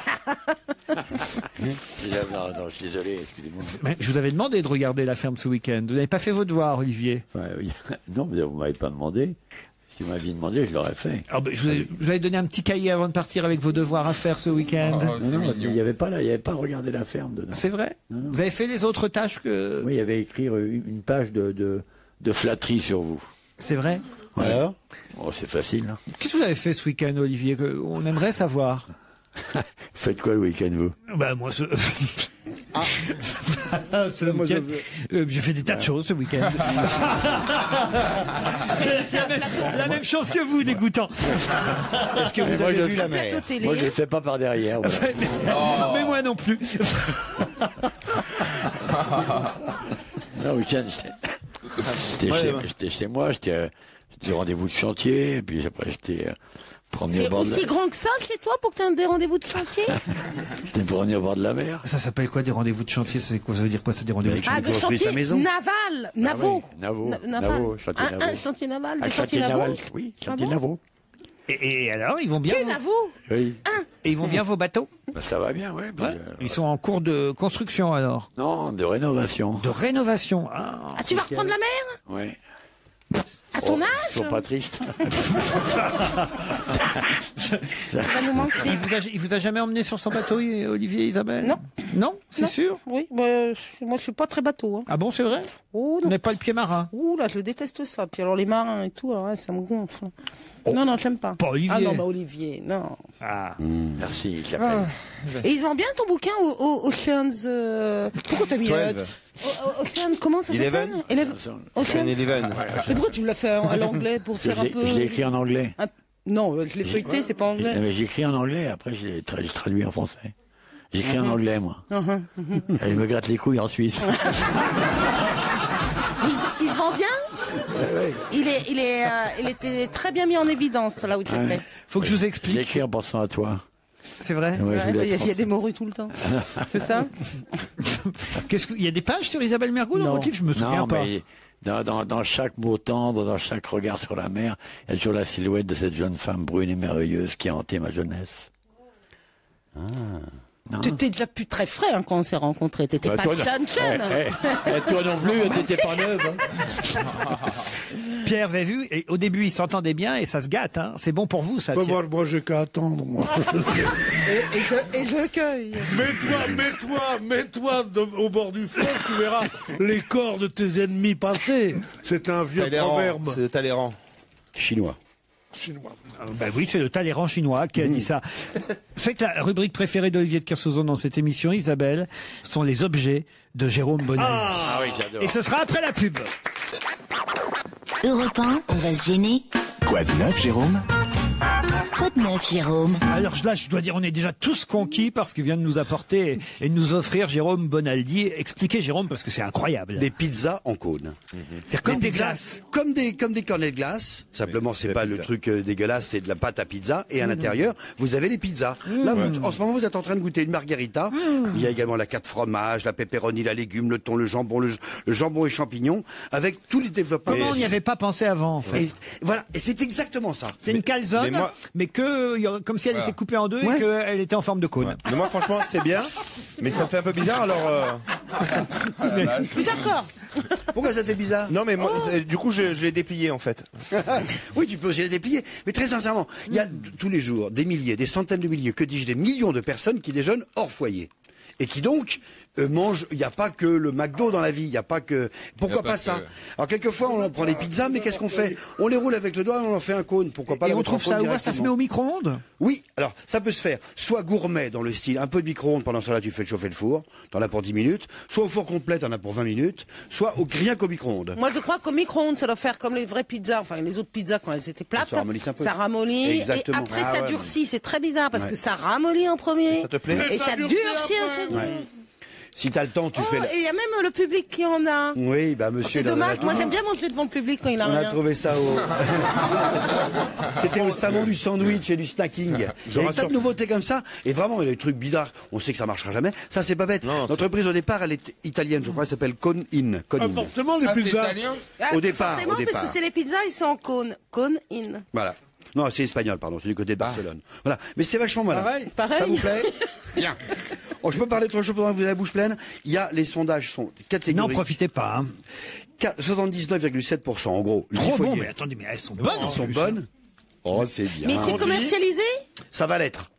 je suis désolé, excusez-moi. Mais je vous avais demandé de regarder la ferme ce week-end. Vous n'avez pas fait vos devoirs, Olivier? Enfin, oui. Non, mais vous m'avez pas demandé. Si vous m'aviez demandé, je l'aurais fait. Alors, vous avez donné un petit cahier avant de partir avec vos devoirs à faire ce week-end. Non, il n'y avait pas regardé la ferme dedans. C'est vrai? Non. Vous avez fait les autres tâches que... Oui, il y avait écrit une page de flatterie sur vous. C'est vrai? Alors c'est facile. Hein. Qu'est-ce que vous avez fait ce week-end, Olivier? On aimerait savoir. Faites quoi le week-end, vous? Bah, moi, j'ai fait des tas de choses ce week-end. la même chose que vous, dégoûtant. Est-ce que vous avez vu la mer? Moi, je ne le fais pas par derrière. Voilà. Mais moi non plus. Non, week-end, j'étais chez moi, j'étais des rendez-vous de chantier, et puis après j'étais promené au C'est bord de aussi grand que ça chez toi pour que tu aies des rendez-vous de chantier? j'étais promené au bord de la mer. Ça s'appelle quoi des rendez-vous de chantier? Ça veut dire quoi, c'est des rendez-vous de chantier? Ah, de chantier naval, navo. Navo, chantier navo. Un chantier naval, des chantier chantiers navaux. Oui, chantier navo. Et alors, ils vont bien? Que navo? Oui. Et ils vont bien vos bateaux? Bah, ça va bien, ouais. Ils sont en cours de construction alors? Non, de rénovation. De rénovation. Ah, tu vas reprendre la mer? Oui. À ton âge? Ils sont pas tristes. Ça va nous manquer. Il vous a jamais emmené sur son bateau, Olivier, Isabelle? Non. Non, c'est sûr? Oui, moi je suis pas très bateau. Hein. Ah bon, c'est vrai? Oh, Vous n'êtes pas le pied marin? Ouh là, je déteste ça. Puis alors les marins et tout, alors, ouais, ça me gonfle. Non, j'aime pas. Pas Olivier. Ah non, bah Olivier, non. Ah. Merci, je l'appelle. Et ils vendent bien ton bouquin Oceans. Pourquoi t'as mis Ocean, comment ça s'appelle? Ocean Eleven. Mais pourquoi tu me l'as fait à l'anglais pour faire un peu? Je l'ai écrit en anglais. Non, je l'ai feuilleté, c'est pas anglais. Mais j'ai écrit en anglais, après j'ai traduit en français. J'ai écrit en anglais, moi. Elle me gratte les couilles en Suisse. Il se vend bien? Il était très bien mis en évidence là où tu étais. Faut que je vous explique. J'ai écrit en pensant à toi. C'est vrai? Il y a des morues tout le temps. C'est ça? Il y a des pages sur Isabelle Mergo dans vos livres? Je me souviens pas. Mais dans chaque mot tendre, dans chaque regard sur la mer, il y a toujours la silhouette de cette jeune femme brune et merveilleuse qui a hanté ma jeunesse. T'étais déjà plus très frais hein, quand on s'est rencontrés. T'étais pas jeune. Toi non plus, t'étais pas neuve. Pierre, vous avez vu, et au début ils s'entendaient bien et ça se gâte. Hein. C'est bon pour vous, ça. Moi j'ai qu'à attendre. Moi. et je cueille. Mets-toi au bord du fleuve, tu verras les corps de tes ennemis passer. C'est un vieux proverbe. C'est de Talleyrand. Chinois. Oui, c'est le Talleyrand chinois qui a dit ça. C'est que la rubrique préférée d'Olivier de Kersauzon dans cette émission, Isabelle, sont les objets de Jérôme Bonaldi. Ah oui, j'adore. Et ce sera après la pub. Europe 1, on va se gêner. Quoi de neuf, Jérôme? Quoi de neuf, Jérôme? Alors là, je dois dire, on est déjà tous conquis par ce qu'il vient de nous apporter et de nous offrir Jérôme Bonaldi. Expliquez, Jérôme, parce que c'est incroyable. Des pizzas en cône. C'est comme des glaces. Comme des cornets de glace. Simplement, c'est pas le truc dégueulasse, c'est de la pâte à pizza. Et à l'intérieur, vous avez les pizzas. Là, en ce moment, vous êtes en train de goûter une margarita. Il y a également la carte fromage, la pepperoni, la légume, le thon, le jambon et champignons, avec tous les développements. Comment on n'y avait pas pensé avant, en fait? Et voilà. Et c'est exactement ça. C'est une calzone, mais comme si elle était coupée en deux et qu'elle était en forme de cône. Mais moi, franchement, c'est bien, mais ça me fait un peu bizarre, alors... D'accord. Pourquoi ça te fait bizarre? Non, mais moi, du coup, je l'ai déplié, en fait. Oui, tu peux aussi les déplier. Mais très sincèrement, il y a tous les jours des milliers, des centaines de milliers, que dis-je, des millions de personnes qui déjeunent hors foyer. Et qui donc mangent, il n'y a pas que le McDo dans la vie, il n'y a pas que... Pourquoi pas ça? Alors quelquefois on prend des pizzas, mais qu'est-ce qu'on fait? On les roule avec le doigt et on en fait un cône. Pourquoi pas? Et on trouve ça où? Ça se met au micro-ondes? Oui, alors ça peut se faire soit gourmet dans le style un peu de micro-ondes, pendant cela tu fais chauffer le four, t'en as pour 10 minutes, soit au four complet, t'en as pour 20 minutes, soit rien qu'au micro-ondes. Moi je crois qu'au micro-ondes ça doit faire comme les vraies pizzas, enfin les autres pizzas quand elles étaient plates, ça ramollit, et après ça durcit, c'est très bizarre parce que ça ramollit en premier, ça te plaît? Et ça durcit ensuite. Si t'as le temps, tu fais... Et il y a même le public qui en a. Oui, bah monsieur... C'est dommage, moi j'aime bien manger devant le public quand il a rien. On a trouvé ça au... C'était au salon du sandwich et du snacking. Il y a des tas de nouveautés comme ça, et vraiment, il y a des trucs bizarres, on sait que ça marchera jamais. Ça, c'est pas bête. L'entreprise, au départ, elle est italienne, je crois, elle s'appelle Cone In. Forcément, les pizzas. Au départ, forcément, parce que c'est les pizzas, ils sont en cône. Cone In. Voilà. Non, c'est espagnol, pardon, c'est du côté de Barcelone. Voilà. Mais c'est vachement malin. Pareil. Ça vous plaît? Bien. Oh, je peux parler trop chaud pendant que vous avez la bouche pleine. Il y a, les sondages sont catégoriques. N'en profitez pas, hein. 79,7% en gros. Trop bon, mais attendez, mais elles sont bonnes. Elles sont bonnes. Oh, c'est bien. Mais c'est commercialisé? Ça va l'être.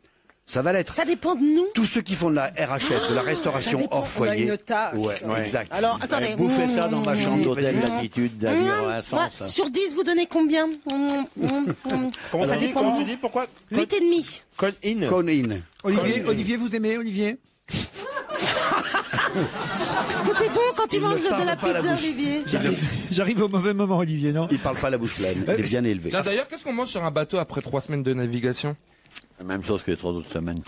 Ça va l'être. Ça dépend de nous. Tous ceux qui font de la RHF, de la restauration hors foyer. On a une tâche. Ouais, exact. Alors, attendez. Bouffez ça dans ma chambre d'hôtel d'altitude d'Avignon. Sur 10, vous donnez combien? Comment ça dit? Comment tu dis? Pourquoi? 8,5. Cone In. Cone In. Olivier, vous aimez, Olivier? Parce que t'es bon quand tu manges de la pizza, Olivier. J'arrive au mauvais moment, Olivier, non? Il parle pas la bouche pleine. Il est bien élevé. D'ailleurs, qu'est-ce qu'on mange sur un bateau après 3 semaines de navigation? La même chose que les 3 autres semaines.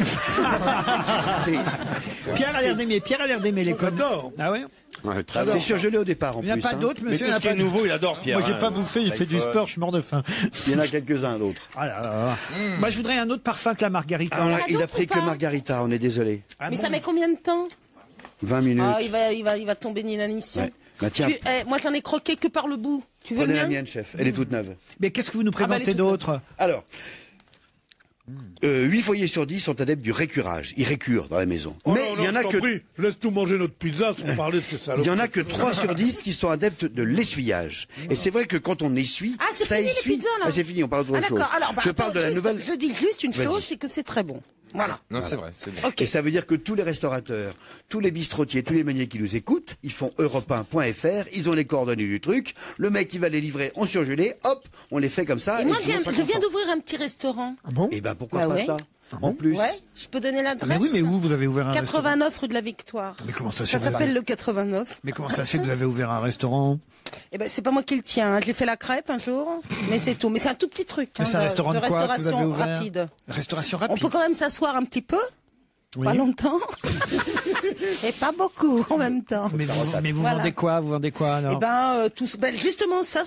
Pierre a l'air d'aimer les codes. J'adore. Ah ouais? Ouais, c'est surgelé au départ, en plus. Il n'y a pas d'autres, monsieur. Mais tout ce qui est nouveau, il adore, Pierre. Moi, j'ai pas bouffé, il fait du sport, je suis mort de faim. Il y en a quelques-uns, d'autres. Ah là là. Moi, je voudrais un autre parfum que la margarita. Il a pris que margarita, on est désolé. Mais ça met combien de temps? 20 minutes. Ah, il va tomber d'inanition. Ouais. Bah, tiens. Moi, j'en ai croqué que par le bout. Tu veux Prenez le mien? la mienne, chef. Elle est toute neuve. Mais qu'est-ce que vous nous présentez d'autre? Alors, 8 foyers sur 10 sont adeptes du récurage. Ils récurent dans la maison. Oh Mais non, il y en a que... Laisse-nous manger notre pizza sans parler de ces salopes. Il y en a que 3 sur 10 qui sont adeptes de l'essuyage. Et c'est vrai que quand on essuie, c'est ça fini essuie. les pizzas, là. Ah, c'est fini, on parle d'autre chose. Alors, je parle de la nouvelle. Je dis juste une Vas-y. chose, c'est que c'est très bon. Voilà. Non, c'est vrai, c'est bon. Et ça veut dire que tous les restaurateurs, tous les bistrotiers, tous les meuniers qui nous écoutent, ils font europe1.fr, ils ont les coordonnées du truc, le mec il va les livrer en surgelé, hop, on les fait comme ça. Et moi, tout le monde sera je viens content. d'ouvrir un petit restaurant. Ah bon? Et ben pourquoi Bah pas ouais. ça? En plus. Ouais, je peux donner l'adresse. Mais oui, mais où vous avez ouvert un 89 rue de la Victoire. Mais comment ça se Ça fait? s'appelle le 89. Mais comment ça se fait que vous avez ouvert un restaurant? Eh ben, c'est pas moi qui le tiens. J'ai fait la crêpe un jour, mais c'est tout. Mais c'est un tout petit truc. Mais c'est un restaurant de quoi que vous avez restauration ouvert? rapide. Restauration On rapide. peut quand même s'asseoir un petit peu. Oui. Pas longtemps. Et pas beaucoup en même temps. Mais vous Voilà. vendez quoi? Vous vendez quoi alors? Eh ben, justement, ça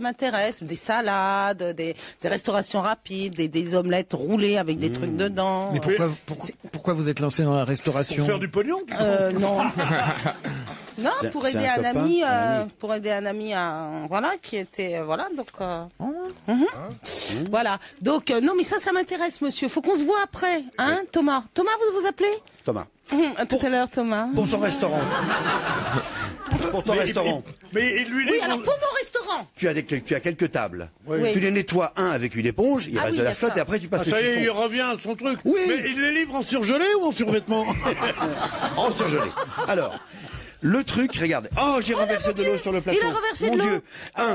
m'intéresse. Des salades, des restaurations rapides, des omelettes roulées avec des trucs dedans. Mais pourquoi vous êtes lancé dans la restauration? Pour faire du pognon? Non. Non, C'est- pour c'est aider un un copain, ami, un ami. pour aider un ami qui était, donc, voilà. Donc, non, mais ça m'intéresse, monsieur. Faut qu'on se voit après, hein, Thomas. Thomas, vous appelez? Thomas. À tout à l'heure, Thomas. Pour ton restaurant. Pour ton restaurant. Mais lui, Oui, alors pour mon restaurant. Tu as quelques tables. Oui. Tu les nettoies avec une éponge, il Ah reste oui, de y la a flotte ça. et après tu passes Ah, ça y le est, il chiffon. revient à son truc. Oui. Mais il les livre en surgelé ou en survêtement? En surgelé. Alors, le truc, regarde. Oh, j'ai renversé de l'eau sur le plateau. Il a renversé Mon de l'eau. Dieu.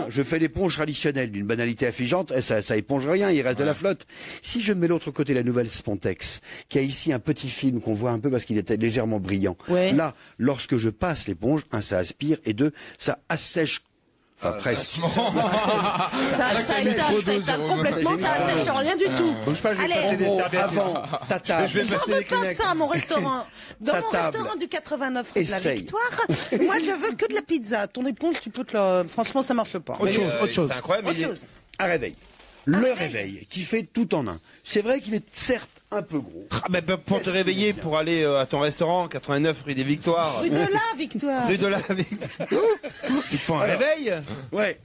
Je fais l'éponge traditionnelle d'une banalité affligeante, et ça éponge rien, il reste de la flotte. Si je mets l'autre côté la nouvelle Spontex, qui a ici un petit film qu'on voit un peu parce qu'il était légèrement brillant. Ouais. Là, lorsque je passe l'éponge, ça aspire, et deux, ça assèche. Enfin, presque. Ça étale complètement, ça assèche rien du tout. Bouge pas, je vais Allez, passer des on- serviettes. Avant, ta table. Je veux pas de ça à mon restaurant. Dans Ta mon table. restaurant du 89 rue de la Essaye. Victoire, moi je veux que de la pizza. Ton éponge, tu peux te la... Franchement, ça marche pas. Autre chose. C'est incroyable. Autre mais chose. Un réveil. Le réveil qui fait tout en un. C'est vrai qu'il est certes un peu gros. pour te réveiller, pour aller à ton restaurant, 89 rue des Victoires. Rue de la Victoire. Rue de la Victoire. Ils te font un réveil. Ouais.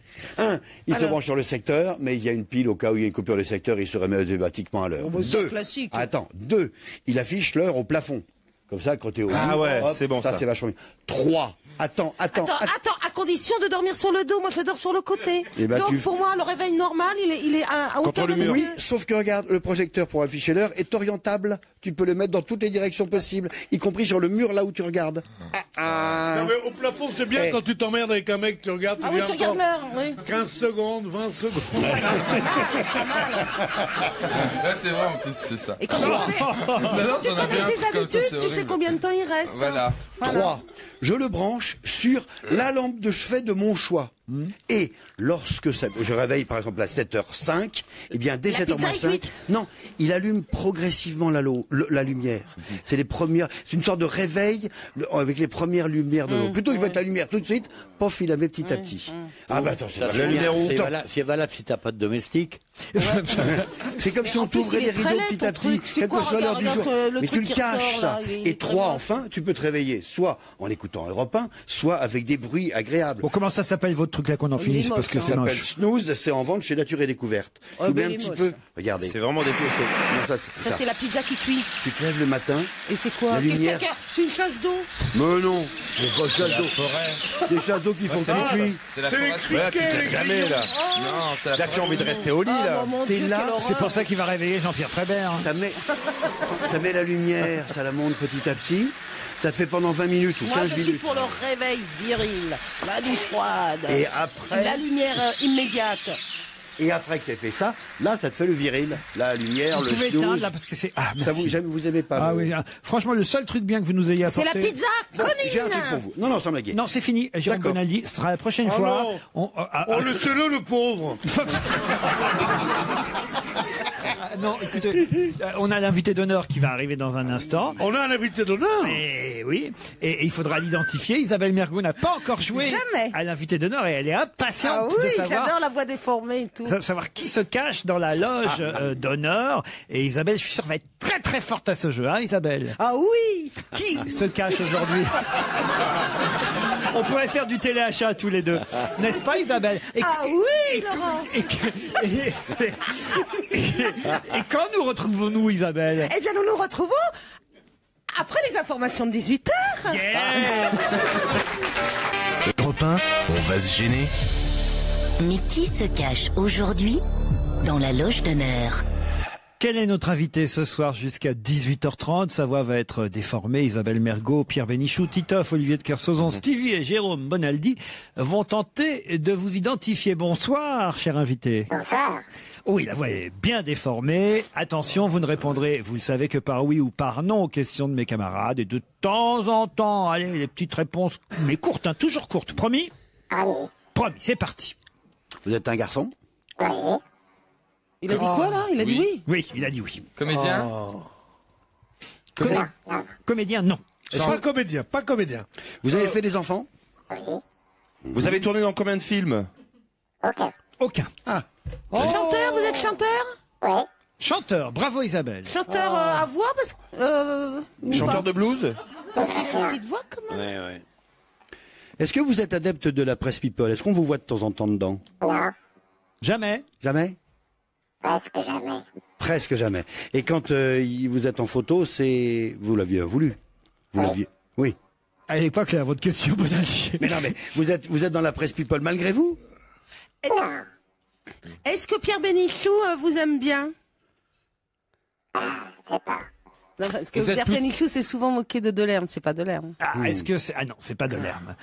Il se branche sur le secteur, mais il y a une pile au cas où il y a une coupure de secteur, il se remet automatiquement à l'heure. C'est classique. Attends. 2, il affiche l'heure au plafond. Comme ça, crotté au Ah bout. ouais, Hop, c'est bon, ça. c'est vachement bien. 3, attends. Attends, à condition de dormir sur le dos. Moi, je dors sur le côté. Eh ben, Donc, pour moi, le réveil normal, il est à hauteur de mes Oui, yeux. sauf que regarde, le projecteur pour afficher l'heure est orientable. Tu peux le mettre dans toutes les directions possibles, y compris sur le mur là où tu regardes. Non, mais au plafond, c'est bien Eh. quand tu t'emmerdes avec un mec, tu regardes, Ah tu oui, dis tu regardes encore l'heure, oui. 15 secondes, 20 secondes. Là, c'est vrai, en plus, c'est ça. Et quand tu connais ses habitudes, tu sais combien de temps il reste. Voilà. 3. Je le branche sur la lampe de chevet de mon choix. Et lorsque je réveille par exemple à 7h05, eh bien dès La 7h pizza est 5, cuite. non, il allume progressivement la lumière. C'est une sorte de réveil avec les premières lumières de l'eau. Plutôt que de mettre la lumière tout de suite, pof, il la met petit à petit. Ah bah attends, Ça, c'est c'est vachement bien. bien. C'est valable si t'as pas de domestique. C'est comme si En on plus, t'ouvrait il les est très rideaux laid, petit ton à petit, truc. C'est quelle que quoi, soit l'heure du regarde, jour. le Mais truc tu le qui caches, ressort, ça. là, il est Et 3, enfin, tu peux te réveiller soit en écoutant Europe 1, soit avec des bruits agréables. Bon, comment ça s'appelle votre truc là qu'on en finisse moche, parce que hein. c'est Ça s'appelle moche. Snooze, c'est en vente chez Nature et Découverte. Oh, Tu mais mets un il est petit moche. peu, regardez. C'est vraiment déplacé. Non, ça, Ça, c'est la pizza qui cuit. Tu te lèves le matin, Et c'est quoi La lumière. C'est une chasse d'eau. mais non, des chasses d'eau. Des chasses d'eau qui font cuit. C'est la C'est les forêt. Voilà, tu criquets, te les lèves jamais, grillons. là. Non, c'est là, tu as envie de rester au lit, là. Oh, mon T'es Dieu, là, quelle C'est horreur. pour ça qu'il va réveiller Jean-Pierre Trébert. hein. Ça met la lumière, ça la monte petit à petit. Ça fait pendant 20 minutes ou Moi, 15 je suis minutes. pour le réveil viril, la douche froide, Et après, la lumière immédiate. et après que c'est fait ça, là, ça te fait le viril. La lumière, Vous le pouvez éteindre snooze. là parce que c'est. Ah, Ça merci. vous aimez pas. Ah le- oui, franchement, le seul truc bien que vous nous ayez C'est apporté. la pizza J'ai un truc pour conine. vous. Non, sans blaguer. Non, c'est fini. Jérôme D'accord. Bonaldi, ce sera la prochaine Oh fois. non. On- Oh, laissez-le, le pauvre. Non, écoutez, on a l'invité d'honneur qui va arriver dans un instant. On a un invité d'honneur. Et oui, et il faudra l'identifier. Isabelle Mergo n'a pas encore joué à l'invité d'honneur et elle est impatiente de savoir. J'adore la voix déformée et tout. Savoir qui se cache dans la loge d'honneur. Et Isabelle, je suis sûr, va être très très forte à ce jeu, hein, Isabelle? Ah oui. Qui se cache aujourd'hui? On pourrait faire du téléachat tous les deux, n'est-ce pas, Isabelle? Oui, Laurent. Et quand nous retrouvons-nous, Isabelle? Eh bien, nous nous retrouvons après les informations de 18h. Europe 1, on va se gêner. Mais qui se cache aujourd'hui dans la loge d'honneur? Quel est notre invité ce soir jusqu'à 18h30? Sa voix va être déformée. Isabelle Mergo, Pierre Bénichou, Titoff, Olivier de Kersauzon, Stevie et Jérôme Bonaldi vont tenter de vous identifier. Bonsoir, cher invité. Bonsoir. Oui, la voix est bien déformée. Attention, vous ne répondrez, vous le savez, que par oui ou par non aux questions de mes camarades. Et de temps en temps, allez, les petites réponses, mais courtes, hein, toujours courtes. Promis? Promis. Promis, c'est parti. Vous êtes un garçon? Oui. Il a dit quoi, là? Il a dit oui? Oui, il a dit oui. Comédien? Comédien, non. Pas comédien, pas comédien. Vous avez fait des enfants? Oui. Vous avez tourné dans combien de films? Aucun. Aucun. Ah. Chanteur, vous êtes chanteur? Oui. Chanteur, bravo Isabelle. Chanteur à voix parce que... Chanteur de blues? Parce qu'il a une petite voix quand même. Ouais. Est-ce que vous êtes adepte de la presse people? Est-ce qu'on vous voit de temps en temps dedans? Non. Jamais? Jamais? Presque jamais. Presque jamais. Et quand vous êtes en photo, c'est... Vous l'aviez voulu? Vous l'aviez... Oui. Elle n'est pas claire, votre question, Bonaldi. Mais non, mais vous êtes dans la presse people malgré vous? Non. Est-ce que Pierre Bénichou vous aime bien? C'est pas. Non, parce que Pierre Bénichou s'est souvent moqué de Delerme, c'est pas Delerme. Ah, est-ce que c'est... Ah non, c'est pas Delerme.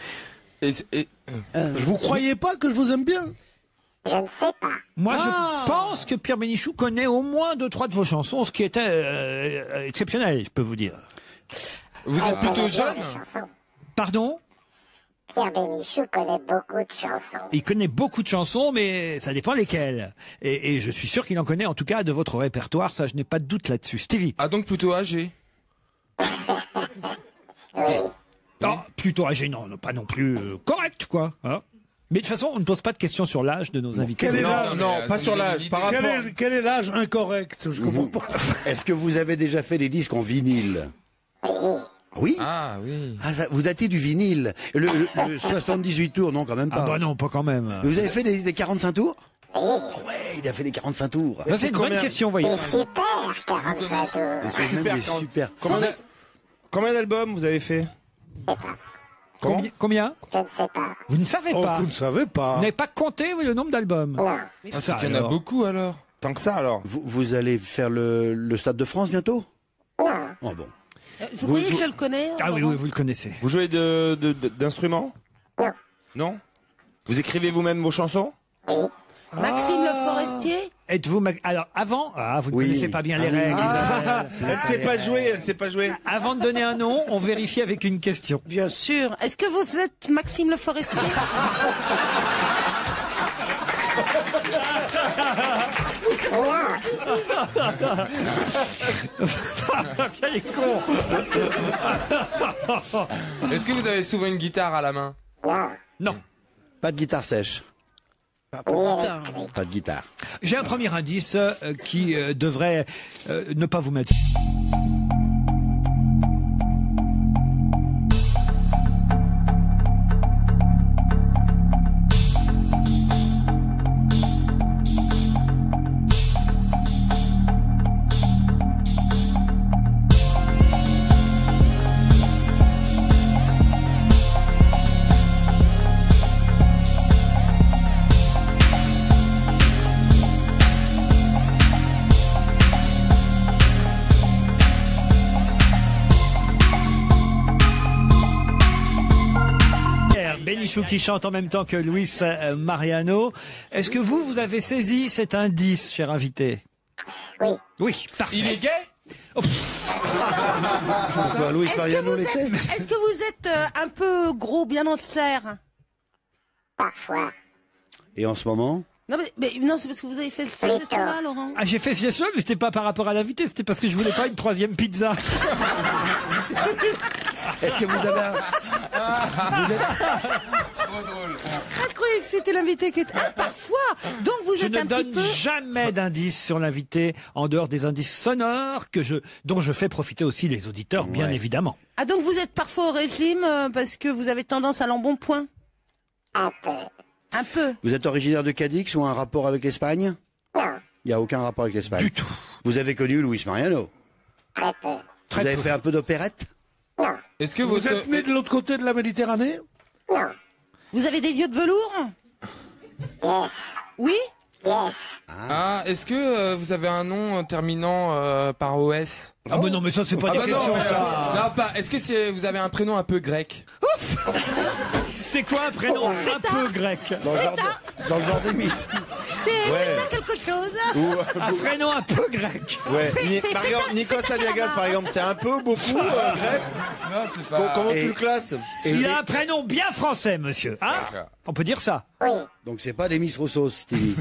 Vous croyez pas que je vous aime bien? Je ne sais pas. Moi, je pense que Pierre Bénichou connaît au moins 2-3 de vos chansons, ce qui était exceptionnel, je peux vous dire. Vous êtes plutôt jeune? Pardon? Pierre Bénichou connaît beaucoup de chansons. Il connaît beaucoup de chansons, mais ça dépend lesquelles. Et je suis sûr qu'il en connaît, en tout cas, de votre répertoire. Ça, je n'ai pas de doute là-dessus. Stevie? Ah, donc plutôt âgé? Non, plutôt âgé, non, pas non plus correct, quoi. Hein, mais de toute façon, on ne pose pas de questions sur l'âge de nos invités. Quel est l'âge? Non, pas sur l'âge. Quel est l'âge incorrect? Je comprends pas. Est-ce que vous avez déjà fait des disques en vinyle? Oui. Ah oui. Ah, vous datez du vinyle. Le 78 tours, non, quand même pas. Ah bah non, pas quand même. Vous avez fait des 45 tours? Ouais, il a fait des 45 tours. Ça, c'est une bonne question, voyez. C'est super, 45 tours. Super. Combien d'albums vous avez fait? Combien? Je ne sais pas. Vous ne savez pas. Vous ne savez pas. Vous n'avez pas compté le nombre d'albums? Non. Ça, Il y en a alors. beaucoup alors. Tant que ça alors. Vous allez faire le Stade de France bientôt? Non. Oh bon. Vous croyez que je le connais? Ah oui, oui, vous le connaissez. Vous jouez d'instruments? Non. Non? Vous écrivez vous-même vos chansons? Oui. Maxime Le Forestier? Êtes-vous... Alors, avant... Ah, vous ne connaissez pas bien les règles. Elle sait pas jouer. Avant de donner un nom, on vérifie avec une question. Bien sûr. Est-ce que vous êtes Maxime Le Forestier? Quel est con. Est-ce que vous avez souvent une guitare à la main? Non. Pas de guitare sèche. Pas de guitare. J'ai un premier indice qui devrait ne pas vous mettre... Bénichou qui chante en même temps que Luis Mariano. Est-ce que vous avez saisi cet indice, cher invité? Oui. Oui, parfait. Il est gay? Oh, Luis Mariano l'était. Est-ce que vous êtes un peu gros, bien en chair? Parfois. Et en ce moment? Non, c'est parce que vous avez fait ce geste-là, Laurent. Ah, j'ai fait ce geste-là, mais c'était pas par rapport à l'invité, c'était parce que je voulais pas une troisième pizza. Est-ce que vous avez Trop drôle. Je croyais que c'était l'invité qui était... Ah, parfois. Donc vous êtes un petit peu... Je ne donne jamais d'indices sur l'invité, en dehors des indices sonores dont je fais profiter aussi les auditeurs, bien évidemment. Ah, donc vous êtes parfois au régime parce que vous avez tendance à l'embonpoint? Un peu. Un peu. Vous êtes originaire de Cadix ou un rapport avec l'Espagne? Non. Il n'y a aucun rapport avec l'Espagne. Du tout. Vous avez connu Luis Mariano? Très peu. Vous avez fait un peu d'opérette? Non. Est-ce que vous êtes né de l'autre côté de la Méditerranée? Non. Vous avez des yeux de velours? Yes. Oui? Yes. Ah, est-ce que vous avez un nom terminant par OS? Ah bah non, mais ça c'est pas des questions, ça. Non, pas. Est-ce que vous avez un prénom un peu grec? C'est quoi un prénom un peu grec? Dans le genre des Miss. C'est quelque chose. Un prénom un peu grec. Ouais. Par exemple, Nikos Aliagas, par exemple, c'est un peu ou beaucoup grec? Non, c'est pas. Comment tu le classes? Il a un prénom bien français, monsieur. Hein? On peut dire ça. Oui. Donc c'est pas des Miss Rossos, Stevie.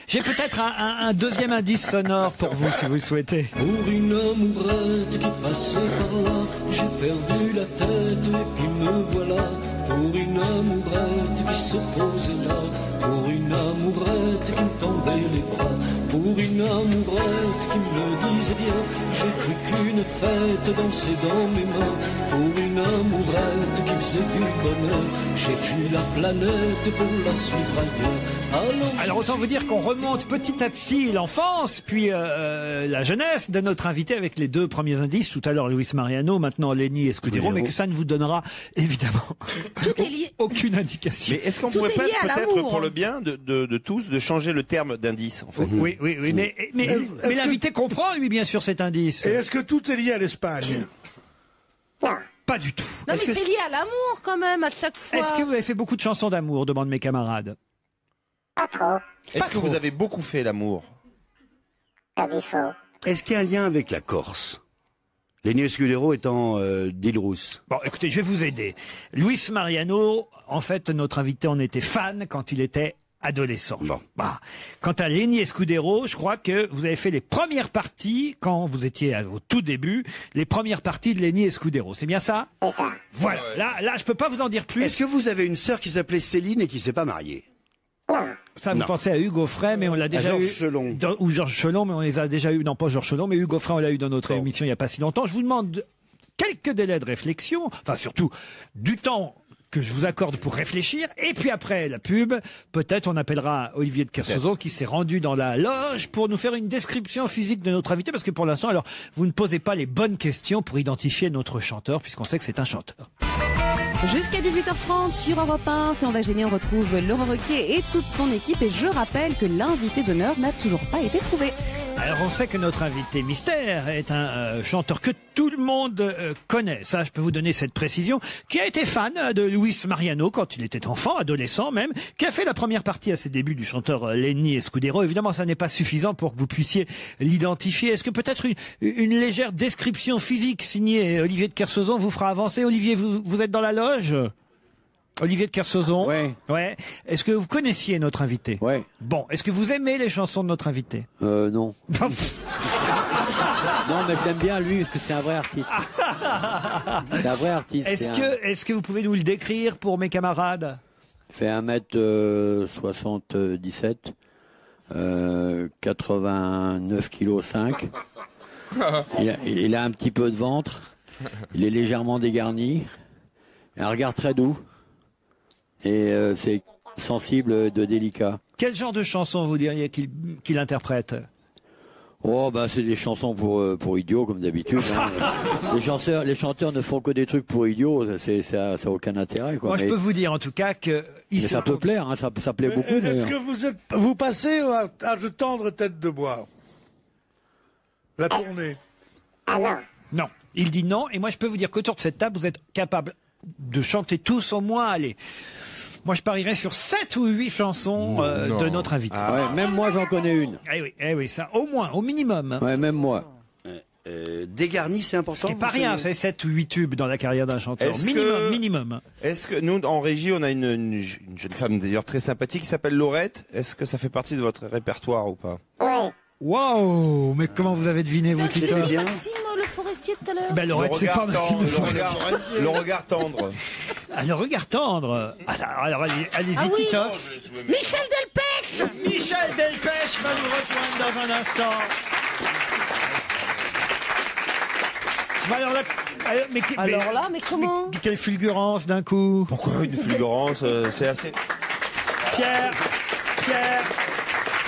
J'ai peut-être un deuxième indice sonore pour vous, si vous le souhaitez. Pour une amourette qui passait par là, j'ai perdu la tête et puis me voilà. Pour une amourette qui se posait là, pour une amourette qui me tendait les bras, pour une amourette qui me disait bien, j'ai cru qu'une fête dansait dans mes mains, pour une amourette qui faisait du bonheur, j'ai fui la planète pour la suivre ailleurs. Alors autant vous dire qu'on remonte petit à petit l'enfance, puis la jeunesse de notre invité avec les deux premiers indices, tout à l'heure Luis Mariano, maintenant Lenny Escudero, mais que ça ne vous donnera évidemment aucune indication. Mais est-ce qu'on pourrait pas peut-être pour le bien de tous de changer le terme d'indice en fait? Oui, mais l'invité comprend lui bien sûr cet indice. Et est-ce que tout est lié à l'Espagne? Non. Pas du tout. Non, mais c'est lié à l'amour quand même, à chaque fois. Est-ce que vous avez fait beaucoup de chansons d'amour, demandent mes camarades? Pas trop. Est-ce que vous avez beaucoup fait l'amour? Comme il faut. Est-ce qu'il y a un lien avec la Corse? Lenny Escudero étant d'Île-Rousse. Bon, écoutez, je vais vous aider. Luis Mariano, en fait, notre invité en était fan quand il était adolescent. Bon. Bah. Quant à Lenny Escudero, je crois que vous avez fait les premières parties, quand vous étiez au tout début, les premières parties de Lenny Escudero. C'est bien ça? C'est ça. Voilà. Là, je peux pas vous en dire plus. Est-ce que vous avez une sœur qui s'appelait Céline et qui s'est pas mariée? Ça, vous pensez à Hugo Frey, mais on l'a déjà eu. Chelon. Ou Georges Chelon, mais on les a déjà eu. Non, pas Georges Chelon, mais Hugo Frey, on l'a eu dans notre émission il n'y a pas si longtemps. Je vous demande quelques délais de réflexion, enfin surtout du temps que je vous accorde pour réfléchir, et puis après la pub, peut-être on appellera Olivier de Kersauzon qui s'est rendu dans la loge pour nous faire une description physique de notre invité, parce que pour l'instant, alors, vous ne posez pas les bonnes questions pour identifier notre chanteur, puisqu'on sait que c'est un chanteur. Jusqu'à 18h30 sur Europe 1, si on va gêner, on retrouve Laurent Ruquier et toute son équipe. Et je rappelle que l'invité d'honneur n'a toujours pas été trouvé. Alors on sait que notre invité mystère est un chanteur que tout le monde connaît. Ça, je peux vous donner cette précision. Qui a été fan de Luis Mariano quand il était enfant, adolescent même. Qui a fait la première partie à ses débuts du chanteur Lenny Escudero. Évidemment, ça n'est pas suffisant pour que vous puissiez l'identifier. Est-ce que peut-être une légère description physique signée Olivier de Kersauzon vous fera avancer? Olivier, vous êtes dans la loge? Olivier de Kersauzon. Ouais. Ouais. Est-ce que vous connaissiez notre invité? Ouais. Bon. Est-ce que vous aimez les chansons de notre invité? Non. Non, mais j'aime bien lui, parce que c'est un vrai artiste. C'est un vrai artiste. Est-ce que vous pouvez nous le décrire pour mes camarades? Il fait 1m77, 89 kg 5. Il a un petit peu de ventre. Il est légèrement dégarni. Un regard très doux. Et c'est sensible de délicat. Quel genre de chanson vous diriez qu'il interprète? Oh, bah, c'est des chansons pour idiots, comme d'habitude. Hein. Les chanteurs ne font que des trucs pour idiots. Ça a aucun intérêt, quoi. Moi, je peux vous dire, en tout cas, que... ça peut plaire, hein, ça plaît beaucoup. Est-ce que vous passez à Je tendre tête de bois? La tournée? Ah non. Non. Il dit non. Et moi, je peux vous dire qu'autour de cette table, vous êtes capable de chanter tous au moins, allez. Moi, je parierais sur 7 ou 8 chansons de notre invité. Ah ouais, même moi, j'en connais une. Eh oui, ça, au moins, au minimum. Ouais, même moi. Dégarni, c'est important. C'est pas rien, c'est 7 ou 8 tubes dans la carrière d'un chanteur. Minimum. Est-ce que nous, en régie, on a une jeune femme d'ailleurs très sympathique qui s'appelle Laurette. Est-ce que ça fait partie de votre répertoire ou pas? Ouais. Waouh, mais comment vous avez deviné, vous, Tito? Maxime Le Forestier tout à l'heure. Ben, Laurette, c'est pas Maxime Le Forestier. Le regard tendre. Ah, le regard tendre. Alors allez-y, Titoff. Michel Delpech. Michel Delpech va nous rejoindre dans un instant. Alors là, mais comment? Quelle fulgurance d'un coup. Pourquoi une fulgurance? C'est assez... Pierre.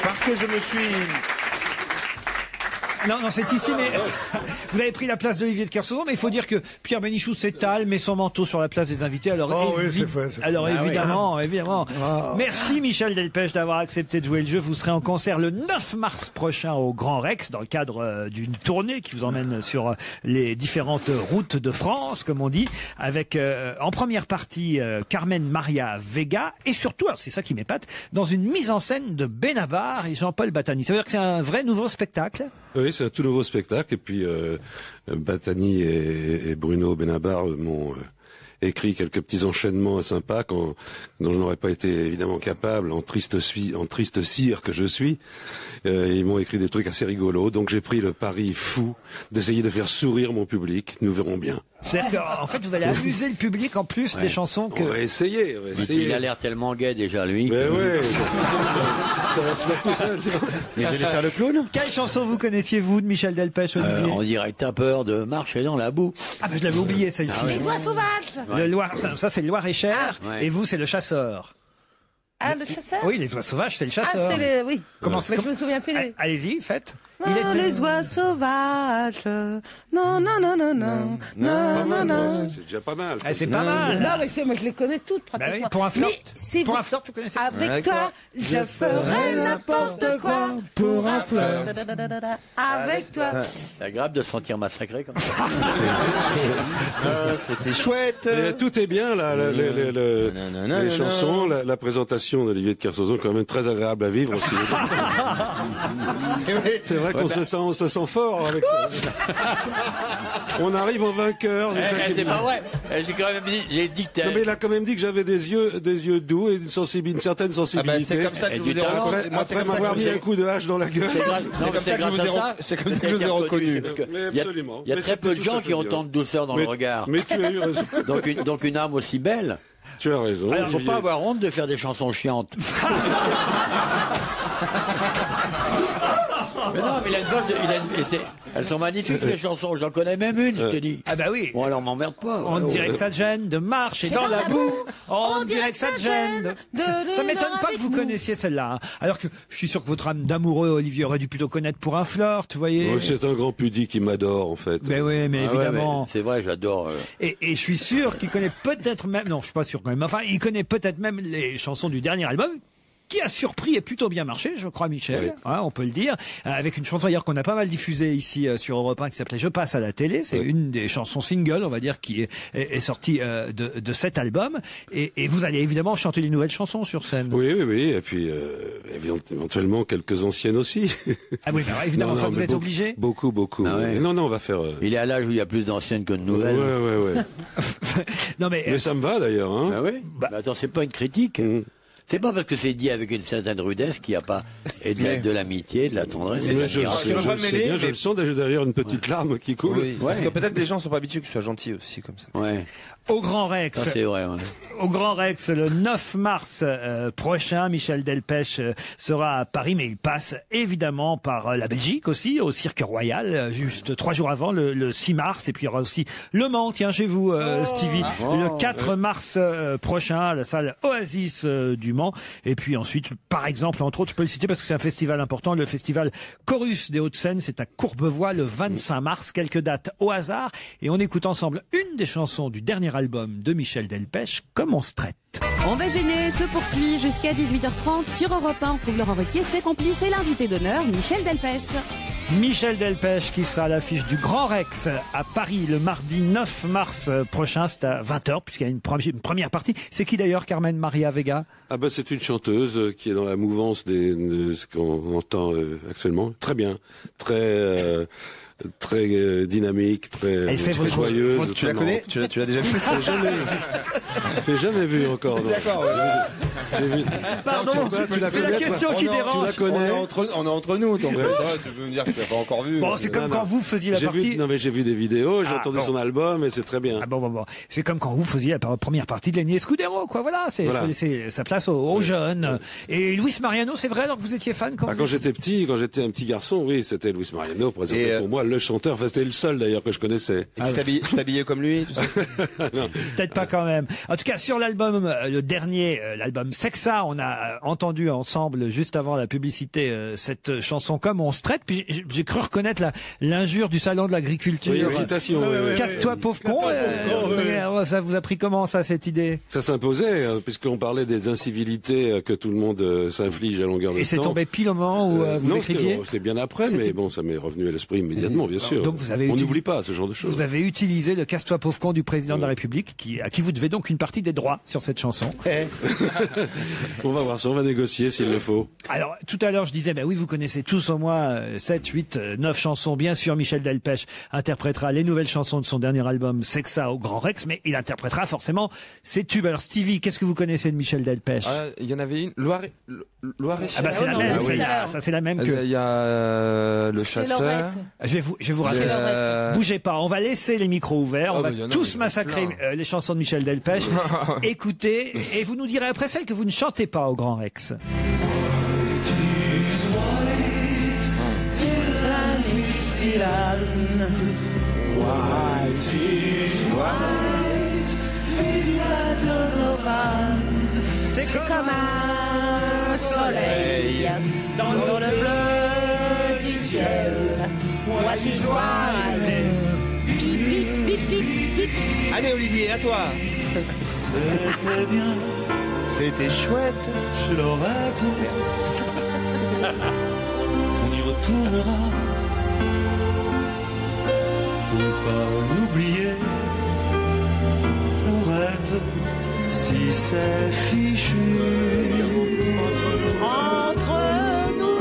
Parce que je me suis... Non, c'est ici, mais vous avez pris la place d'Olivier de Kersauzon, mais il faut dire que Pierre Bénichou s'étale, met son manteau sur la place des invités. Alors, évidemment. Merci Michel Delpech d'avoir accepté de jouer le jeu. Vous serez en concert le 9 mars prochain au Grand Rex, dans le cadre d'une tournée qui vous emmène sur les différentes routes de France, comme on dit, avec en première partie Carmen Maria Vega, et surtout, alors c'est ça qui m'épate, dans une mise en scène de Benabar et Jean-Paul Battani. Ça veut dire que c'est un vrai nouveau spectacle? Oui, c'est un tout nouveau spectacle. Et puis Battani et Bruno Benabar m'ont écrit quelques petits enchaînements sympas dont je n'aurais pas été évidemment capable en triste cire que je suis. Ils m'ont écrit des trucs assez rigolos. Donc j'ai pris le pari fou d'essayer de faire sourire mon public. Nous verrons bien. C'est-à-dire qu'en fait, vous allez amuser le public en plus des chansons que... On va essayer. Il a l'air tellement gai déjà, lui. Mais ouais. Ça va se faire tout seul. Et vous allez faire le clown? Quelle chanson vous connaissiez-vous de Michel Delpech, Olivier? On dirait que t'as peur de marcher dans la boue. Ah, mais je l'avais oublié, celle-ci. Les oies sauvages. Le Loir, ça c'est le Loir-et-Cher. Et vous, c'est le Chasseur. Ah, le chasseur? Oui, les oies sauvages, c'est le Chasseur. Ah, c'est le... Oui. Comment mais je me souviens plus. Allez-y, faites. Les oies sauvages. Non. C'est déjà pas mal. C'est pas mal. Non, mais moi je les connais toutes pratiquement. Oui, pour un flirt. Pour un flirt, vous connaissez. Avec toi, je ferai n'importe quoi. Pour un flirt. Avec toi. C'est agréable de se sentir massacré comme ça. C'était chouette. Tout est bien là, les chansons, la présentation d'Olivier de Kersauzon, quand même très agréable à vivre aussi. C'est vrai qu'on se sent fort avec ça. On arrive en vainqueur. C'est pas vrai. J'ai dit que non, mais il a quand même dit que j'avais des yeux doux et une certaine sensibilité. C'est comme ça que je vous ai reconnu. Après m'avoir mis un coup de hache dans la gueule. C'est comme ça que je vous ai reconnu. Absolument. Il y a très peu de gens qui ont autant de douceur dans le regard. Mais tu as eu raison. Donc une âme aussi belle. Tu as raison. Il ne faut pas avoir honte de faire des chansons chiantes. Mais non, mais il a une voix elles sont magnifiques ces chansons, j'en connais même une, je te dis. Ah bah oui. Bon alors m'emmerde pas. On dirait que ça te gêne de marcher dans la boue. On dirait que ça te gêne. Ça m'étonne pas que vous connaissiez celle-là. Alors que je suis sûr que votre âme d'amoureux, Olivier, aurait dû plutôt connaître Pour un flirt, vous voyez. Oui, c'est un grand pudique qui m'adore en fait. Mais oui, mais évidemment. C'est vrai, j'adore. Et je suis sûr qu'il connaît peut-être même, non, je suis pas sûr quand même, enfin, il connaît peut-être même les chansons du dernier album, qui a surpris et plutôt bien marché, je crois, Michel, on peut le dire, avec une chanson d'ailleurs qu'on a pas mal diffusée ici sur Europe 1 qui s'appelait Je passe à la télé. C'est une des chansons singles, on va dire, qui est sortie de cet album. Et vous allez évidemment chanter les nouvelles chansons sur scène. Oui. Et puis éventuellement quelques anciennes aussi. Ah oui, bah, évidemment, ça vous êtes obligé. Beaucoup. Ah ouais. Non, on va faire. Il est à l'âge où il y a plus d'anciennes que de nouvelles. Ouais. Non mais ça me va d'ailleurs. Hein. Ah oui. Bah attends, c'est pas une critique. C'est pas parce que c'est dit avec une certaine rudesse qu'il n'y a pas de l'amitié, de la tendresse. Je le sens derrière une petite larme qui coule. Oui, parce que peut-être des gens sont pas habitués que ce soit gentil aussi comme ça. Ouais. Au Grand Rex. Ça, c'est vrai, ouais. Au Grand Rex, le 9 mars prochain, Michel Delpech sera à Paris, mais il passe évidemment par la Belgique aussi, au Cirque Royal, juste 3 jours avant, le 6 mars. Et puis il y aura aussi Le Mans, tiens, chez vous, Stevie, le 4 mars prochain, à la salle Oasis du Mans. Et puis ensuite, par exemple, entre autres, je peux le citer parce que c'est un festival important, le festival Chorus des Hauts-de-Seine, c'est à Courbevoie le 25 mars. Quelques dates au hasard. Et on écoute ensemble une des chansons du dernier album de Michel Delpech, Comme on se traite. On va gêner se poursuit jusqu'à 18h30 sur Europe 1. On retrouve Laurent Ruquier, ses complices et l'invité d'honneur, Michel Delpech. Michel Delpech qui sera à l'affiche du Grand Rex à Paris le mardi 9 mars prochain. C'est à 20h puisqu'il y a une première partie. C'est qui d'ailleurs, Carmen Maria Vega? Ah bah c'est une chanteuse qui est dans la mouvance de ce qu'on entend actuellement. Très bien. Très... très dynamique, très joyeuse. Tu la connais? Tu l'as déjà vu? Je l'ai jamais vu encore. D'accord. Pardon, c'est la question qui dérange. On est entre nous, donc tu veux me dire que tu l'as pas encore vu. Bon, c'est comme quand vous faisiez la partie. Non, mais j'ai vu des vidéos, j'ai entendu son album et c'est très bien. Ah bon. C'est comme quand vous faisiez la première partie de Lenny Escudero, quoi. Voilà, c'est sa place aux jeunes. Et Luis Mariano, c'est vrai, alors que vous étiez fan quand j'étais petit, quand j'étais un petit garçon, oui, c'était Luis Mariano, présenté pour moi le chanteur. Enfin, c'était le seul d'ailleurs que je connaissais. Et tu t'habillais comme lui, tout ça? Non. Peut-être pas quand même. En tout cas, sur l'album, le dernier, l'album Sexa, on a entendu ensemble, juste avant la publicité, cette chanson Comme on se traite. Puis j'ai cru reconnaître l'injure du salon de l'agriculture. Oui, citation. Casse-toi, pauvre con. Ça vous a pris comment, ça, cette idée? Ça s'imposait, puisqu'on parlait des incivilités que tout le monde s'inflige à longueur de temps. Et c'est tombé pile au moment où vous écriviez? C'était bien après, mais bon, ça m'est revenu à l'esprit immédiatement, bien sûr. Donc on n'oublie pas ce genre de choses. Vous avez utilisé le Casse-toi, pauvre con du président de la République, à qui vous devez donc une partie des droits sur cette chanson. On va voir ça, on va négocier s'il le faut. Alors, tout à l'heure, je disais, oui, vous connaissez tous au moins 7, 8, 9 chansons. Bien sûr, Michel Delpech interprétera les nouvelles chansons de son dernier album, Sexa, au Grand Rex, mais il interprétera forcément ses tubes. Alors, Stevie, qu'est-ce que vous connaissez de Michel Delpech? Il y en avait une, Loire et c'est la même. Ça, c'est la même que. Il y a le chasseur. Je vais vous rassurer. Bougez pas, on va laisser les micros ouverts. On va tous massacrer les chansons de Michel Delpech. Écoutez, et vous nous direz après celles que vous ne chantez pas au Grand Rex. C'est comme un soleil dans le bleu du ciel. What is white? Allez Olivier, à toi. C'était bien, c'était chouette chez Lorette. On y retournera pour pas l'oublier. Lorette, si c'est fichu. Entre nous,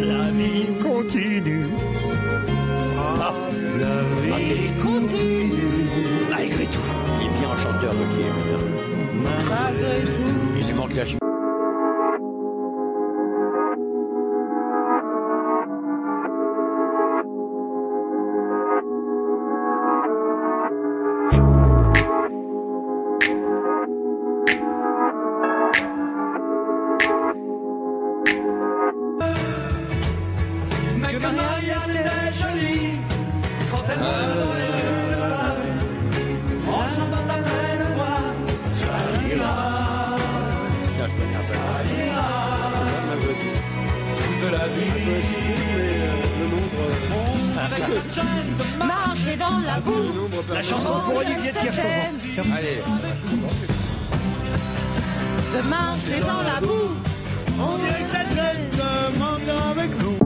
la vie continue. La vie continue. Malgré tout. Il est bien en chanteur de qui est Malgré tout. Il lui manque la Marcher dans la boue. La chanson pour Olivier de Kersauzon. Allez. De marcher dans la boue. On dirait que cette jeune demande avec nous.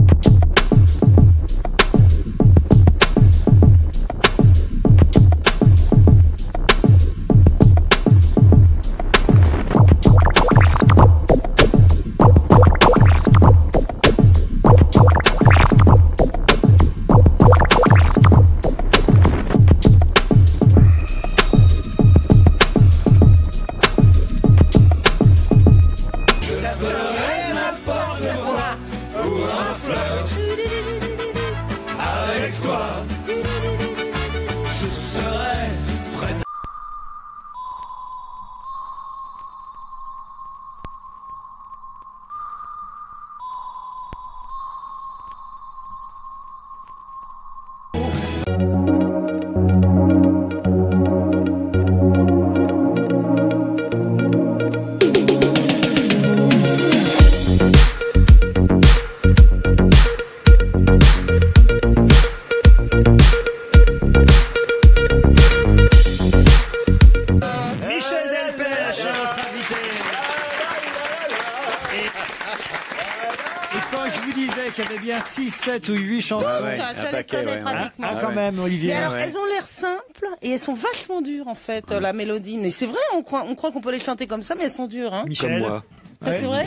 Qu'il y avait bien 6, 7 ou 8 chansons. Je les connais pratiquement. Quand même, Olivier. Mais alors, elles ont l'air simples et elles sont vachement dures, en fait, la mélodie. Mais c'est vrai, on croit qu'on peut les chanter comme ça, mais elles sont dures. Hein. Michel. Comme moi. Ah, c'est vrai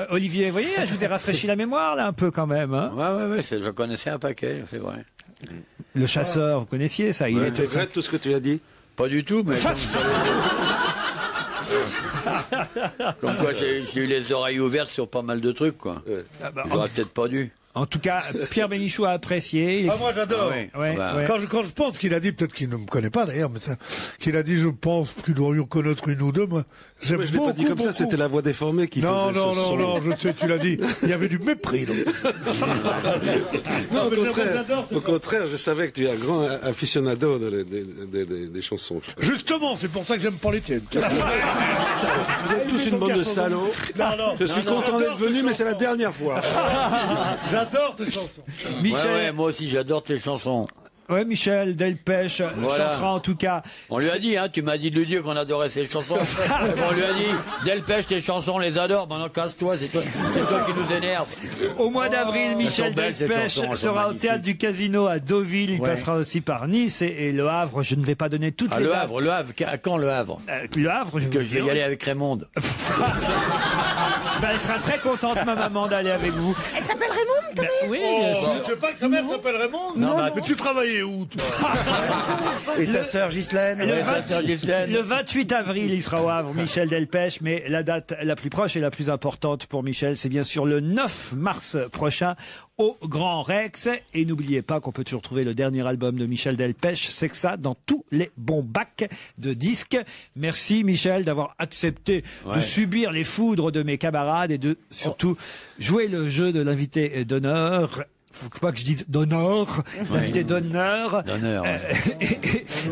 Olivier, vous voyez, je vous ai rafraîchi la mémoire là un peu quand même. Hein. Ouais, je connaissais un paquet, c'est vrai. Le chasseur, vous connaissiez ça? Tu regrettes tout ce que tu as dit? Pas du tout, mais... Comme quoi, j'ai eu les oreilles ouvertes sur pas mal de trucs, quoi. J'aurais peut-être pas dû. En tout cas, Pierre Bénichou a apprécié. Ah, moi j'adore. Quand je pense qu'il a dit, peut-être qu'il ne me connaît pas d'ailleurs, mais qu'il a dit, je pense qu'il doit en connaître une ou deux, moi j'aime beaucoup. Je l'ai pas dit comme ça, c'était la voix déformée qui faisait ce son. Non, je sais, tu l'as dit. Il y avait du mépris. Non, au contraire, je savais que tu es un grand aficionado des chansons. Justement, c'est pour ça que j'aime pas les tiennes. Vous êtes tous une bande de salauds. Je suis content d'être venu, mais c'est la dernière fois. J'adore tes chansons. Michel. Ouais, moi aussi j'adore tes chansons. Ouais, Michel Delpech chantera en tout cas. On lui a dit, hein, tu m'as dit de lui dire qu'on adorait ses chansons. On lui a dit, Delpech, tes chansons, on les adore. Maintenant, casse-toi, c'est toi qui nous énerve. Au mois d'avril, Michel Delpech sera au théâtre du Casino à Deauville. Il passera aussi par Nice et Le Havre. Je ne vais pas donner toutes les dates. Le Havre, quand Le Havre? Le Havre, je vais y aller avec Raymond. Elle sera très contente, ma maman, d'aller avec vous. Elle s'appelle Raymond, Tommy? Oui, bien sûr. Tu sais pas que sa mère s'appelle Raymond? Non, mais tu travaillais où, toi? Et sa sœur Ghislaine? Le 28 avril, il sera au Havre, Michel Delpech, mais la date la plus proche et la plus importante pour Michel, c'est bien sûr le 9 mars prochain au Grand Rex. Et n'oubliez pas qu'on peut toujours trouver le dernier album de Michel Delpech, C'est que ça, dans tous les bons bacs de disques. Merci Michel d'avoir accepté de subir les foudres de mes camarades et de surtout jouer le jeu de l'invité d'honneur. Faut pas que je dise d'honneur, l'invité d'honneur.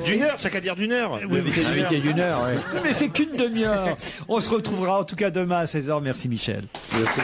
D'une heure, ça qu'à dire d'une heure. L'invité d'une heure, oui. Mais c'est qu'une demi-heure. On se retrouvera en tout cas demain à 16h. Merci Michel. Merci.